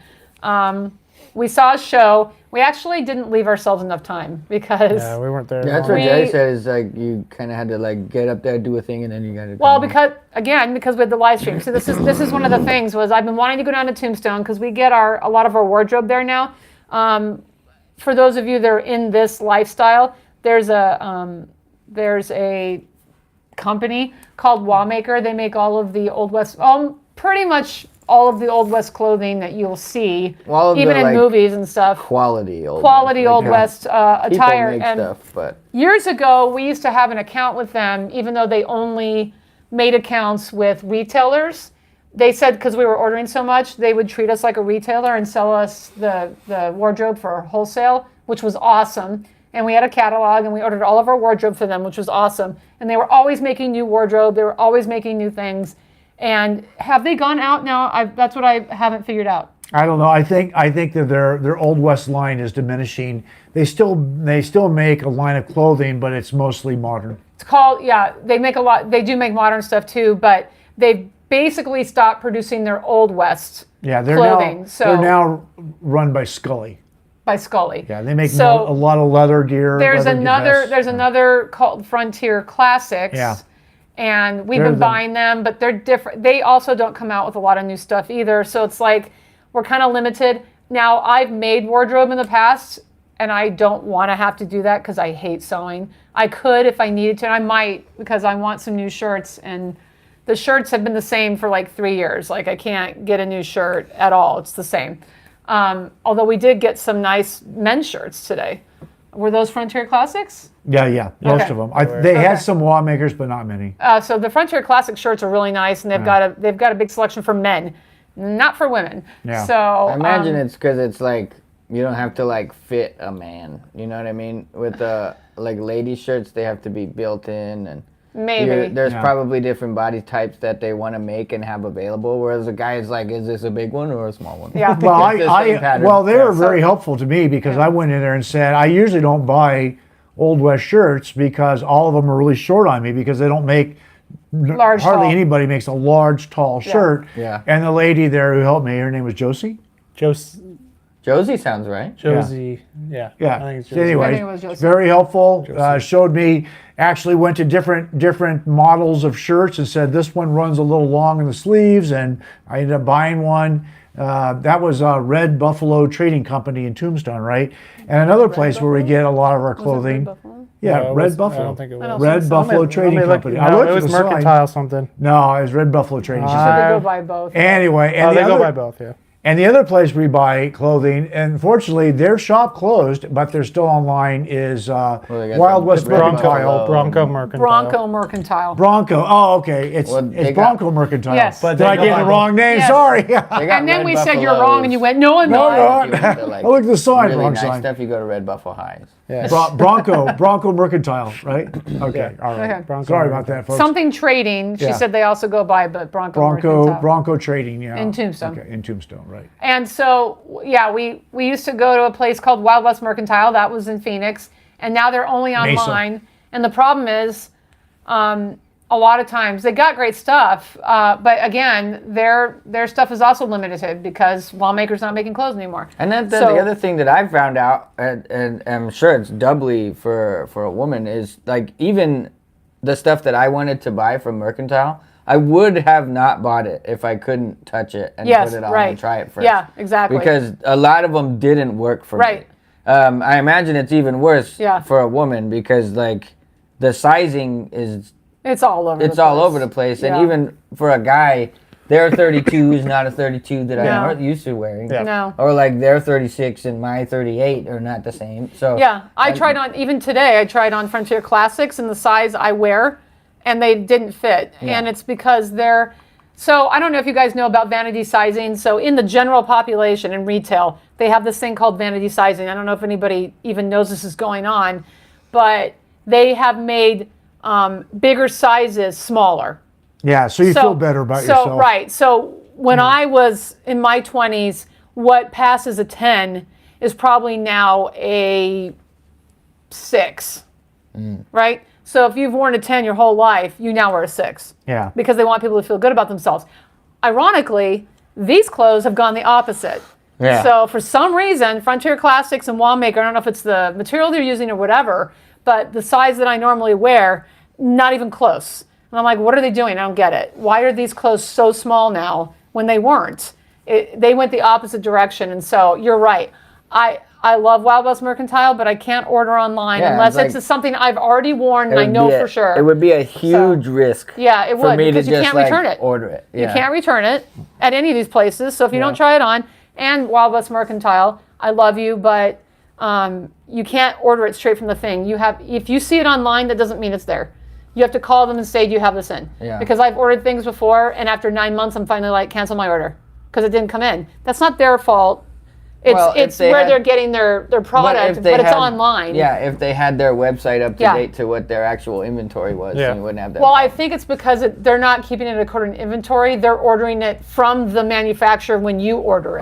We saw a show. We actually didn't leave ourselves enough time because Yeah, we weren't there. That's long. what Jay said. Is like you kind of had to like get up there, do a thing, and then you got to. well, because we had the live stream. So this is one of the things was I've been wanting to go down to Tombstone because we get a lot of our wardrobe there now. For those of you that are in this lifestyle, there's a company called Wallmaker. They make all of the Old West, pretty much all of the Old West clothing that you'll see, All of even the, in like, movies and stuff. quality old Old West People attire. make And stuff, but years ago, we used to have an account with them, even though they only made accounts with retailers. They said because we were ordering so much, they would treat us like a retailer and sell us the wardrobe for wholesale, which was awesome. And we had a catalog, and we ordered all of our wardrobe for them, which was awesome. And they were always making new wardrobe. They were always making new things. And have they gone out now? That's what I haven't figured out. I don't know. I think that their Old West line is diminishing. They still make a line of clothing, but it's mostly modern. It's called, they make a lot. They do make modern stuff too, but they've basically stopped producing their Old West Yeah, clothing. they're now run by Scully. By Scully. Yeah, they make So a lot of leather gear. There's leather vests. another called Frontier Classics. Yeah. And we've They're been buying them, but they're different. They also don't come out with a lot of new stuff either. So it's like we're kind of limited. Now, I've made wardrobe in the past, and I don't want to have to do that because I hate sewing. I could if I needed to, and I might because I want some new shirts. And the shirts have been the same for like 3 years. Like I can't get a new shirt at all. It's the same. Although we did get some nice men's shirts today. Were those Frontier Classics? Yeah, most Okay. of them. They had some Wallmakers, but not many. So the Frontier Classic shirts are really nice, and they've got a big selection for men, not for women. Yeah. So I imagine it's because it's like you don't have to like fit a man. You know what I mean? With the like lady shirts, they have to be built in, and maybe. there's Yeah. probably different body types that they want to make and have available. Whereas a guy is like, is this a big one or a small one? Yeah. Well, It's the same pattern. they were very helpful to me because I went in there and said I usually don't buy Old West shirts because all of them are really short on me because they don't make Large, hardly tall. anybody makes a large, tall shirt. Yeah. And the lady there who helped me, her name was Josie. Josie sounds right. Josie. Yeah. Yeah. I think it's So Josie. anyway, I think it was Josie. very helpful. Josie. Showed me, actually went to different models of shirts and said this one runs a little long in the sleeves, and I ended up buying one. That was Red Buffalo Trading Company in Tombstone, right? And another place where we get a lot of our clothing. Yeah, No, it Red was- Buffalo. I don't think it I don't was. think Red so. Buffalo Trading Let me look- Company. No, I looked it at was the sign. Mercantile something. No, it was Red Buffalo Trading. She So said, they go by both. anyway, Oh, and they the go other, by both, yeah. and the other place we buy clothing, and unfortunately their shop closed, but they're still online, is they got Wild some West Red Mercantile. Bronco Mercantile. Bronco Mercantile. Bronco. Oh, okay. It's Well, they it's got- Bronco Mercantile. Yes. But Did I they get go the by wrong name? Yes. Sorry. They got And then Red we said you're wrong, Buffaloes. and you went, no, I'm No, not. no. If you want to, like, I looked at the sign, really wrong nice sign. stuff, you go to Red Buffalo Highs. Yeah. Bronco Mercantile, right? Okay. All right. Okay. Bronco Sorry about that, folks. Something trading. She Yeah. said they also go by, but Bronco Mercantile. Bronco Trading, yeah. In Tombstone. Okay, in Tombstone, right. And so, yeah, we used to go to a place called Wild West Mercantile. That was in Phoenix. And now they're only Mesa. online. And the problem is, a lot of times they got great stuff, but again, their stuff is also limited because Wallmaker's not making clothes anymore. And then So- the other thing that I found out, and I'm sure it's doubly for a woman, is like even the stuff that I wanted to buy from Mercantile, I would have not bought it if I couldn't touch it and Yes, put it on right. and try it first. Yeah, exactly. Because a lot of them didn't work for Right. me. I imagine it's even worse Yeah. for a woman because like the sizing is It's all over. it's the all place. over the place, Yeah. and even for a guy, their 32 is not a 32 that No. I'm used to wearing. Yeah. No. Or like their 36 and my 38 are not the same. So Yeah, I tried on, even today, I tried on Frontier Classics in the size I wear, and they didn't fit. Yeah. And it's because they're, so I don't know if you guys know about vanity sizing. So in the general population in retail, they have this thing called vanity sizing. I don't know if anybody even knows this is going on, but they have made bigger sizes smaller. Yeah, so you feel better about yourself. Right. So when I was in my 20s, what passes a 10 is probably now a 6. Right? So if you've worn a 10 your whole life, you now wear a 6. Yeah. Because they want people to feel good about themselves. Ironically, these clothes have gone the opposite. Yeah. So for some reason, Frontier Classics and Wallmaker, I don't know if it's the material they're using or whatever, but the size that I normally wear, not even close. And I'm like, what are they doing? I don't get it. Why are these clothes so small now when they weren't? They went the opposite direction. And so you're right. I love Wild West Mercantile, but I can't order online Yeah, unless it's it's something I've already worn and I know for sure. It would be a huge risk. Yeah, it for would, me because to you just can't return it. order it. Yeah. You can't return it at any of these places. So if you don't try it on, and Wild West Mercantile, I love you, but you can't order it straight from the thing. If you see it online, that doesn't mean it's there. You have to call them and say, do you have this in? Yeah. Because I've ordered things before, and after 9 months, I'm finally like, cancel my order because it didn't come in. That's not their fault. It's where they're getting their product, but it's online. Yeah, if they had their website up to Yeah. date to what their actual inventory was, Yeah. then you wouldn't have that. Well, I think it's because they're not keeping it according to inventory. They're ordering it from the manufacturer when you order it.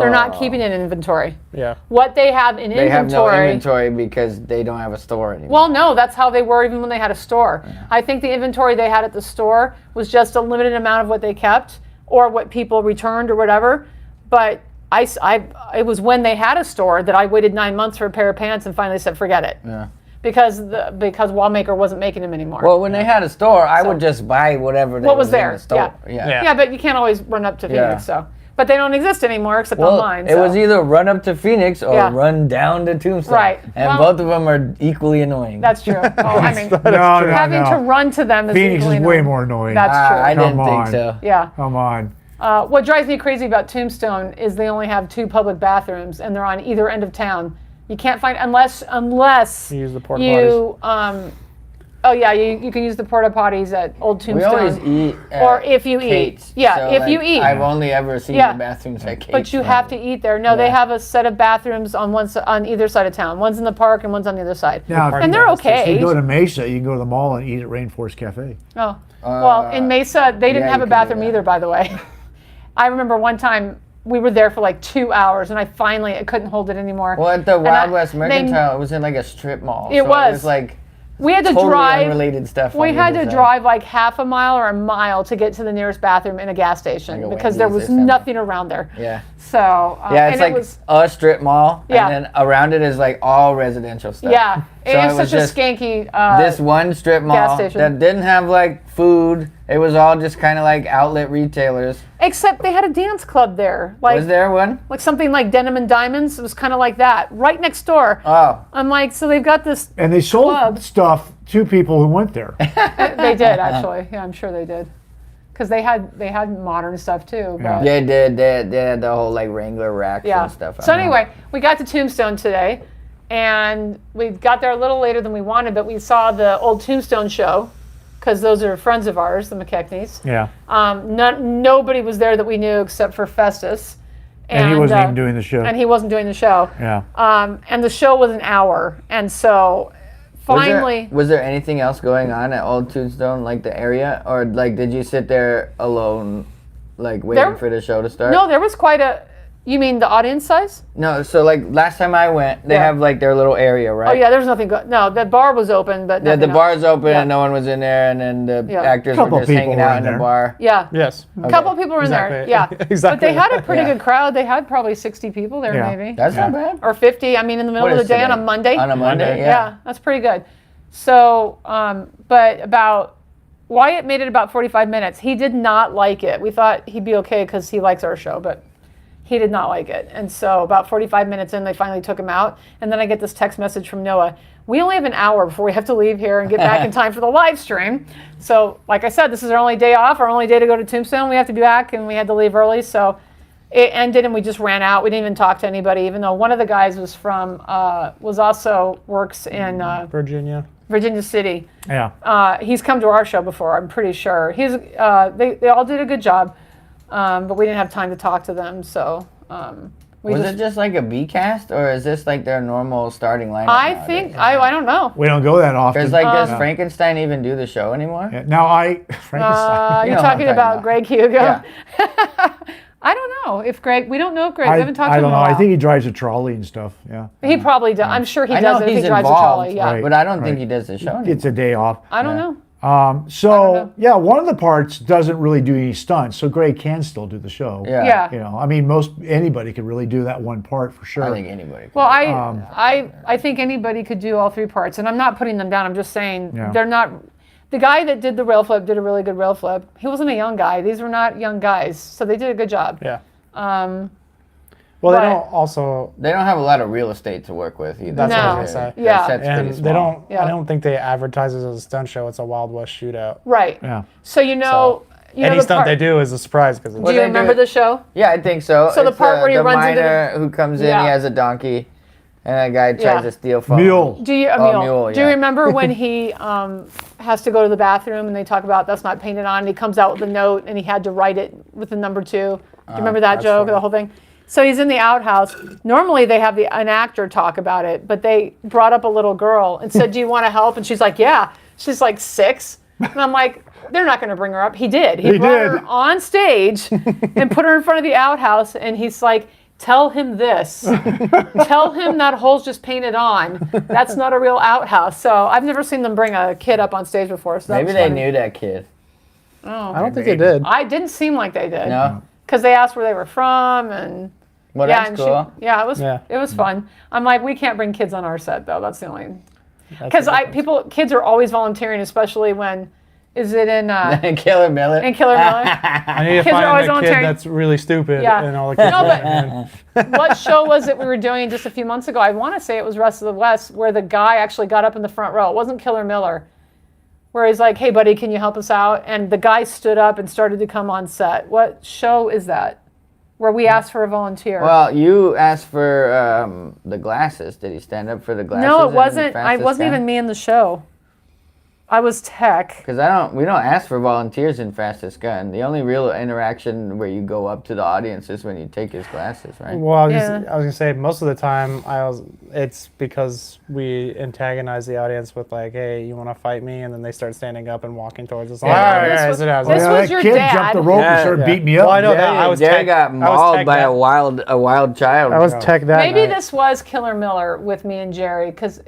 They're not keeping it in inventory. Yeah. What they have in they have no inventory. inventory because they don't have a store anymore. Well, no, that's how they were even when they had a store. I think the inventory they had at the store was just a limited amount of what they kept or what people returned or whatever. But it was when they had a store that I waited 9 months for a pair of pants and finally said, forget it. Yeah. Because Wallmaker wasn't making them anymore. Well, when they had a store, I would just buy whatever what was in there? the store. Yeah, but you can't always run up to Phoenix. Yeah. So, but they don't exist anymore except Well, online. it so. was either run up to Phoenix or Yeah. run down to Tombstone. Right. And Well- both of them are equally annoying. That's true. Oh, I mean, No, having to run to them is Phoenix equally is way annoying. more annoying. That's true. I didn't Come think on. so. Yeah. Come on. What drives me crazy about Tombstone is they only have 2 public bathrooms and they're on either end of town. You can't find unless You use the porta you you can use the porta potties at Old We Tombstone. always eat at Or if you eat. Kate's. Yeah, So, if you like, eat. I've only ever seen Yeah. the bathrooms at Kate's. But you have to eat there. No, they Yeah. have a set of bathrooms on on either side of town. One's in the park and one's on the other side. Now, And they're if okay. you go to Mesa, you can go to the mall and eat at Rainforest Cafe. Oh, well, in Mesa, they didn't yeah, have you a can do bathroom that. either, by the way. I remember one time we were there for like 2 hours, and I couldn't hold it anymore. Well, at the Wild West they- Mercantile, it was in like a strip mall. It so was. It was like We had to totally drive. unrelated stuff. We on the had to other side. drive like half a mile or a mile to get to the nearest bathroom in a gas station Like a because there Wendy's was or something. nothing around there. Yeah. So Yeah, it's and like it was, a strip mall, Yeah. and then around it is like all residential stuff. yeah, So it it was was such a just skanky. This one strip mall station. that didn't have like food. It was all just kind of like outlet retailers. Except they had a dance club there, like Was there one? like something like Denim and Diamonds. It was kind of like that, right next door. Oh, I'm like, so they've got this. And they sold Club. stuff to people who went there. They did actually. Yeah, I'm sure they did, because they had modern stuff too. But, they did. They had the whole like Wrangler racks yeah. and stuff. So anyway, we got to Tombstone today, and we got there a little later than we wanted, but we saw the old Tombstone show, because those are friends of ours, the McKechnies. Yeah. Nobody was there that we knew except for Festus. And he wasn't even doing the show. And he wasn't doing the show. Yeah. And the show was an hour, and so finally. Was there anything else going on at Old Tombstone, like the area, or like did you sit there alone, like waiting for the show to start? No, there was quite a. You mean the audience size? No, so like last time I went, they Yeah. have like their little area, right? Oh yeah, there's nothing. No, the bar was open, but Yeah, the nothing bar's open Yeah. and no one was in there, and then the Yeah. actors Couple were just people hanging were out in in the there. bar. else. Yeah. Yes. A couple of people were in there. Exactly. Yeah. Exactly. But they had a pretty Yeah. good crowd. They had probably 60 people there, Yeah. maybe. That's not bad. Or 50. I mean, in the middle What of the is day on a today? Monday. On a Monday, Yeah, that's pretty good. So, but Wyatt made it about 45 minutes. He did not like it. We thought he'd be okay because he likes our show, but he did not like it. And so about 45 minutes in, they finally took him out. And then I get this text message from Noah. We only have an hour before we have to leave here and get back in time for the live stream. So like I said, this is our only day off, our only day to go to Tombstone. We have to be back, and we had to leave early. So it ended and we just ran out. We didn't even talk to anybody, even though one of the guys works in Virginia City. Yeah. He's come to our show before, I'm pretty sure. They all did a good job, but we didn't have time to talk to them. So Was it just like a B cast, or is this like their normal starting lineup? I nowadays? think I don't know. We don't go that often. Because like, does Yeah. Frankenstein even do the show anymore? Yeah. Now Frankenstein. You You're know what I'm talking about about. Greg Hugo. Yeah. I don't know if Greg. We don't know if Greg. We haven't talked I to him don't in a know. while. I think he drives a trolley and stuff. Yeah. He probably does. I'm sure he I does know it if he's he drives involved, a trolley. Yeah. right. but I don't think he does the show anymore. It's a day off. I don't know. So know. yeah, one of the parts doesn't really do any stunts, so Greg can still do the show. Yeah. You know, I mean, anybody could really do that one part for sure. I think anybody can. Well, I think anybody could do all 3 parts, and I'm not putting them down. I'm just saying Yeah. they're not. The guy that did the rail flip did a really good rail flip. He wasn't a young guy. These were not young guys, so they did a good job. Yeah. Um, Well, But- they don't also, They don't have a lot of real estate to work with either. That's what I was gonna say. Their Yeah. set's and pretty they small. don't. Yeah. I don't think they advertise it as a stunt show. It's a Wild West shootout. right. Yeah. So you know Any the stunt part- they do is a surprise because Do Well, you they do remember it- the show? Yeah, I think so. So the It's, part where he the runs into the- miner who comes in, Yeah. he has a donkey, and that guy tries Yeah. to steal from Mule. him. Do you a Oh, mule? mule, Do you yeah. remember when he has to go to the bathroom and they talk about that's not painted on, and he comes out with a note and he had to write it with the number 2? Do you remember that that's joke? funny. The whole thing. So he's in the outhouse. Normally they have an actor talk about it, but they brought up a little girl and said, "Do you want to help?" And she's like, "Yeah." She's like 6, and I'm like, "They're not going to bring her up." He did. He brought did. her on stage and put her in front of the outhouse, and he's like, "Tell him this. Tell him that hole's just painted on. That's not a real outhouse." So I've never seen them bring a kid up on stage before. So that Maybe was they funny. knew that kid. Oh. I don't think they did. I didn't seem like they did. No? Because they asked where they were from, and Well, yeah, that's and cool. Yeah. it was fun. I'm like, we can't bring kids on our set though. That's the only. That's Because the difference. kids are always volunteering, especially when, is it in Killer Miller. in Killer Miller? I need to kids are always find a kid volunteering. that's really stupid Yeah. and all the kids. No, but- and- What show was it we were doing just a few months ago? I want to say it was Rest of the West, where the guy actually got up in the front row. It wasn't Killer Miller, where he's like, "Hey, buddy, can you help us out?" And the guy stood up and started to come on set. What show is that? Where we asked for a volunteer. Well, you asked for the glasses. Did he stand up for the glasses? no, it wasn't. I wasn't even me in the show. I was tech. Because we don't ask for volunteers in Fastest Gun. The only real interaction where you go up to the audience is when you take his glasses, right? Well, I was Yeah. gonna say most of the time it's because we antagonize the audience with like, "Hey, you want to fight me?" And then they start standing up and walking towards us. Yeah. All right, This guys, was- sit down. this sit Yeah, down." was that your kid dad. jumped the rope Yeah, and started yeah. beating me up. Well, I know Jerry, that. I was Jerry tech- got I was mauled tech by that- a wild child. I was tech that Maybe night. this was Killer Miller with me and Jerry, because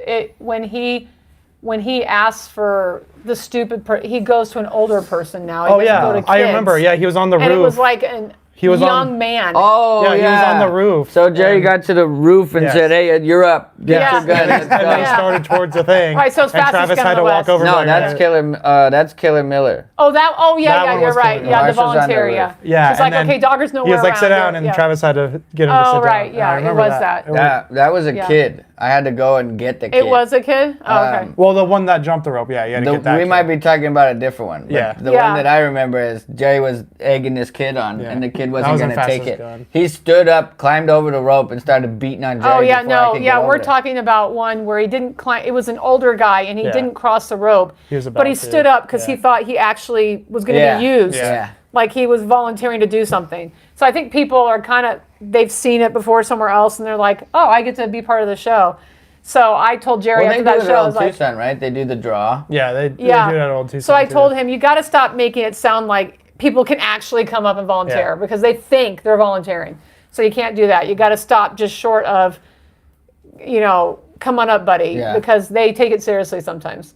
when he asks for the stupid, he goes to an older person now. He Oh doesn't go yeah, to I kids. remember. Yeah, he was on the And roof. it was like a He was young on- man. Oh, Yeah, yeah. he was on the roof. So Jerry And- got to the roof and Yes. said, "Hey, you're up. Get Yeah. your gun. Let's and then he go." Yeah. started towards the thing. Right, so it's and Fastest Travis Gun had in to the walk West. over. No, like, that's Killer Miller. Oh, that. Oh, yeah, That yeah. one You're was right. Killer Yeah, Miller. the Marshall's on the volunteer. roof. Yeah. Yeah, He's like, and then okay, Dogger's nowhere He was like, around "Sit here." down," and Yeah. Travis had to get him to Oh, sit right, down. yeah, I it remember was that. It was- That was a Yeah. kid. I had to go and get the kid. It was a kid. Oh, okay. well, the one that jumped the rope. Yeah, you had to get that. We kid. might be talking about a different one. But Yeah. The Yeah. one that I remember is Jerry was egging this kid on, Yeah. and the kid That wasn't was in going to take Fastest it. Gun. He stood up, climbed over the rope, and started beating on Jerry. Oh yeah, before I no, could yeah, get over we're there. talking about one where he didn't climb. It was an older guy, and he Yeah. didn't cross the rope. He was but he about to, stood up because yeah. he thought he actually was going to Yeah. be used. Yeah. Like he was volunteering to do something. So I think people are they've seen it before somewhere else, and they're like, oh, I get to be part of the show. So I told Jerry Well, they after do that it show, I at was Old like, Tucson, right? They do the draw. Yeah, they yeah. do that old Tucson. So I too. told him, you got to stop making it sound like people can actually come up and volunteer Yeah. because they think they're volunteering. So you can't do that. You got to stop just short of, come on up, buddy, Yeah. because they take it seriously sometimes.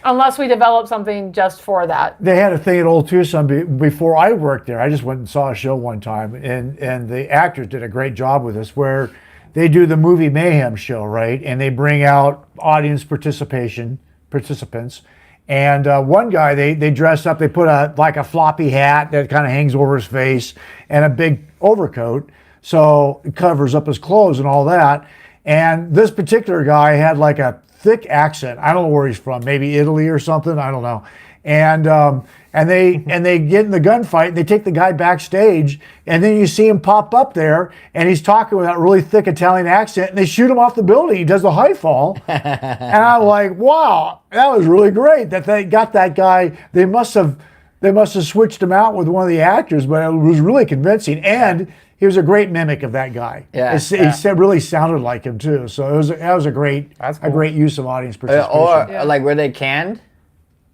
Unless we develop something just for that. They had a thing at Old Tucson before I worked there. I just went and saw a show one time, and the actors did a great job with this, where they do the movie mayhem show, right? And they bring out audience participants. And one guy, they dress up. They put a floppy hat that kind of hangs over his face and a big overcoat, so it covers up his clothes and all that. And this particular guy had like a thick accent. I don't know where he's from, maybe Italy or something. I don't know. And they get in the gunfight. And they take the guy backstage, and then you see him pop up there, and he's talking with that really thick Italian accent, and they shoot him off the building. He does the high fall, and I'm like, wow, that was really great that they got that guy. They must have switched him out with one of the actors, but it was really convincing, and he was a great mimic of that guy. Yeah. He really sounded like him too. So that was a great That's cool. use of audience participation. Or like, were they canned?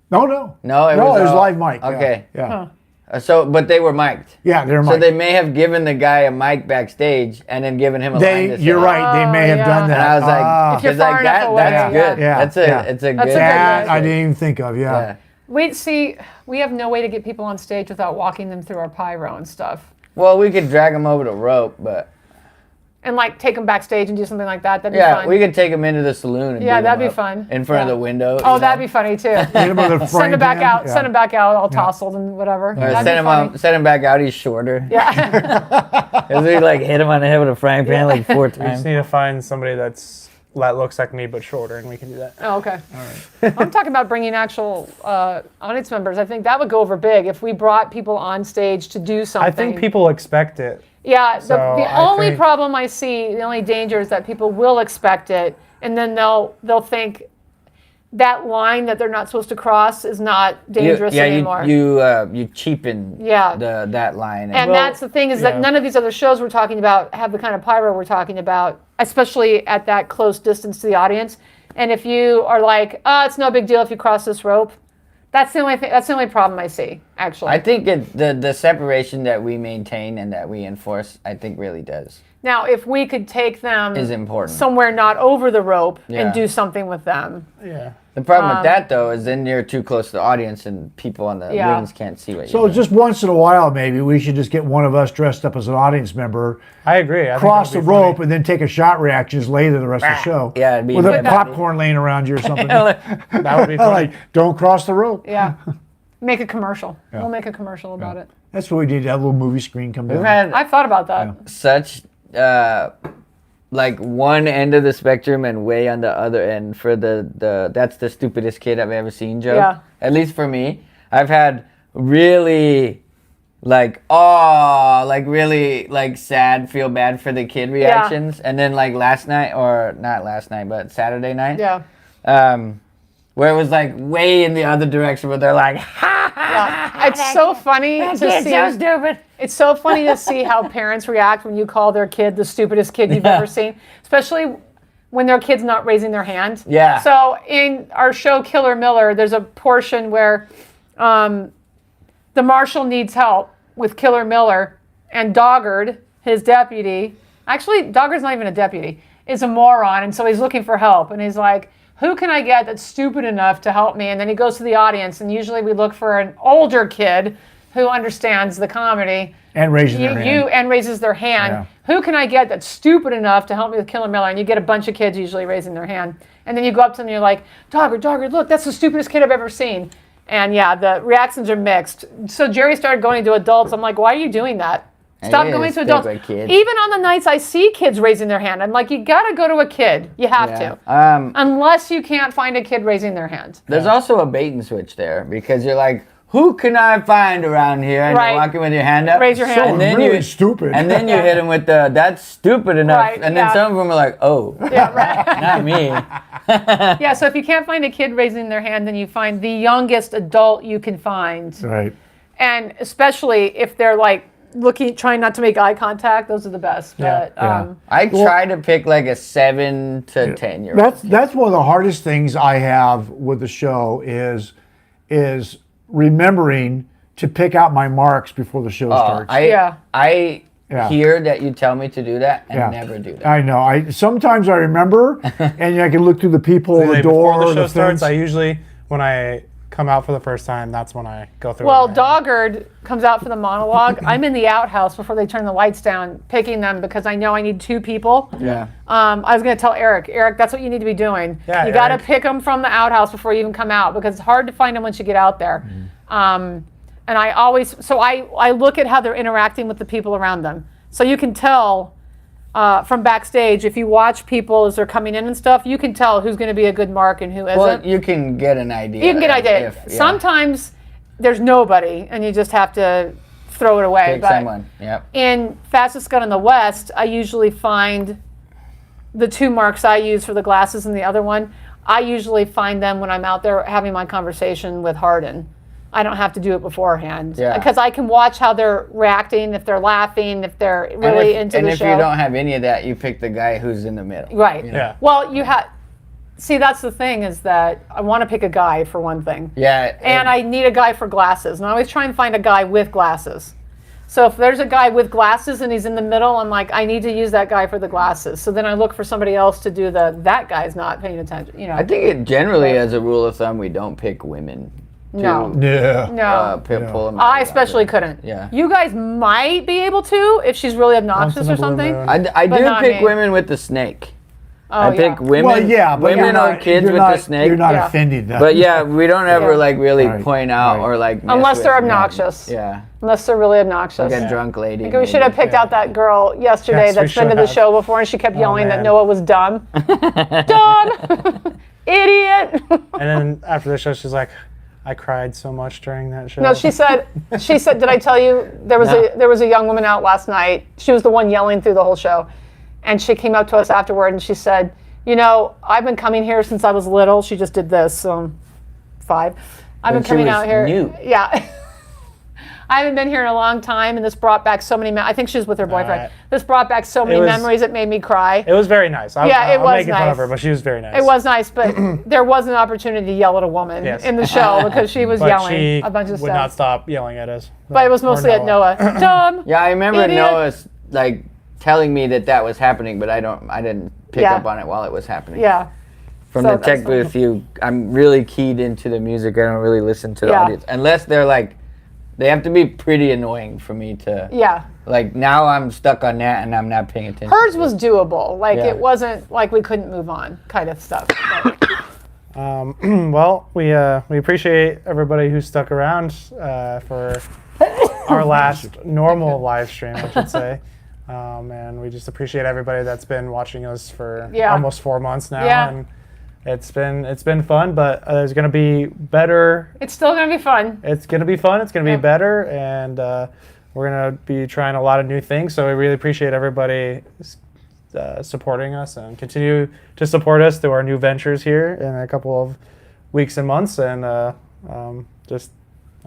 No. No, it was all- live mic. Okay. Yeah. Huh. But they were mic'd. Yeah, they're So mic'd. they may have given the guy a mic backstage and then given him a line to say. You're right. They may have yeah. done And that. I was like, If you're it's like far enough that, away, that's yeah. good. Yeah, It's a yeah. good. That's a good That way. I didn't even think of. Yeah. We have no way to get people on stage without walking them through our pyro and stuff. Well, we could drag him over the rope, but And like take them backstage and do something like that. That'd be yeah, fun. we could take him into the saloon. And Yeah, dig that'd him be up fun. in front of Yeah. the window. Oh, that'd be funny too. Hit him with a Send frying him back pan. out. Yeah. Send him back out, all tousled and whatever. Or That'd send be funny. him back out. He's shorter. Yeah. Because we like hit him on the head with a frying pan like 4 We times. just need to find somebody that looks like me but shorter, and we can do that. Oh, okay. I'm talking about bringing actual audience members. I think that would go over big if we brought people on stage to do something. I think people expect it. Yeah, So the I only think- problem I see, the only danger is that people will expect it, and then they'll think that line that they're not supposed to cross is not dangerous anymore. You cheapen Yeah. that line. And Well, that's the thing is yeah. that none of these other shows we're talking about have the kind of pyro we're talking about, especially at that close distance to the audience. And if you are like, oh, it's no big deal if you cross this rope, that's the only thing. That's the only problem I see, actually. I think the separation that we maintain and that we enforce, I think really does. Now, if we could take them Is important. somewhere not over the rope Yeah. and do something with them. Yeah. The problem with that though is then you're too close to the audience and people on the Yeah. wings can't see what So you're doing. just once in a while, maybe we should just get one of us dressed up as an audience member, I agree. I think cross the that'd be funny. rope, and then take a shot reactions later the rest of the show. Yeah, it'd be with a funny. popcorn laying around you or something. That would be funny. Like, don't cross the rope. Yeah. Make a commercial. We'll make a commercial about it. That's what we did. That little movie screen come We've down. had I've thought about that. such like one end of the spectrum and way on the other end for the that's the stupidest kid I've ever seen joke. Yeah. At least for me. I've had really like really like sad, feel bad for the kid reactions. And then like last night, or not last night, but Saturday night. Yeah. Where it was like way in the other direction where they're like, ha ha. It's so funny to see. so stupid. It's so funny to see how parents react when you call their kid the stupidest kid you've ever seen, especially when their kid's not raising their hand. Yeah. So in our show Killer Miller, there's a portion where the marshal needs help with Killer Miller, and Doggard, his deputy, actually Doggard's not even a deputy, is a moron, and so he's looking for help, and he's like, who can I get that's stupid enough to help me? And then he goes to the audience, and usually we look for an older kid who understands the comedy. And raising their hand. And raises their hand. Yeah. Who can I get that's stupid enough to help me with Killer Miller? And you get a bunch of kids usually raising their hand. And then you go up to them and you're like, Doggard, look, that's the stupidest kid I've ever seen. And yeah, the reactions are mixed. So Jerry started going to adults. I'm like, why are you doing that? Stop It going is to adults. stupid, kid. Even on the nights I see kids raising their hand, I'm like, you gotta go to a kid. You have to. Unless you can't find a kid raising their hand. There's also a bait and switch there because you're like, who can I find around here? And Right. you're walking with your hand up. Raise your hand. And then really you, stupid. And then you hit them with the, that's stupid enough. Right, and then yeah. some of them are like, oh, Yeah, right. not me. Yeah, so if you can't find a kid raising their hand, then you find the youngest adult you can find. Right. And especially if they're like trying not to make eye contact, those are the best. Yeah, But I try to pick like a 7 to 10 year old. That's one of the hardest things I have with the show is remembering to pick out my marks before the show starts. I Yeah. hear that you tell me to do that and Yeah. never do that. I know. Sometimes I remember, and I can look through the people, the door, Before the show the starts, fence. I usually, when I come out for the first time, that's when I go through. well, it in my head. Doggard comes out for the monologue. I'm in the outhouse before they turn the lights down, picking them because I know I need 2 people. Yeah. I was going to tell Eric, that's what you need to be doing. Yeah, you got to Eric. pick them from the outhouse before you even come out because it's hard to find them once you get out there. And I always, so I look at how they're interacting with the people around them. So you can tell from backstage, if you watch people as they're coming in and stuff, you can tell who's going to be a good mark and who isn't. Well, you can get an idea. You can get an idea. Sometimes there's nobody and you just have to throw it away. Pick But someone. Yep. in Fastest Gun in the West, I usually find the 2 marks I use for the glasses and the other one, I usually find them when I'm out there having my conversation with Hardin. I don't have to do it beforehand. Yeah. Because I can watch how they're reacting, if they're laughing, if they're really into the show. And if you don't have any of that, you pick the guy who's in the middle. Right. Yeah. Well, you have. see, that's the thing is that I want to pick a guy for one thing. Yeah. And I need a guy for glasses. And I always try and find a guy with glasses. So if there's a guy with glasses and he's in the middle, I'm like, I need to use that guy for the glasses. So then I look for somebody else to do that guy's not paying attention. You know. I think it generally, as a rule of thumb, we don't pick women. No. Yeah. No. Pull them I out. especially couldn't. Yeah. You guys might be able to if she's really obnoxious Once in or a blue something. moon. I But do not pick me. women with the snake. Oh, I pick women. Well, yeah, but women you're not, or kids you're with not, the snake. You're not Yeah. offending them. But yeah, we don't ever Yeah. like really Right, point out right. or like mess Unless they're with them. obnoxious. Yeah, Unless they're really obnoxious. like a drunk lady. I think we should have picked out that girl yesterday Yes, we that's been to should the have. show before and she kept yelling that man. Noah was dumb. Dumb! Idiot! And then after the show, she's like, I cried so much during that show. No, she said, did I tell you there was a young woman out last night. She was the one yelling through the whole show. And she came up to us afterward and she said, you know, I've been coming here since I was little. She just did this, 5. I've When been she coming was out here. new. Yeah. I haven't been here in a long time, and this brought back so many. I think she was with her boyfriend. Alright. This brought back so many was- memories. It made me cry. It was very nice. Yeah, it I'm was making fun of nice. her, but she was very nice. It was nice, but there was an opportunity to yell at a woman Yes. in the show because she was But yelling she a bunch of would not stuff. stop yelling at us. But it was Or mostly at Noah. Dumb. Yeah, I remember Idiot. Noah like telling me that was happening, but I didn't pick Yeah. up on it while it was happening. Yeah. From So the tech that's booth, I'm really keyed into the music. I don't really listen to the Yeah. audience unless they're like, they have to be pretty annoying for me to. Yeah. Like now I'm stuck on that and I'm not paying attention. Hers to was it. doable. Like Yeah. it wasn't like we couldn't move on kind of stuff. But, Well, we appreciate everybody who stuck around for our last normal live stream, I should say. And we just appreciate everybody that's been watching us for Yeah. almost 4 months now. Yeah. And it's been fun, but there's going to be better. it's still gonna be fun. It's going to be fun. It's going to Yeah. be better. And we're going to be trying a lot of new things. So we really appreciate everybody supporting us and continue to support us through our new ventures here in a couple of weeks and months. And just,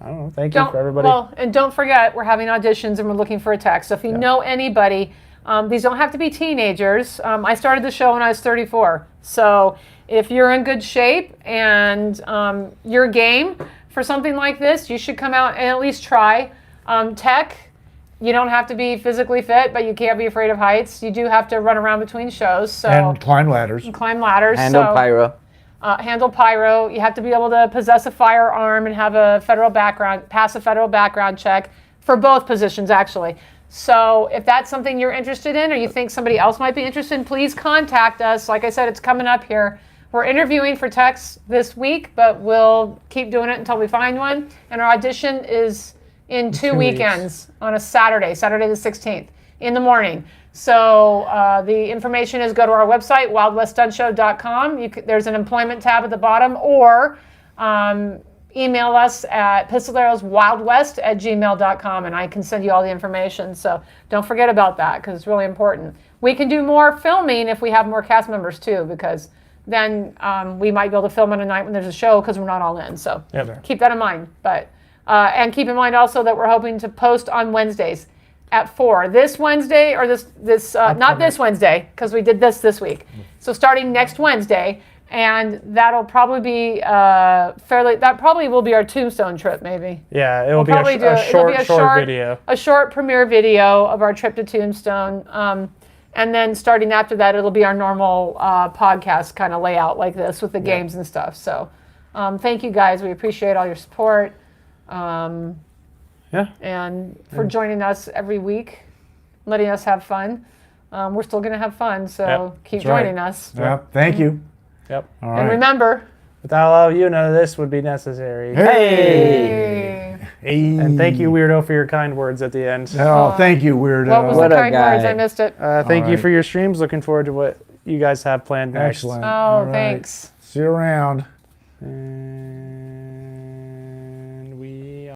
I don't know, thank you for everybody. Well, and don't forget, we're having auditions and we're looking for a tech. So if you know anybody, these don't have to be teenagers. I started the show when I was 34. So if you're in good shape and you're game for something like this, you should come out and at least try. Tech, you don't have to be physically fit, but you can't be afraid of heights. You do have to run around between shows. So and climb ladders. climb ladders. Handle so, pyro. handle pyro. You have to be able to possess a firearm and have a pass a federal background check for both positions, actually. So if that's something you're interested in or you think somebody else might be interested in, please contact us. Like I said, it's coming up here. We're interviewing for techs this week, but we'll keep doing it until we find one. And our audition is in 2 weekends on a Saturday the 16th in the morning. So the information is go to our website, wildweststuntshow.com. There's an employment tab at the bottom, or email us at pistoleros.wildwest@gmail.com, and I can send you all the information. So don't forget about that because it's really important. We can do more filming if we have more cast members too, because then we might be able to film on a night when there's a show because we're not all in. So keep that in mind. But and keep in mind also that we're hoping to post on Wednesdays at 4. This Wednesday, or this not this Wednesday, because we did this week. So starting next Wednesday, and that'll probably be that probably will be our Tombstone trip, maybe. Yeah, it will be Probably a short video. A short premiere video of our trip to Tombstone. And then starting after that, it'll be our normal podcast kind of layout like this with the games and stuff. So thank you guys. We appreciate all your support. And for joining us every week, letting us have fun. We're still going to have fun, so keep joining us. Yep. Thank you. Yep. All And right. remember, Without all of you, none of this would be necessary. Hey. And thank you, Weirdo, for your kind words at the end. Oh, thank you, weirdo. what was What the a kind words? guy. I missed it. Thank you right. for your streams. Looking forward to what you guys have planned next. Excellent. Oh, All right. thanks. See you around. And